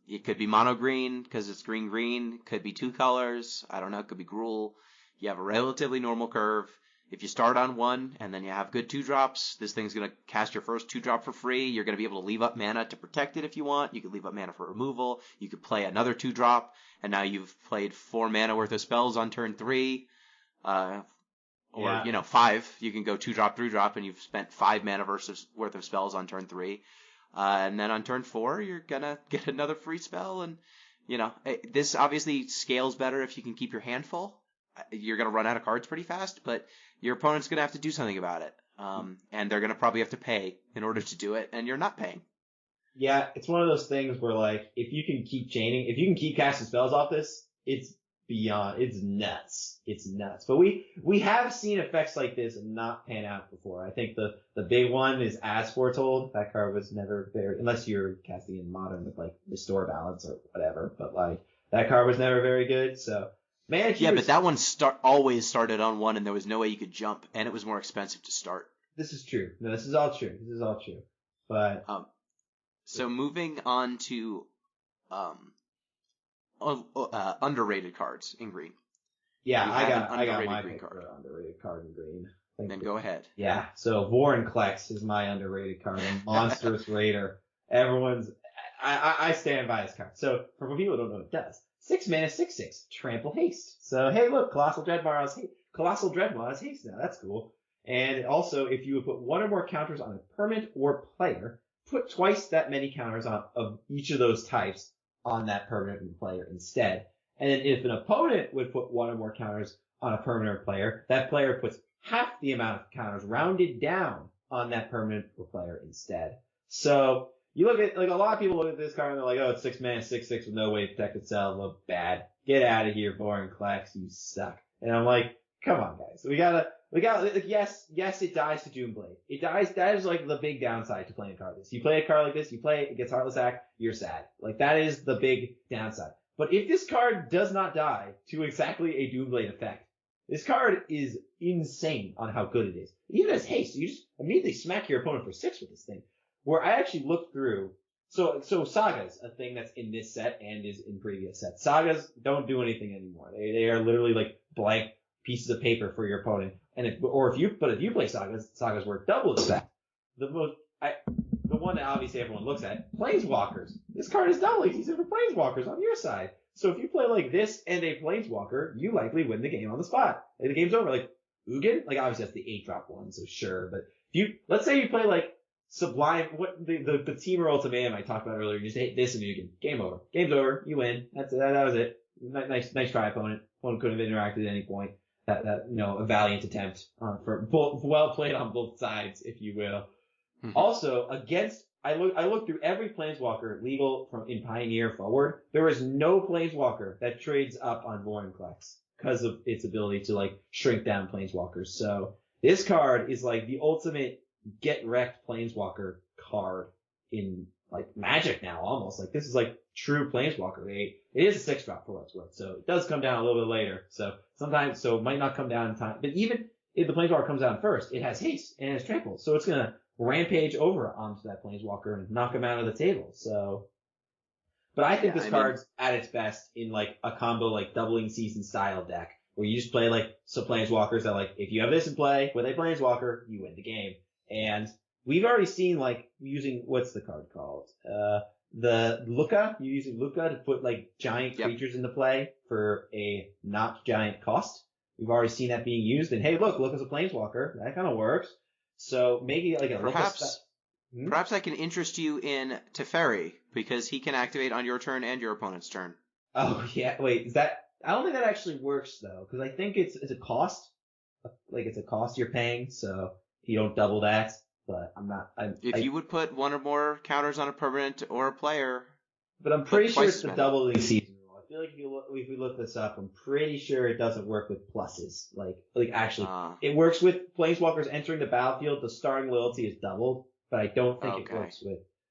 It could be mono green because it's green. Could be 2 colors. I don't know. It could be Gruul. You have a relatively normal curve. If you start on 1 and then you have good 2-drops, this thing's going to cast your first 2-drop for free. You're going to be able to leave up mana to protect it if you want. You could leave up mana for removal. You could play another 2-drop, and now you've played 4 mana worth of spells on turn 3. Or 5. You can go 2-drop, 3-drop, and you've spent 5 mana worth of spells on turn 3. And then on turn 4, you're gonna get another free spell, and this obviously scales better if you can keep your hand full. You're gonna run out of cards pretty fast, but your opponent's gonna have to do something about it. And they're gonna probably have to pay in order to do it, and you're not paying. Yeah, it's one of those things where like if you can keep casting spells off this, it's nuts. It's nuts. But we have seen effects like this not pan out before. I think the big one is As Foretold. That card was never very, unless you're casting in Modern with like Restore Balance or whatever, but like that card was never very good. So but that one always started on 1 and there was no way you could jump, and it was more expensive to start. This is true. No, this is all true. But so moving on to underrated cards in green. Yeah, I got my green pick card. for underrated card in green. Then go ahead. Yeah, so Vorinclex is my underrated card. Monstrous Raider. I stand by this card. So for people who don't know what it does, 6 mana, 6/6, trample haste. So hey, look, Colossal Dreadmaw has haste now. That's cool. And also, if you would put 1 or more counters on a permanent or player, put twice that many counters of each of those types on that permanent player instead. And then if an opponent would put 1 or more counters on a permanent player, that player puts half the amount of counters rounded down on that permanent player instead. So you look at, like, a lot of people look at this card and they're like, oh, it's 6 mana, 6/6 with no way to protect itself. Oh, bad. Get out of here, Vorinclex. You suck. And I'm like, come on, guys. We gotta, like, yes, it dies to Doomblade. That is like the big downside to playing a card like this. You play a card like this, it gets Heartless Act, you're sad. Like, that is the big downside. But if this card does not die to exactly a Doomblade effect, this card is insane on how good it is. It even has haste. You just immediately smack your opponent for 6 with this thing. Where I actually looked through, so Saga's a thing that's in this set and is in previous sets. Sagas don't do anything anymore. They are literally like blank pieces of paper for your opponent. If you play Sagas work double as fast. The one that obviously everyone looks at, Planeswalkers. This card is double easy for Planeswalkers on your side. So if you play like this and a Planeswalker, you likely win the game on the spot. Like, the game's over. Like Ugin, like obviously that's the 8-drop one, so sure. But let's say you play like Sublime, what the Temur Ultimatum I talked about earlier, you just hit this and Ugin. Game over. Game's over. You win. That was it. Nice try, opponent. Opponent could have interacted at any point. That a valiant attempt for well played on both sides, if you will. Mm-hmm. Also, I looked through every Planeswalker legal in Pioneer forward. There is no Planeswalker that trades up on Vorinclex because of its ability to like shrink down Planeswalkers. So This card is like the ultimate get wrecked Planeswalker card in like Magic now, almost. Like this is like true Planeswalker. It is a 6-drop for what it's worth, so it does come down a little bit later. So sometimes, it might not come down in time. But even if the Planeswalker comes down first, it has haste and it has trample, so it's gonna rampage over onto that Planeswalker and knock him out of the table. So, but I think this card's at its best in like a combo like doubling season style deck where you just play like some Planeswalkers that like if you have this in play with a Planeswalker, you win the game. And we've already seen like using what's the card called? The Luca. You're using Luca to put like giant creatures into play for a not giant cost. We've already seen that being used. And hey, look, Luca's a Planeswalker. That kind of works. So maybe like a Perhaps I can interest you in Teferi, because he can activate on your turn and your opponent's turn. Oh, yeah. Wait, is that... I don't think that actually works, though, because I think it's a cost. Like, it's a cost you're paying, so you don't double that, but I'm not... If you would put one or more counters on a permanent or a player... But I'm pretty sure it's the doubling season rule. I feel like if we look this up, I'm pretty sure it doesn't work with pluses. Like actually, it works with Planeswalkers entering the battlefield. The starting loyalty is doubled, but I don't think it works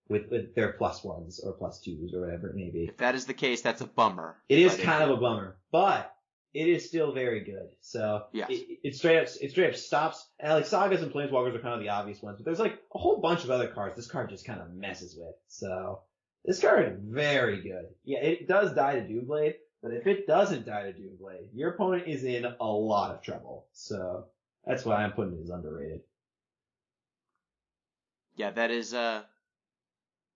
with their +1s or +2s or whatever it may be. If that is the case, that's a bummer. It is kind of a bummer, but it is still very good. So yes. it straight up stops. And like Sagas and Planeswalkers are kind of the obvious ones, but there's like a whole bunch of other cards this card just kind of messes with. So this card is very good. Yeah, it does die to Doomblade, but if it doesn't die to Doomblade, your opponent is in a lot of trouble. So that's why I'm putting it as underrated. Yeah, that is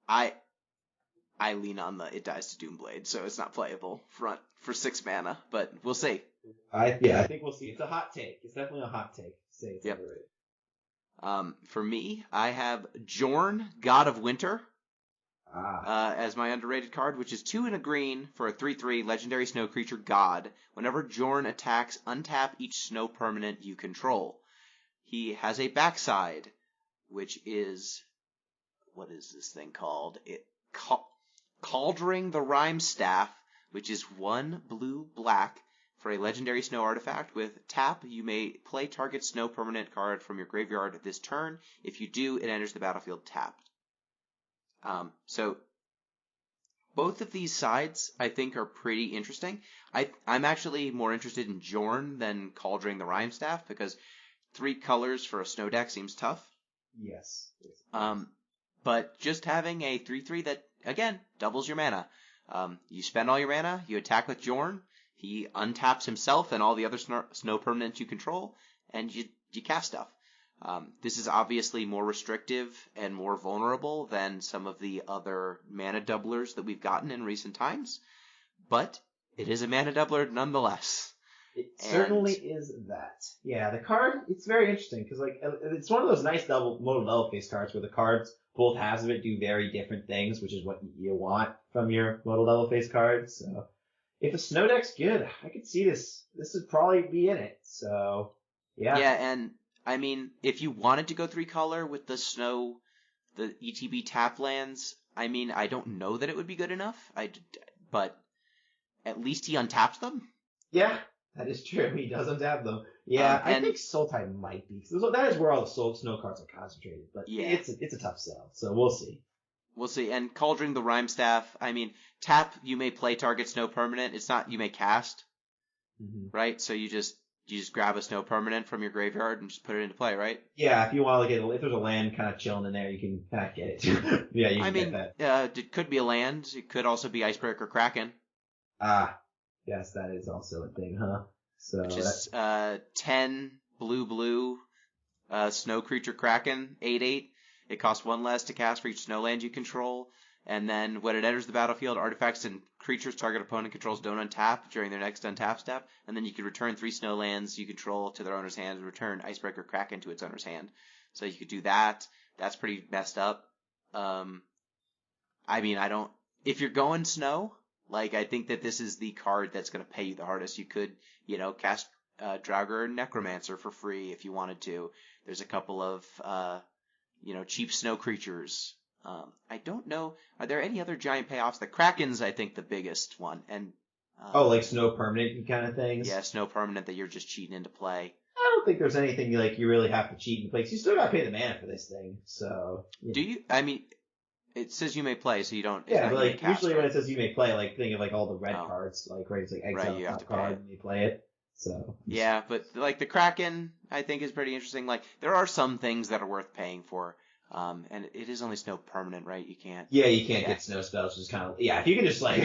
I lean on the it dies to Doomblade, so it's not playable front for 6 mana, but we'll see. I think we'll see. It's a hot take. It's definitely a hot take. Say it's underrated. For me, I have Jorn, God of Winter, as my underrated card, which is 2 and a green for a 3/3 legendary snow creature god. Whenever Jorn attacks, untap each snow permanent you control. He has a backside, which is, what is this thing called? Kaldheim the Rime Staff, which is 1 blue-black for a legendary snow artifact. With tap, you may play target snow permanent card from your graveyard this turn. If you do, it enters the battlefield tapped. So both of these sides, I think, are pretty interesting. I'm actually more interested in Jorn than Kaldheim the Rime Staff, because 3 colors for a snow deck seems tough. Yes. But just having a 3/3 that, again, doubles your mana. You spend all your mana, you attack with Jorn, he untaps himself and all the other snow permanents you control, and you cast stuff. This is obviously more restrictive and more vulnerable than some of the other mana doublers that we've gotten in recent times, but it is a mana doubler nonetheless. It certainly is that. Yeah, the card, it's very interesting, because like it's one of those nice modal double face cards where the cards, both halves of it, do very different things, which is what you want from your modal double face cards. So if a snow deck's good, I could see this would probably be in it. So yeah. Yeah, and I mean, if you wanted to go 3-color with the snow, the ETB tap lands, I mean, I don't know that it would be good enough. But at least he untaps them. Yeah. That is true. He does untap them. Yeah, I think Sultai might be. So that is where all the snow cards are concentrated. But yeah, it's a tough sell. So we'll see. We'll see. And Kaldheim the Rime Staff, I mean, tap, you may play target snow permanent. It's not, you may cast. Mm-hmm. Right? So you just grab a snow permanent from your graveyard and just put it into play, right? Yeah, if you want to if there's a land kind of chilling in there, you can kind of get it. Yeah, you can get that. It could be a land. It could also be Icebreaker Kraken. Yes, that is also a thing, huh? So which is 10 blue snow creature Kraken, 8/8. It costs 1 less to cast for each snow land you control. And then when it enters the battlefield, artifacts and creatures target opponent controls don't untap during their next untap step. And then you can return 3 snow lands you control to their owner's hand and return Icebreaker Kraken to its owner's hand. So you could do that. That's pretty messed up. I mean, if you're going snow, like, I think that this is the card that's going to pay you the hardest. You could, cast Draugr Necromancer for free if you wanted to. There's a couple of, cheap snow creatures. I don't know. Are there any other giant payoffs? The Kraken's, I think, the biggest one. And like snow permanent kind of things? Yeah, snow permanent that you're just cheating into play. I don't think there's anything like you really have to cheat and play. 'Cause you still gotta pay the mana for this thing. So Do you? I mean, it says you may play, so you don't. It's yeah, not but you may like cast, usually when right? it says you may play, like think of like all the red Oh. cards, like right, it's like Right, exile you have to top pay card it. and you play it. So Yeah, but like the Kraken, I think is pretty interesting. Like there are some things that are worth paying for, and it is only snow permanent, right? You can't. yeah, you can't Yeah. get snow spells, which is kind of yeah. If you could just like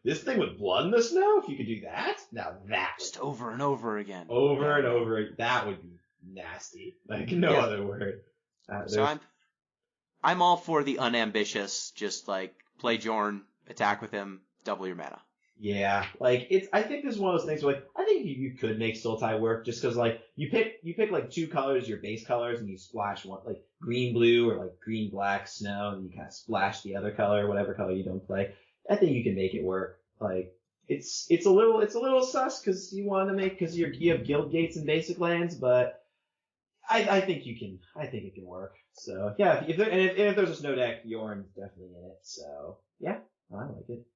this thing with blood in the snow, if you could do that, now that Just over and over again. over Yeah. and over, that would be nasty. Like no Yeah. other word. So I'm all for the unambitious, just like play Jorn, attack with him, double your mana. Yeah, like it's. I think this is one of those things where like I think you could make Sultai work just because like you pick like two colors, your base colors, and you splash one like green blue or like green black snow, and you kind of splash the other color, whatever color you don't play. I think you can make it work. Like it's a little sus because you want to make because you have guild gates and basic lands, but I think you can. I think it can work. So yeah, if there's a snow deck, Yorn's definitely in it. So yeah, I like it.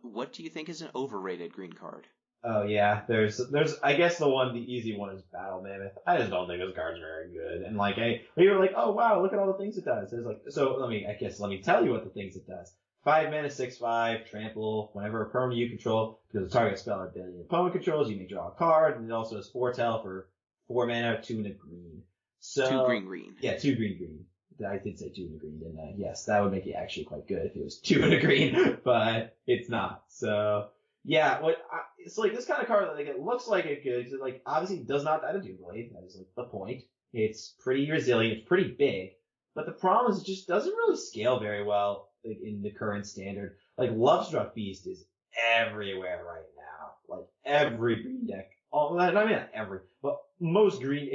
What do you think is an overrated green card? Oh yeah, there's I guess the easy one is Battle Mammoth. I just don't think this card's very good. And like you're like, oh wow, look at all the things it does. It's like so let me tell you what the things it does. 5 mana, 6/5, trample. Whenever a permanent you control, because the target spell or ability opponent controls, you may draw a card, and it also has foretell for 4 mana, 2 and a green. So 2 green. Yeah, 2 green. I did say 2 and a green, didn't I? Yes, that would make it actually quite good if it was 2 and a green, but it's not. So yeah, it's like this kind of card, like it looks like it could, like obviously it does not die to Doomblade. That is like the point. It's pretty resilient. It's pretty big, but the problem is it just doesn't really scale very well like in the current standard. Like Lovestruck Beast is everywhere right now. Like every green deck. I mean not every, but most green.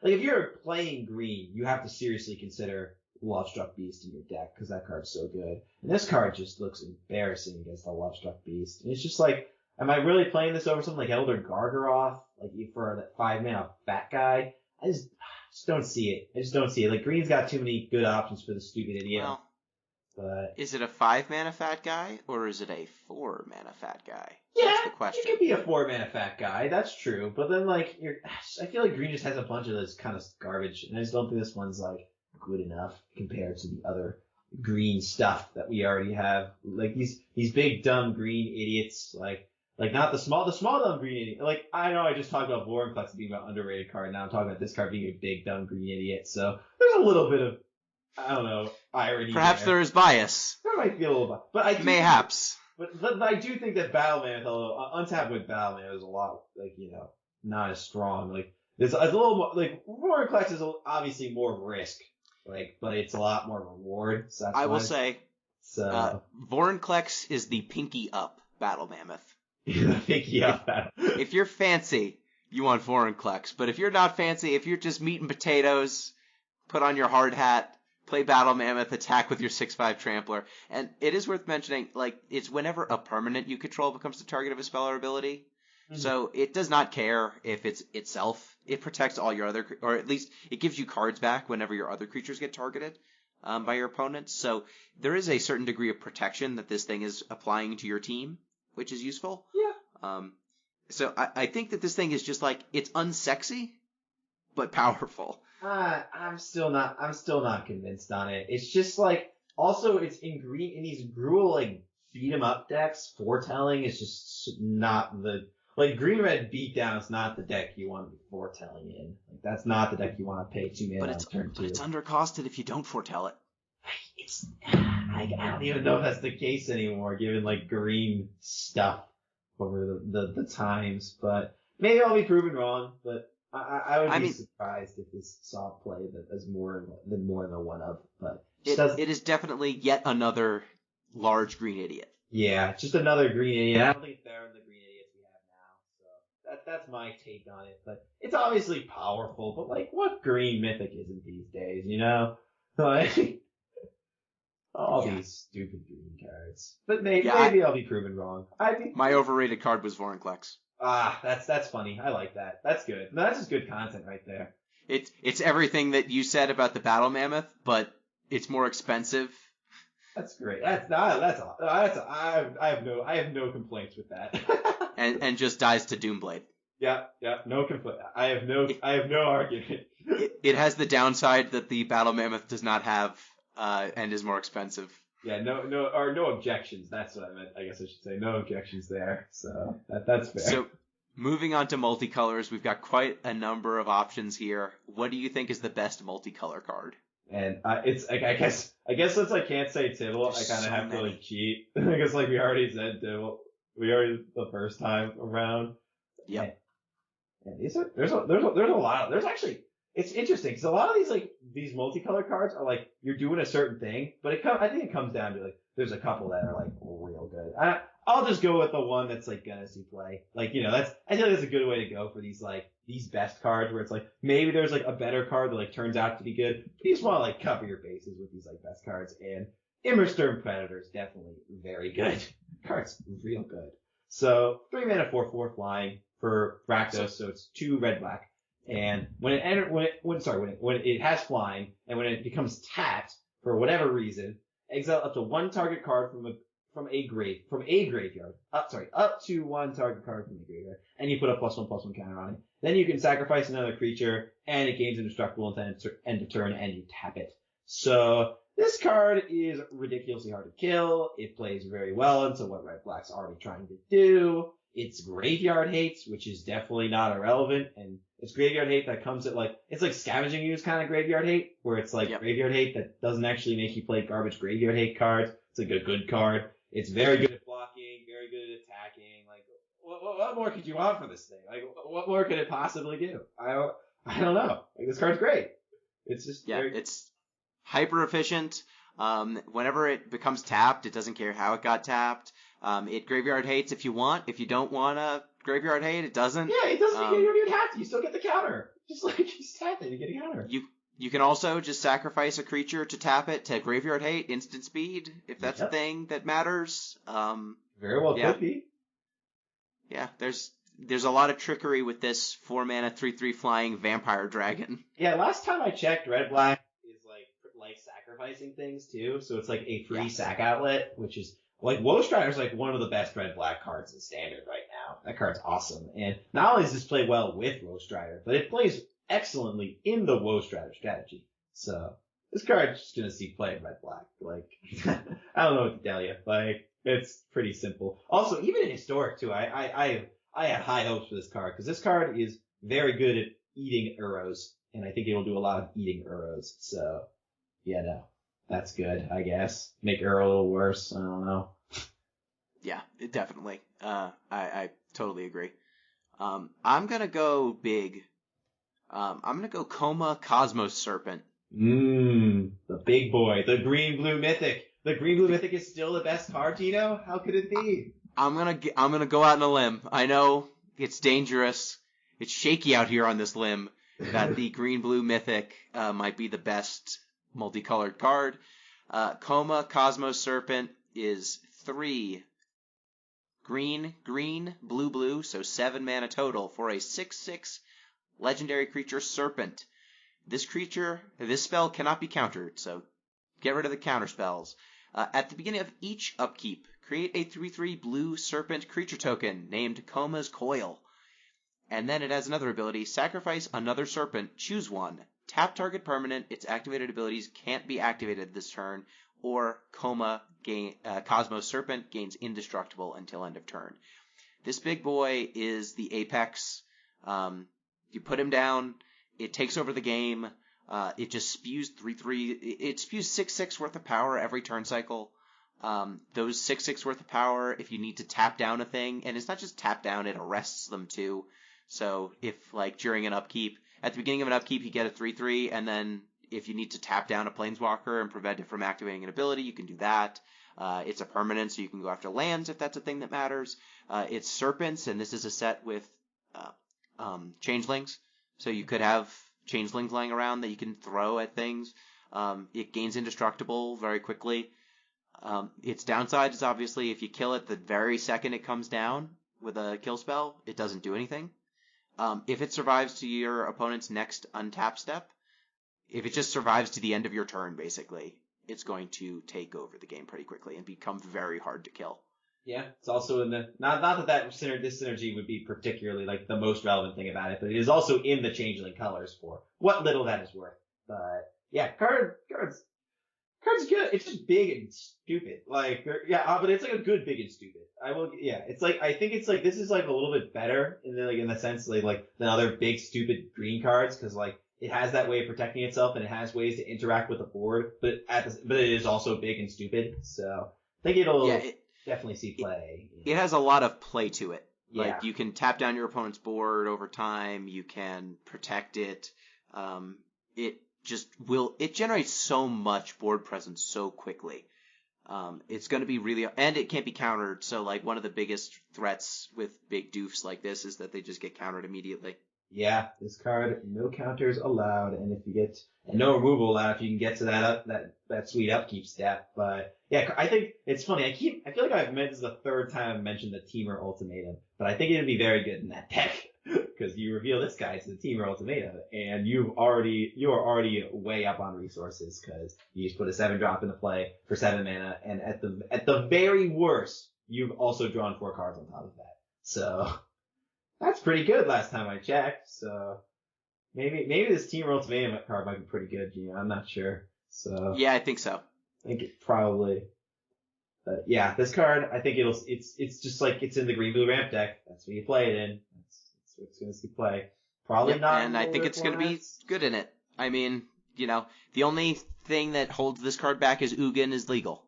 If you're playing green, you have to seriously consider Lovestruck Beast in your deck because that card's so good. And this card just looks embarrassing against the Lovestruck Beast. And it's just like, am I really playing this over something like Elder Gargaroth, like for that 5 mana fat guy? I just don't see it. I just don't see it. Like green's got too many good options for the stupid idiot. Well, but is it a 5 mana fat guy or is it a 4 mana fat guy? yeah, That's the question. you could be a 4 mana fat guy. That's true. But then like I feel like green just has a bunch of this kind of garbage, and I just don't think this one's like good enough compared to the other green stuff that we already have. Like these big dumb green idiots, like not the small dumb green idiot. Like I know I just talked about Vorinclex being an underrated card. Now I'm talking about this card being a big dumb green idiot. So there's a little bit of I don't know irony. Perhaps there is bias. There might be a little bit, but I do Mayhaps. But I do think that Battle Mammoth, although untapped with Battle Mammoth is a lot like not as strong. Like it's a little more like Vorinclex is obviously more risk. Like, but it's a lot more reward. So that's I will why. say, Vorinclex is the pinky up Battle Mammoth. If you're fancy, you want Vorinclex. But if you're not fancy, if you're just meat and potatoes, put on your hard hat, play Battle Mammoth, attack with your 6/5 Trampler. And it is worth mentioning, like, it's whenever a permanent you control becomes the target of a spell or ability. Mm-hmm. So it does not care if it's itself. It protects all your other, or at least it gives you cards back whenever your other creatures get targeted by your opponents. So there is a certain degree of protection that this thing is applying to your team, which is useful. Yeah. So I think that this thing is just like, it's unsexy, but powerful. I'm still not convinced on it. It's just like, also it's in these Gruul like beat 'em up decks. Foretelling is just not like green-red beatdown is not the deck you want to be foretelling in. Like that's not the deck you want to pay 2 mana on turn 2. But it's undercosted if you don't foretell it. I don't even know if that's the case anymore, given like green stuff over the times. But maybe I'll be proven wrong. But I would be surprised if this saw play that as more than a one of. But it is definitely yet another large green idiot. Yeah, just another green idiot. I don't think it's better than the green idiots we have now. So that's my take on it. But it's obviously powerful. But like, what green mythic isn't these days? Like all these stupid green cards. But maybe I'll be proven wrong. My overrated card was Vorinclex. That's funny. I like that. That's good. That's just good content right there. It's everything that you said about the Battle Mammoth, but it's more expensive. That's great. I have no complaints with that. and just dies to Doomblade. Yeah, no conflict. I have no argument. It has the downside that the Battle Mammoth does not have, and is more expensive. Yeah, no objections. That's what I meant. I guess I should say no objections there. So that's fair. So, moving on to multicolors, we've got quite a number of options here. What do you think is the best multicolor card? And it's like I guess since I can't say Tibble, I kind of have to like cheat. I guess like we already said Tibble. We already the first time around. Yep. And there's a lot. There's actually it's interesting because a lot of these multicolor cards are like you're doing a certain thing, but I think it comes down to like there's a couple that are like real good. I'll just go with the one that's like gonna see play. Like I feel like that's a good way to go for these best cards where it's like maybe there's like a better card that like turns out to be good. But you just want to like cover your bases with these like best cards, and Immersturm Predator is definitely very good. Card's real good. So 3 mana 4/4 flying for Rakdos, so it's 2 red black. And when it has flying, and when it becomes tapped for whatever reason, exile up to one target card from a graveyard. Up to one target card from the graveyard, and you put a +1/+1 counter on it. Then you can sacrifice another creature, and it gains indestructible until end of turn, and you tap it. So this card is ridiculously hard to kill. It plays very well into what Red Black's already trying to do. It's graveyard hate, which is definitely not irrelevant, and it's graveyard hate that comes at it's like scavenging use kind of graveyard hate, where it's like graveyard hate that doesn't actually make you play garbage graveyard hate cards. It's like a good card. It's very good at blocking, very good at attacking. Like, what more could you want for this thing? Like, what more could it possibly do? I don't know. Like, this card's great. It's just it's hyper efficient. Whenever it becomes tapped, it doesn't care how it got tapped. It graveyard hates if you want. If you don't want a graveyard hate, it doesn't. Yeah, it doesn't graveyard hate. You still get the counter. Just tap it, you get a counter. You can also just sacrifice a creature to tap it to graveyard hate, instant speed, if that's a thing that matters. Very well could be. Yeah, there's a lot of trickery with this 4 mana 3/3 flying vampire dragon. Yeah, last time I checked, Red Black is like sacrificing things too, so it's like a free sack outlet, which is like Woe Strider is like one of the best Red Black cards in Standard right now. That card's awesome, and not only does this play well with Woe Strider, but it plays excellently in the Woe Strider strategy. So this card's just gonna see play in Red Black. Like I don't know what to tell you. Like it's pretty simple. Also, even in Historic too, I had high hopes for this card because this card is very good at eating Uros, and I think it'll do a lot of eating Uros. So yeah, no, that's good, I guess. Make Uro a little worse. I don't know. Yeah, definitely. I totally agree. I'm gonna go big. I'm gonna go Coma Cosmos Serpent. The big boy, the green-blue mythic. The green-blue mythic is still the best card, Gino? How could it be? I'm gonna go out on a limb. I know it's dangerous. It's shaky out here on this limb that the green-blue mythic might be the best multicolored card. Coma Cosmos Serpent is 3 green, blue, so 7 mana total for a 6/6 legendary creature Serpent. This spell cannot be countered, so get rid of the counter spells. At the beginning of each upkeep, create a 3/3 blue Serpent creature token named Coma's Coil. And then it has another ability, sacrifice another Serpent, choose one. Tap target permanent, its activated abilities can't be activated this turn, or Cosmos Serpent gains indestructible until end of turn. This big boy is the apex. You put him down, it takes over the game. It just spews 3/3. It spews 6/6 worth of power every turn cycle. Those 6/6 worth of power, if you need to tap down a thing, and it's not just tap down, it arrests them too. So if like during an upkeep, at the beginning of an upkeep, you get a 3/3, and then if you need to tap down a planeswalker and prevent it from activating an ability, you can do that. It's a permanent, so you can go after lands if that's a thing that matters. It's serpents, and this is a set with changelings, so you could have changelings lying around that you can throw at things. It gains indestructible very quickly. Its downside is obviously if you kill it the very second it comes down with a kill spell, it doesn't do anything. If it survives to your opponent's next untap step, if it just survives to the end of your turn, basically, it's going to take over the game pretty quickly and become very hard to kill. Yeah, it's also in the not that this synergy would be particularly like the most relevant thing about it, but it is also in the changeling colors for what little that is worth. But yeah, cards good. It's just big and stupid. Like but it's like a good big and stupid. It's like I think it's like this is like a little bit better in the sense like than other big stupid green cards because like it has that way of protecting itself and it has ways to interact with the board, but it is also big and stupid. So I think it'll definitely see play. It has a lot of play to it. Yeah. Like you can tap down your opponent's board over time. You can protect it. It generates so much board presence so quickly. It's going to be really, and it can't be countered. So like one of the biggest threats with big doofs like this is that they just get countered immediately. Yeah, this card, no counters allowed, and no removal allowed if you can get to that sweet upkeep step. But yeah, I think it's funny. I feel like this is the third time I've mentioned the Teamer Ultimatum, but I think it'd be very good in that deck because you reveal this guy to the Teamer Ultimatum, and you are already way up on resources because you just put a 7-drop into play for 7 mana, and at the very worst, you've also drawn 4 cards on top of that. So. That's pretty good last time I checked, so maybe this Team Ultimatum card might be pretty good, Gino. I'm not sure. So yeah, I think so. I think it probably. But yeah, this card, I think it's just like it's in the green blue ramp deck. That's what you play it in. That's what it's gonna see play. Probably not. And I think it's gonna be good in it. I mean, the only thing that holds this card back is Ugin is legal.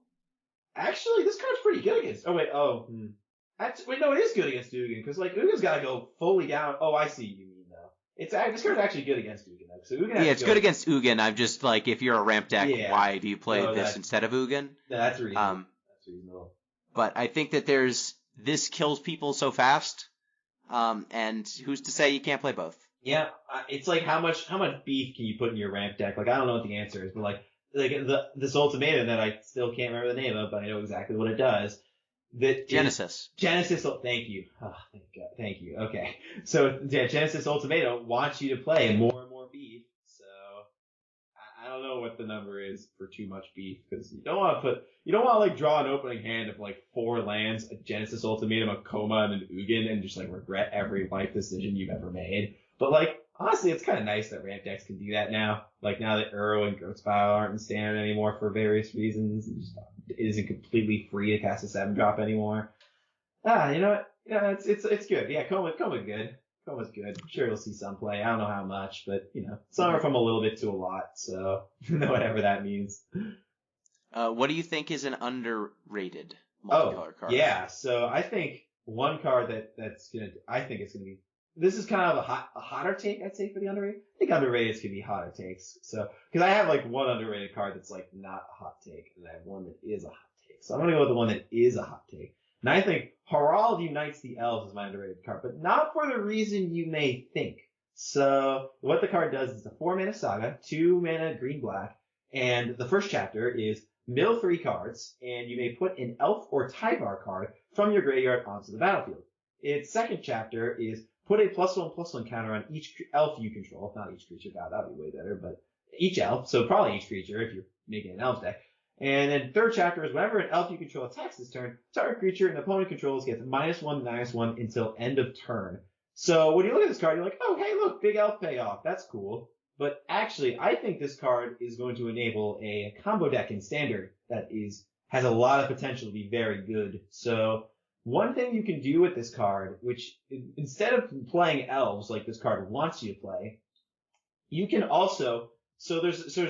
Actually, this card's pretty good against. No, it is good against Ugin, because, like, Ugin's gotta go fully down. Oh, I see you mean, though. This card's actually good against Ugin, though. So Ugin it's good against Ugin. I'm just, like, if you're a ramp deck, why do you play this instead of Ugin? That's reasonable. That's reasonable. But I think that this kills people so fast, and who's to say you can't play both? Yeah, it's like, how much beef can you put in your ramp deck? Like, I don't know what the answer is, but, like this ultimatum that I still can't remember the name of, but I know exactly what it does. Genesis. Thank you. Oh, thank God. Thank you. Okay. So, yeah, Genesis Ultimatum wants you to play more and more beef. So, I don't know what the number is for too much beef, because you don't want to like draw an opening hand of like 4 lands, a Genesis Ultimatum, a Coma, and an Ugin, and just like regret every life decision you've ever made. But like, honestly, it's kind of nice that ramp decks can do that now. Like now that Uro and Growth Spile aren't in standard anymore for various reasons, it isn't completely free to cast a 7-drop anymore. You know what? Yeah, it's good. Yeah, Coma's good. Coma's good. I'm sure you'll see some play. I don't know how much, but somewhere from a little bit to a lot. So whatever that means. What do you think is an underrated multicolor card? Yeah. So I think one card I think it's gonna be. This is kind of a hotter take, I'd say, for the underrated. I think underrateds can be hotter takes. So, because I have like one underrated card that's like not a hot take, and I have one that is a hot take. So I'm gonna go with the one that is a hot take. And I think Herald Unites the Elves is my underrated card, but not for the reason you may think. So what the card does is a 4-mana saga, 2-mana green-black, and the first chapter is mill 3 cards, and you may put an elf or Tyvar card from your graveyard onto the battlefield. Its second chapter is put a +1/+1 counter on each elf you control. Not each creature, God, that'd be way better, but each elf, so probably each creature if you're making an elf deck. And then third chapter is whenever an elf you control attacks this turn, target creature an opponent controls gets -1/-1 until end of turn. So when you look at this card, you're like, oh, hey, look, big elf payoff. That's cool. But actually, I think this card is going to enable a combo deck in Standard that has a lot of potential to be very good. So one thing you can do with this card, which instead of playing elves like this card wants you to play, you can also there's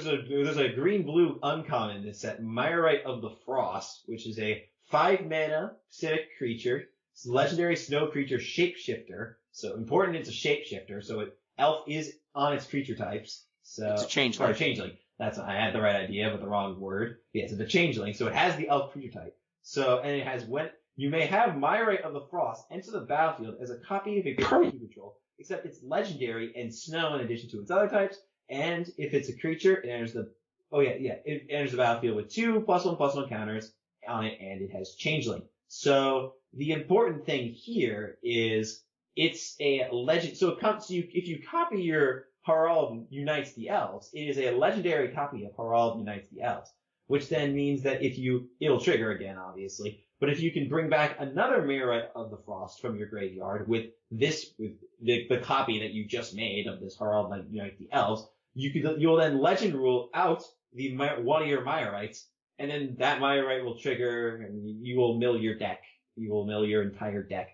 a green-blue uncommon in this set, Myrite of the Frost, which is a 5-mana Civic creature. It's a legendary snow creature shapeshifter. So important, it's a shapeshifter. So elf is on its creature types. So it's a changeling. Changeling. I had the right idea, but the wrong word. Yes, it's a changeling. So it has the elf creature type. So, and it has you may have Myrite of the Frost enter the battlefield as a copy of a card you control, except it's legendary and snow in addition to its other types. And if it's a creature, it enters it enters the battlefield with 2 +1/+1 counters on it, and it has changeling. So the important thing here is it's a legend. So if you copy your Herald Unites the Elves, it is a legendary copy of Herald Unites the Elves, which then means that it'll trigger again, obviously. But if you can bring back another Mirror of the Frost from your graveyard with the copy that you just made of this Herald Knight Unite the Elves, you'll then legend rule out one of your Myrites, and then that Myrite will trigger, and you will mill your deck. You will mill your entire deck.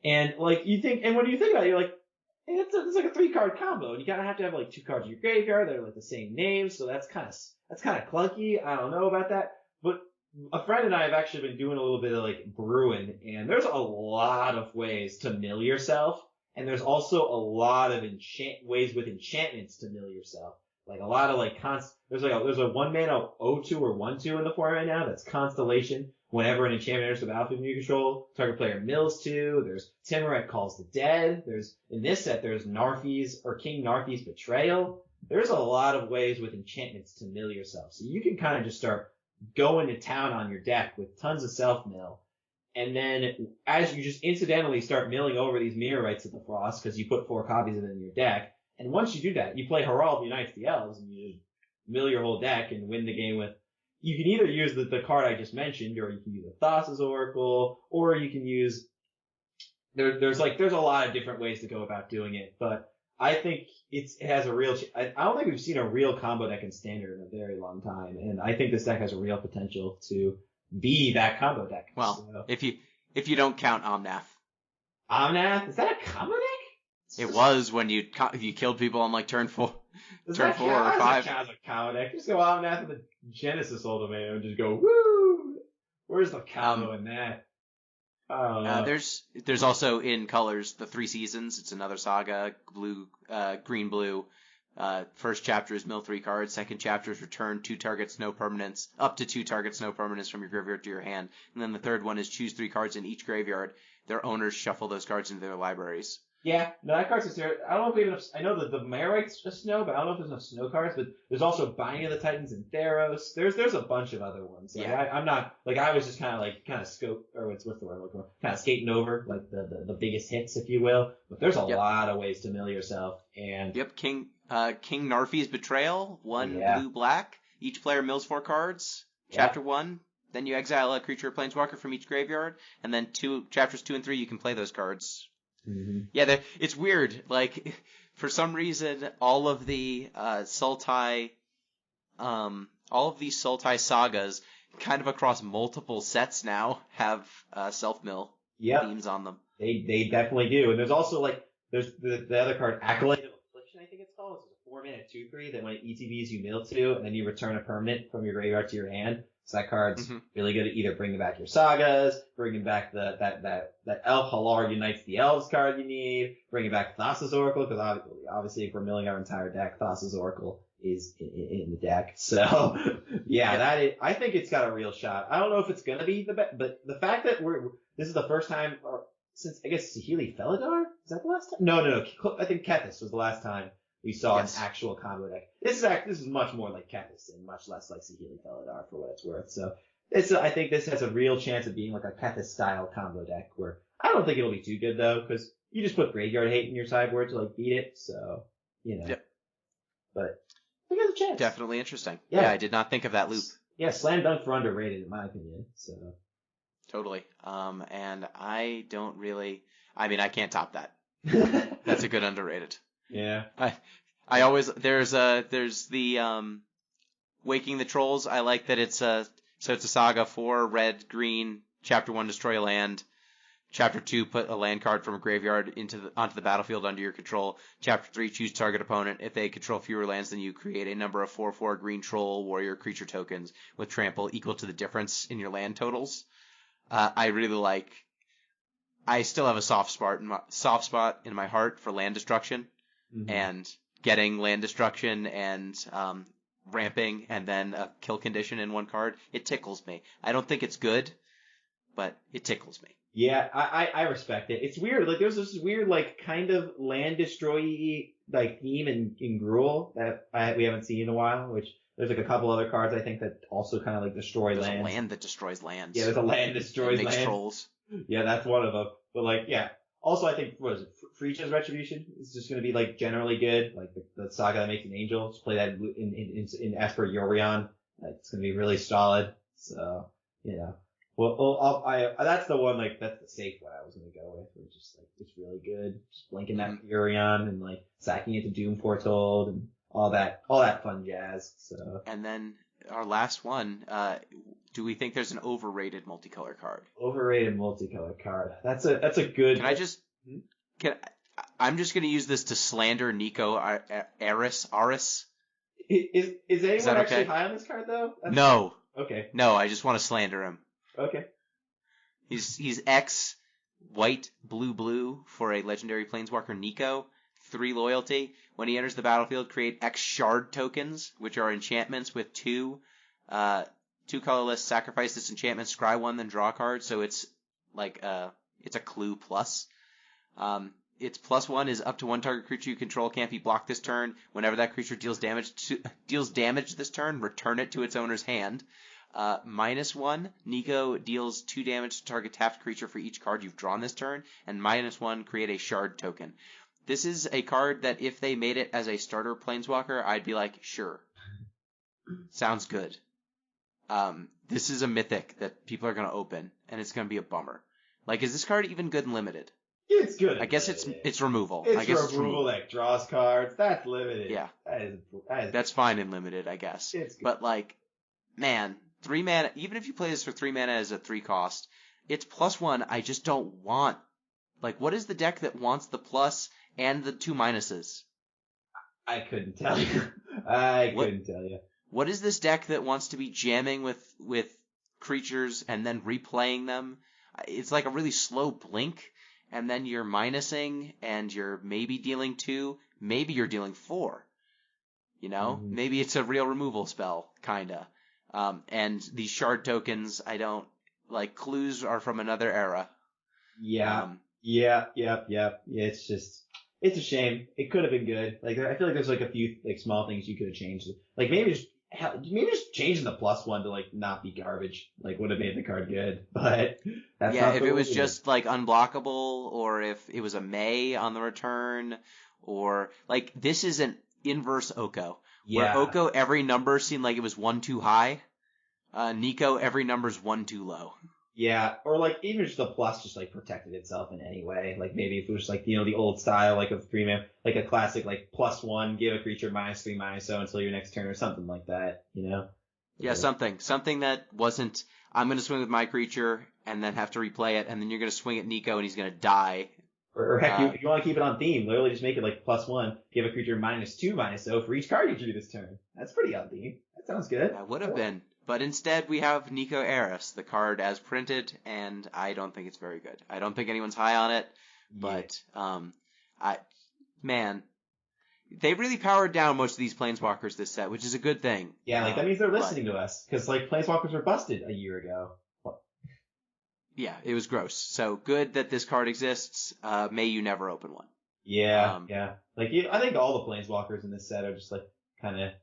And when you think about it, you're like, hey, it's like a 3-card combo, and you kind of have to have like 2 cards in your graveyard that are like the same name, so that's kind of clunky. I don't know about that, but a friend and I have actually been doing a little bit of like brewing, and there's a lot of ways to mill yourself, and there's also a lot of ways with enchantments to mill yourself. Like a lot of like there's a 1-mana 0/2 or 1/2 in the format now that's Constellation. Whenever an enchantment enters the battlefield from your control, target player mills 2. There's Timuret Calls the Dead. In this set, there's King Narfi's Betrayal. There's a lot of ways with enchantments to mill yourself. So you can kind of just start going to town on your deck with tons of self-mill. And then as you just incidentally start milling over these Mirrorites of the Frost, because you put 4 copies of it in your deck, and once you do that, you play Herald Unites the Elves, and you just mill your whole deck and win the game with. You can either use the card I just mentioned, or you can use a Thassa's Oracle, or you can use. There's a lot of different ways to go about doing it, but I think it has a real. I don't think we've seen a real combo deck in Standard in a very long time, and I think this deck has a real potential to be that combo deck. Well, so. if you don't count Omnath. Omnath, is that a combo deck? It was when you killed people on like turn 4 or 5. That count as a combo deck? Just go Omnath with the Genesis Ultimatum and just go woo. Where's the combo in that? There's also in colors the 3 seasons. It's another saga. Green blue. First chapter is mill 3 cards. Second chapter is return 2 targets, no permanents, up to 2 targets, no permanents from your graveyard to your hand. And then the third one is choose 3 cards in each graveyard. Their owners shuffle those cards into their libraries. Yeah, no, that card's serious. I don't know if we have enough. I know that the Marite's a snow, but I don't know if there's enough snow cards. But there's also Binding of the Titans and Theros. There's a bunch of other ones. Like, yeah, I'm not like I was just kind of scope or what's the word I'm looking for? Kind of skating over like the biggest hits, if you will. But there's a lot of ways to mill yourself. And King Narfi's Betrayal, 1 blue-black. Each player mills 4 cards. Chapter 1. Then you exile a creature or planeswalker from each graveyard, and then chapters 2 and 3 you can play those cards. Mm-hmm. Yeah, it's weird. Like, for some reason, all of the Sultai sagas, kind of across multiple sets now, have self-mill themes on them. They definitely do. And there's also there's the other card, Acolyte of Affliction, I think it's called. It's a 4-mana 2/3 that when it ETBs you mill 2, and then you return a permanent from your graveyard to your hand. So that card's really good at either bringing back your sagas, bringing back that Elf Halar Unites the Elves card you need, bringing back Thassa's Oracle, because obviously if we're milling our entire deck, Thassa's Oracle is in the deck. So I think it's got a real shot. I don't know if it's gonna be the best, but the fact that this is the first time since I guess Saheeli Felidar, is that the last time? No. I think Kethis was the last time we saw an actual combo deck. This is much more like Kethis and much less like Saheeli Felidar for what it's worth. So I think this has a real chance of being like a Kethis style combo deck where I don't think it'll be too good though, because you just put Graveyard Hate in your sideboard to like beat it. So, Yep. But I think there's a chance. Definitely interesting. Yeah, I did not think of that loop. Yeah, slam dunk for underrated in my opinion. So totally. And I don't really. I mean, I can't top that. That's a good underrated. Yeah. I always there's the Waking the Trolls. I like that it's a saga 4 red green. Chapter 1 destroy a land. Chapter 2 put a land card from a graveyard onto the battlefield under your control. Chapter 3 choose target opponent. If they control fewer lands than you, create a number of 4/4 green troll warrior creature tokens with trample equal to the difference in your land totals. I really like. I still have a soft spot in my heart for land destruction. Mm-hmm. And getting land destruction and ramping and then a kill condition in one card, it tickles me. I don't think it's good, but it tickles me. Yeah, I respect it. It's weird. Like there's this weird kind of land destroy-y theme in Gruul that we haven't seen in a while. Which there's a couple other cards I think that also kind of destroy lands. There's a land that destroys lands. Yeah, there's a land that destroys lands. Makes trolls. Yeah, that's one of them. But also, I think, Freech's Retribution is just going to be, generally good. Like, the saga that makes an angel. Just play that in Esper Yorion. It's going to be really solid. So, That's the one, like, that's the safe one I was gonna go with. It's just like, it's really good. Just blinking that Furion and like sacking it to Doom Foretold and all that fun jazz. So. And then our last one, do we think there's an overrated multicolor card? Overrated multicolor card. That's a good. I'm just gonna use this to slander Nico Aris. Is anyone that actually okay? high on this card though? No. Okay. No, I just want to slander him. Okay. He's X white blue for a legendary planeswalker Nico. 3 loyalty. When he enters the battlefield, create X shard tokens, which are enchantments with 2 colorless. Sacrifice this enchantment, scry 1, then draw a card. So it's like it's a clue plus. Its +1 is up to 1 target creature you control can't be blocked this turn. Whenever that creature deals damage this turn, return it to its owner's hand. -1, Nico deals 2 damage to target tapped creature for each card you've drawn this turn, and -1, create a shard token. This is a card that if they made it as a starter planeswalker, I'd be like, sure. Sounds good. This is a mythic that people are going to open, and it's going to be a bummer. Like, is this card even good and limited? It's good. I guess it's removal. It's removal that draws cards. That's limited. Yeah. That's fine in limited, I guess. It's good. But like, man, 3 mana, even if you play this for 3 mana as a 3 cost, it's +1 I just don't want. Like, what is the deck that wants the plus and the 2 minuses? I couldn't tell you. Couldn't tell you. What is this deck that wants to be jamming with creatures and then replaying them? It's like a really slow blink, and then you're minusing, and you're maybe dealing 2, maybe you're dealing 4. You know? Mm-hmm. Maybe it's a real removal spell, kinda. And these shard tokens, I don't, like, clues are from another era. Yeah. Yeah. It's a shame. It could have been good. Like, I feel like there's like a few like small things you could have changed. Like maybe just changing the +1 to like not be garbage. Like would have made the card good. But that's not if it was just like unblockable, or if it was a May on the return, or like this is an inverse Oko. Where Oko every number seemed like it was 1 too high. Nico every number's 1 too low. Yeah, or like even just the plus just like protected itself in any way. Like maybe if it was like, the old style like of 3-man, like a classic like +1, give a creature -3/-0 until your next turn or something like that, Yeah, something that wasn't, I'm going to swing with my creature and then have to replay it, and then you're going to swing at Nico and he's going to die. Or heck, you want to keep it on theme, literally just make it like +1, give a creature -2/-0 for each card you drew this turn. That's pretty on theme. That sounds good. That would have been. But instead, we have Nico Aris, the card as printed, and I don't think it's very good. I don't think anyone's high on it, but they really powered down most of these Planeswalkers this set, which is a good thing. Yeah, like that means they're listening to us, because like Planeswalkers were busted a year ago. Yeah, it was gross. So good that this card exists. May you never open one. Yeah. Like I think all the Planeswalkers in this set are just like kind of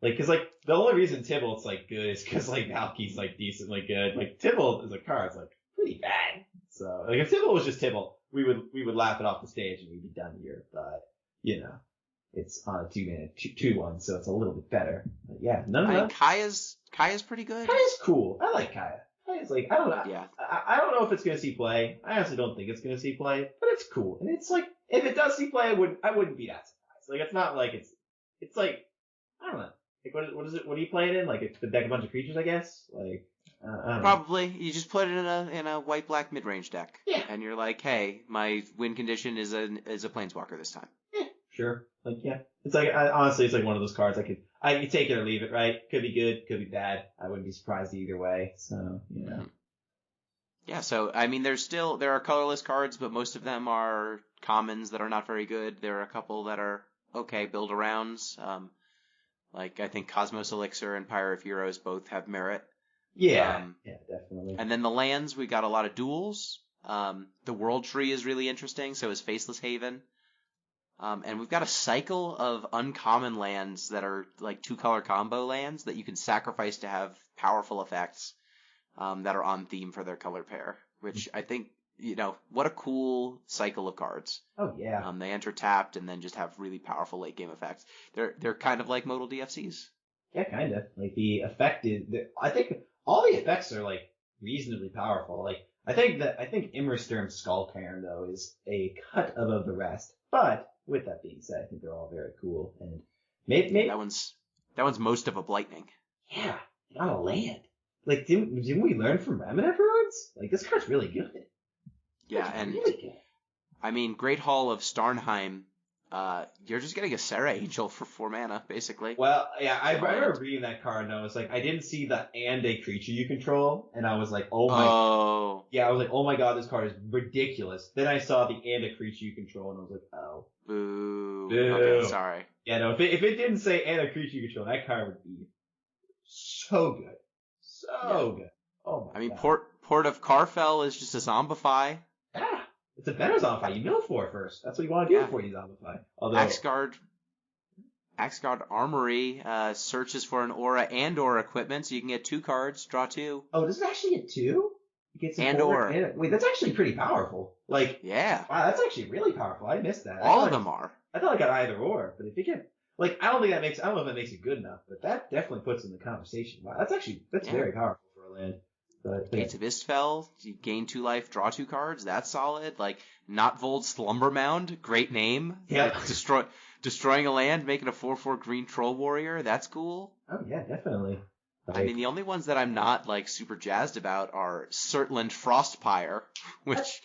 like, cause like the only reason Tybalt's like good is cause like Valky's like decently good. Like Tybalt as a card's like pretty bad. So like if Tybalt was just Tybalt, we would laugh it off the stage and we'd be done here. But it's on a 2-mana 2/1, so it's a little bit better. But yeah, none of that. Kaya's pretty good. Kaya's cool. I like Kaya. Kaya's like, I don't know. Yeah. I don't know if it's gonna see play. I honestly don't think it's gonna see play, but it's cool. And it's like, if it does see play, I wouldn't be that surprised. Like it's not like it's like, I don't know. Like what is it? What are you playing in? Like it's the deck a bunch of creatures, I guess. Like I don't know. Probably you just put it in a white black mid range deck. Yeah. And you're like, hey, my win condition is a planeswalker this time. Yeah, sure. Like yeah, it's like honestly, it's like one of those cards I could take it or leave it. Right? Could be good, could be bad. I wouldn't be surprised either way. So Yeah. So I mean, there are colorless cards, but most of them are commons that are not very good. There are a couple that are okay build arounds. Like, I think Cosmos Elixir and Pyre of Heroes both have merit. Yeah, definitely. And then the lands, we got a lot of duels. The World Tree is really interesting, so is Faceless Haven. And we've got a cycle of uncommon lands that are like 2-color combo lands that you can sacrifice to have powerful effects that are on theme for their color pair, which I think, what a cool cycle of cards. Oh, yeah. They enter tapped and then just have really powerful late game effects. They're kind of like modal DFCs. Yeah, kind of. Like the effect is, I think all the effects are like reasonably powerful. Like, I think Immersturm's Skullcairn, though, is a cut above the rest. But with that being said, I think they're all very cool. And maybe that one's most of a Blightning. Yeah, on a land. Like, didn't we learn from Remnant Ruins? Like, this card's really good. Yeah, It's and really good. I mean, Great Hall of Starnheim. You're just getting a Serra Angel for 4 mana, basically. Well, yeah, I remember reading that card, and I was like, I didn't see the and a creature you control, and I was like, yeah, I was like, oh my god, this card is ridiculous. Then I saw the and a creature you control, and I was like, oh. Boo. Boo. Okay, sorry. Yeah, no, if it didn't say and a creature you control, that card would be so good. So good. Oh my god. I mean, Port of Carfell is just a Zombify. Yeah, it's a better Zombify. You mill for it first. That's what you want to do before you Zombify. Although Axgard Armory searches for an aura and or equipment, so you can get 2 cards, draw 2. Oh, does it actually get 2? You get some and or. Wait, that's actually pretty powerful. Like, yeah. Wow, that's actually really powerful. I missed that. All of them are. I thought I got either or, but if you get, like, I don't know if that makes it good enough, but that definitely puts in the conversation. Wow, that's very powerful for a land. But Gates of Istfell, you gain 2 life, draw 2 cards. That's solid. Like Notvold Slumbermound, great name. Yeah. Destroying a land, making a 4/4 green troll warrior. That's cool. Oh yeah, definitely. I mean, the only ones that I'm not like super jazzed about are Surtland Frostpire, which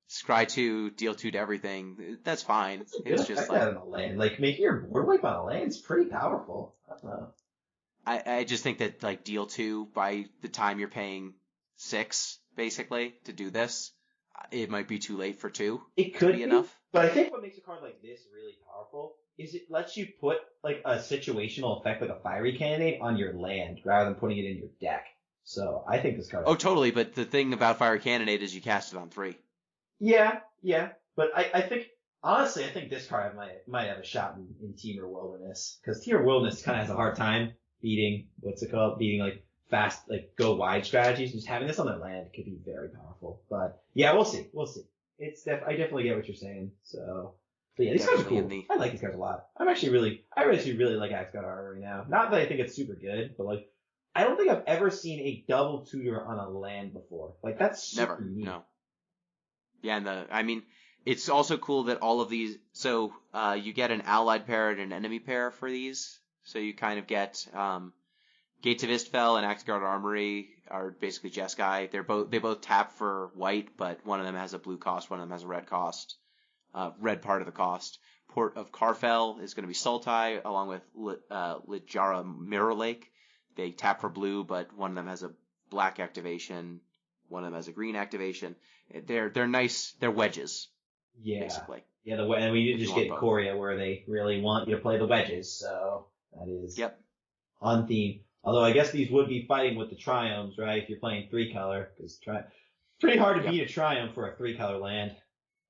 scry 2, deal 2 to everything. That's fine. It's just like that on a land. Like making your board wipe on a land is pretty powerful. I don't know. I just think that like deal 2 by the time you're paying 6 basically to do this, it might be too late for 2. It could be enough. But I think what makes a card like this really powerful is it lets you put like a situational effect like a fiery candidate on your land rather than putting it in your deck. So I think this card. Oh, totally. But the thing about Fiery Candidate is you cast it on 3. Yeah. But I think honestly, I think this card might have a shot in Temur Wilderness because Temur Wilderness kind of has a hard time beating like fast, like go wide strategies. Just having this on their land could be very powerful. But yeah, we'll see. I definitely get what you're saying. So, but yeah, these cards are cool. I like these cards a lot. I actually really like Axgard Armory now. Not that I think it's super good, but like, I don't think I've ever seen a double tutor on a land before. Like that's super neat. No. Yeah, and I mean, it's also cool that all of these. So, you get an allied pair and an enemy pair for these. So you kind of get Gates of Istfell and Axgard Armory are basically Jeskai. They both tap for white, but one of them has a blue cost, one of them has a red cost. Red part of the cost. Port of Carfell is going to be Sultai along with Littjara Mirror Lake. They tap for blue, but one of them has a black activation, one of them has a green activation. They're nice. They're wedges. Yeah. Basically. Yeah, and we did just get Korea where they really want you to play the wedges, so that is on theme. Although I guess these would be fighting with the Triomes, right? If you're playing 3-color, because pretty hard to beat a Triumph for a 3-color land.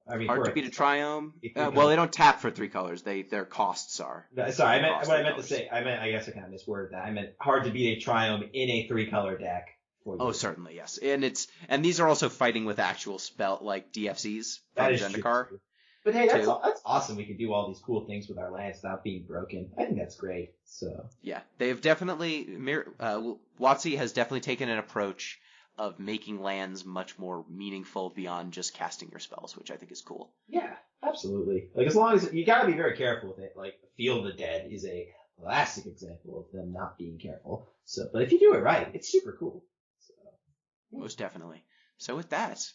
I mean, hard to beat a Triume. Well, they don't tap for 3 colors. Their costs are. Sorry, I guess I kind of misworded that. I meant hard to beat a Triume in a 3-color deck. Oh, certainly, yes. And these are also fighting with actual spell like DFCs from Zendikar. But hey, that's awesome. We can do all these cool things with our lands without being broken. I think that's great. So yeah, they've definitely WotC has definitely taken an approach of making lands much more meaningful beyond just casting your spells, which I think is cool. Yeah, absolutely. Like as long as you gotta be very careful with it. Like Field of the Dead is a classic example of them not being careful. So, but if you do it right, it's super cool. So yeah. Most definitely. So with that,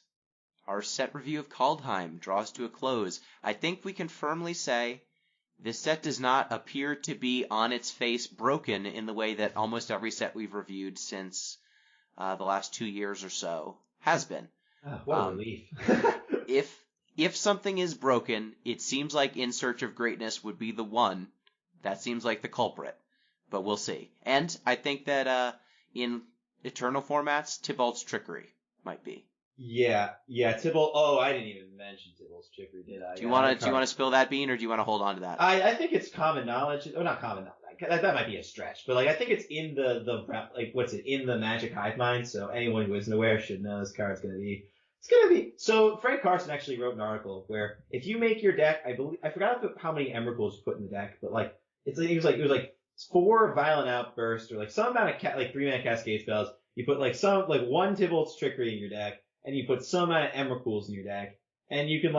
our set review of Kaldheim draws to a close. I think we can firmly say this set does not appear to be on its face broken in the way that almost every set we've reviewed since the last 2 years or so has been. Oh, what a relief. If something is broken, it seems like In Search of Greatness would be the one. That seems like the culprit. But we'll see. And I think that in Eternal formats, Tybalt's Trickery might be. Yeah, Tybalt. Oh, I didn't even mention Tybalt's Trickery, did I? Do you want to spill that bean, or do you want to hold on to that? I think it's common knowledge. Oh, not common knowledge. That might be a stretch, but like I think it's in in the Magic Hive Mind. So anyone who isn't aware should know this card's gonna be. It's gonna be. So Frank Carson actually wrote an article where if you make your deck, I forgot how many Emrakuls you put in the deck, but like it was like 4 Violent Outburst or like some amount of 3-mana Cascade spells. You put like one Tybalt's Trickery in your deck, and you put some amount of Emrakul's in your deck, and you can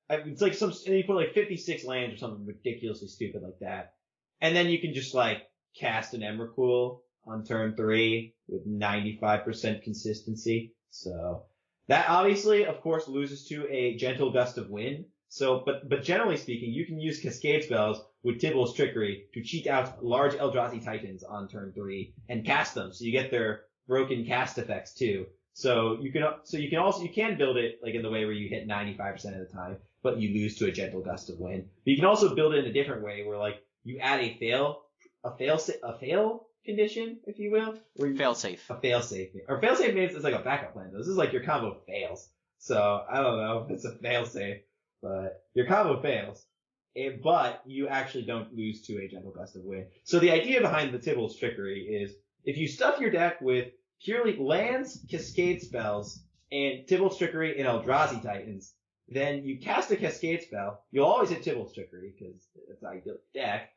and you put like 56 lands or something ridiculously stupid like that. And then you can just like cast an Emrakul on turn 3 with 95% consistency. So that obviously, of course, loses to a Gentle Gust of Wind. So, but generally speaking, you can use Cascade spells with Tybalt's Trickery to cheat out large Eldrazi Titans on turn 3 and cast them. So you get their broken cast effects too. So you can build it like in the way where you hit 95% of the time, but you lose to a Gentle Gust of Wind. But you can also build it in a different way where like you add a fail condition, if you will. Fail safe. A fail safe. Or fail safe means it's like a backup plan. This is like your combo fails. So I don't know if it's a fail safe, but your combo fails. But you actually don't lose to a Gentle Gust of Wind. So the idea behind the Tybalt's Trickery is if you stuff your deck with purely lands, Cascade spells, and Tybalt's Trickery and Eldrazi Titans, then you cast a Cascade spell. You'll always hit Tybalt's Trickery because it's how you build the deck.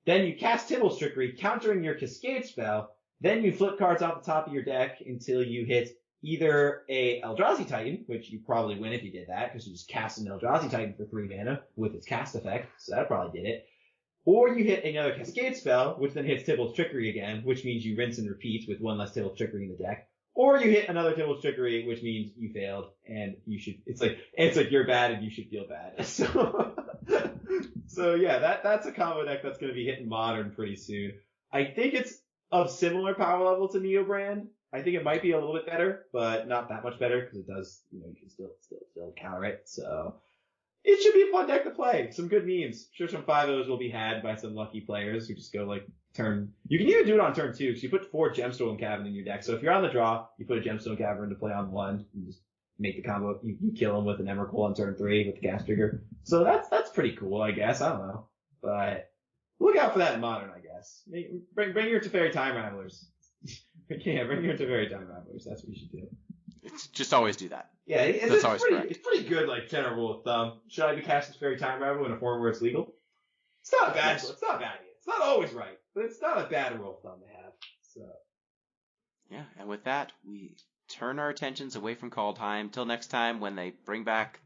Then you cast Tybalt's Trickery, countering your Cascade spell. Then you flip cards off the top of your deck until you hit either a Eldrazi Titan, which you probably win if you did that, because you just cast an Eldrazi Titan for 3 mana with its cast effect, so that probably did it. Or you hit another Cascade spell, which then hits Tybalt's Trickery again, which means you rinse and repeat with one less Tybalt's Trickery in the deck. Or you hit another Tybalt's Trickery, which means you failed, and it's like you're bad and you should feel bad. So yeah, that's a combo deck that's going to be hitting Modern pretty soon. I think it's of similar power level to Neo Brand. I think it might be a little bit better, but not that much better because it does, you can still counter it. So it should be a fun deck to play. Some good memes. I'm sure some 5-0s will be had by some lucky players who just go like turn. You can even do it on turn 2 because you put 4 Gemstone Cavern in your deck. So if you're on the draw, you put a Gemstone Cavern to play on 1. You just make the combo. You kill him with an Emrakul on turn 3 with the cast trigger. So that's pretty cool, I guess. I don't know, but look out for that in Modern, I guess. Bring your Teferi Time Ravelers. Yeah, bring your Teferi Time Ravelers. That's what you should do. It's just always do that. Yeah, that's always correct. It's pretty good, like general rule of thumb. Should I be casting Teferi Time Raveler in a form where it's legal? It's not bad. Yes. It's not bad. It's not always right, but it's not a bad rule of thumb to have. So. Yeah, and with that, we turn our attentions away from Kaldheim till next time when they bring back.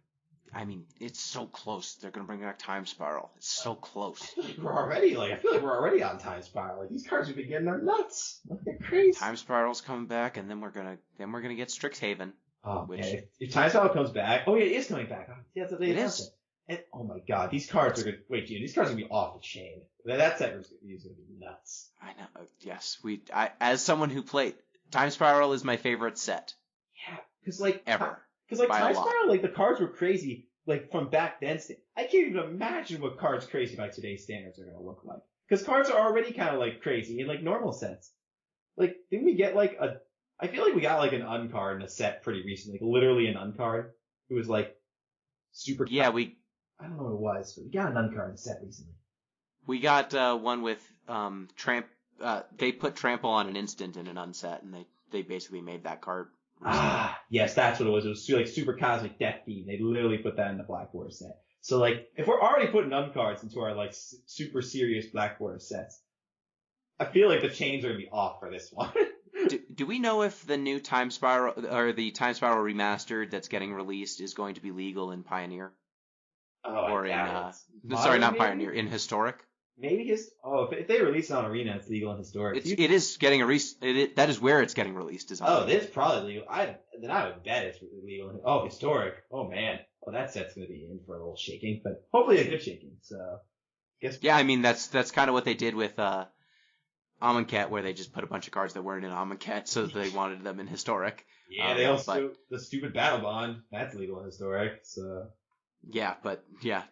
I mean, it's so close. They're gonna bring back Time Spiral. It's so close. I feel like we're already on Time Spiral. Like these cards we've been getting are nuts. Like they're crazy. Time Spiral's coming back, and then we're gonna get Strixhaven. Oh, which if Time Spiral comes back, oh yeah, it is coming back. Yeah, that's what they announced is. It. And oh my god, these cards are good. Wait, Gino, these cards are gonna be off the chain. That set is gonna be nuts. I know. Yes, as someone who played Time Spiral is my favorite set. Yeah, because like ever. Because like Time Spiral, like the cards were crazy, like from back then. I can't even imagine what cards crazy by today's standards are gonna look like. Because cards are already kind of like crazy in like normal sets. Like, didn't we get like I feel like we got like an uncard in a set pretty recently, like literally an uncard. It was like super. Yeah, I don't know what it was, but we got an uncard in a set recently. We got one with Tramp. They put Trample on an instant in an unset, and they basically made that card. Yes, that's what it was. It was like Super Cosmic Death Beam. They literally put that in the Black Border set. So like, if we're already putting uncards into our like super serious Black Border sets, I feel like the chains are gonna be off for this one. Do we know if the new Time Spiral or the Time Spiral remastered that's getting released is going to be legal in Pioneer? Or not Pioneer, in Historic? Maybe if they release it on Arena, it's legal in Historic. It is getting that is where it's getting released. It's probably legal. I would bet it's legal. Oh, Historic. Oh man. Well, that set's gonna be in for a little shaking, but hopefully a good shaking. So, yeah, I mean that's kind of what they did with Amonkhet, where they just put a bunch of cards that weren't in Amonkhet, so that they wanted them in Historic. Yeah, they also the stupid Battle Bond that's legal in Historic. So. Yeah, but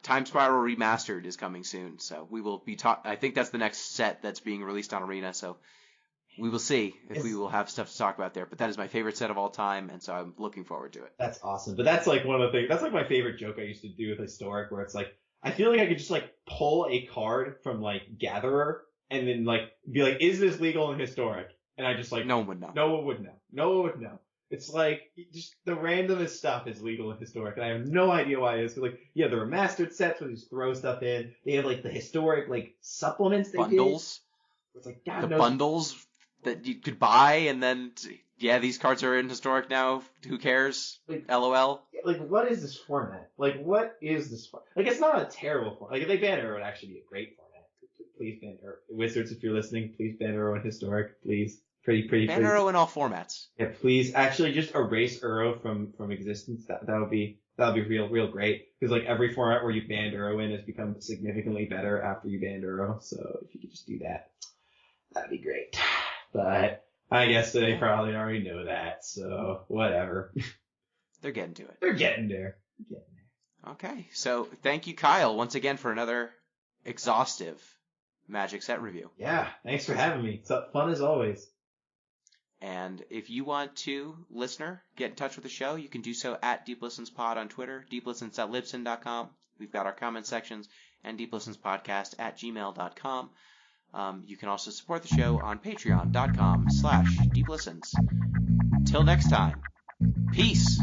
Time Spiral Remastered is coming soon, so we will be I think that's the next set that's being released on Arena, so we will see if we will have stuff to talk about there. But that is my favorite set of all time, and so I'm looking forward to it. That's awesome. But that's like one of the things. That's like my favorite joke I used to do with Historic, where it's like I feel like I could just like pull a card from like Gatherer and then like be like, is this legal in Historic? And I just like no one would know. No one would know. It's like, just the randomest stuff is legal in Historic, and I have no idea why it is. Cause like, yeah, the remastered sets where you just throw stuff in. They have like the Historic, like, supplements they bundles. Did. It's like, God the knows. Bundles that you could buy, and then yeah, these cards are in Historic now. Who cares? Like, LOL. Like, what is this format? Like, what is this format? Like, it's not a terrible format. Like, if they ban Arrow, it would actually be a great format. Please ban Arrow. Wizards, if you're listening, please ban Arrow in Historic, please. Pretty. Ban Arrow in all formats. Yeah, please. Actually, just erase Arrow from existence. That would be real great. Because like every format where you banned Arrow in has become significantly better after you banned Arrow. So if you could just do that, that'd be great. But I guess they probably already know that. So whatever. They're getting to it. They're getting there. Okay, so thank you, Kyle, once again for another exhaustive Magic set review. Yeah, thanks for having me. It's fun as always. And if you want to, listener, get in touch with the show, you can do so at Deep Listens Pod on Twitter, deeplistens.libsyn.com. We've got our comment sections, and deeplistenspodcast@gmail.com. You can also support the show on patreon.com/deeplistens. Till next time, peace.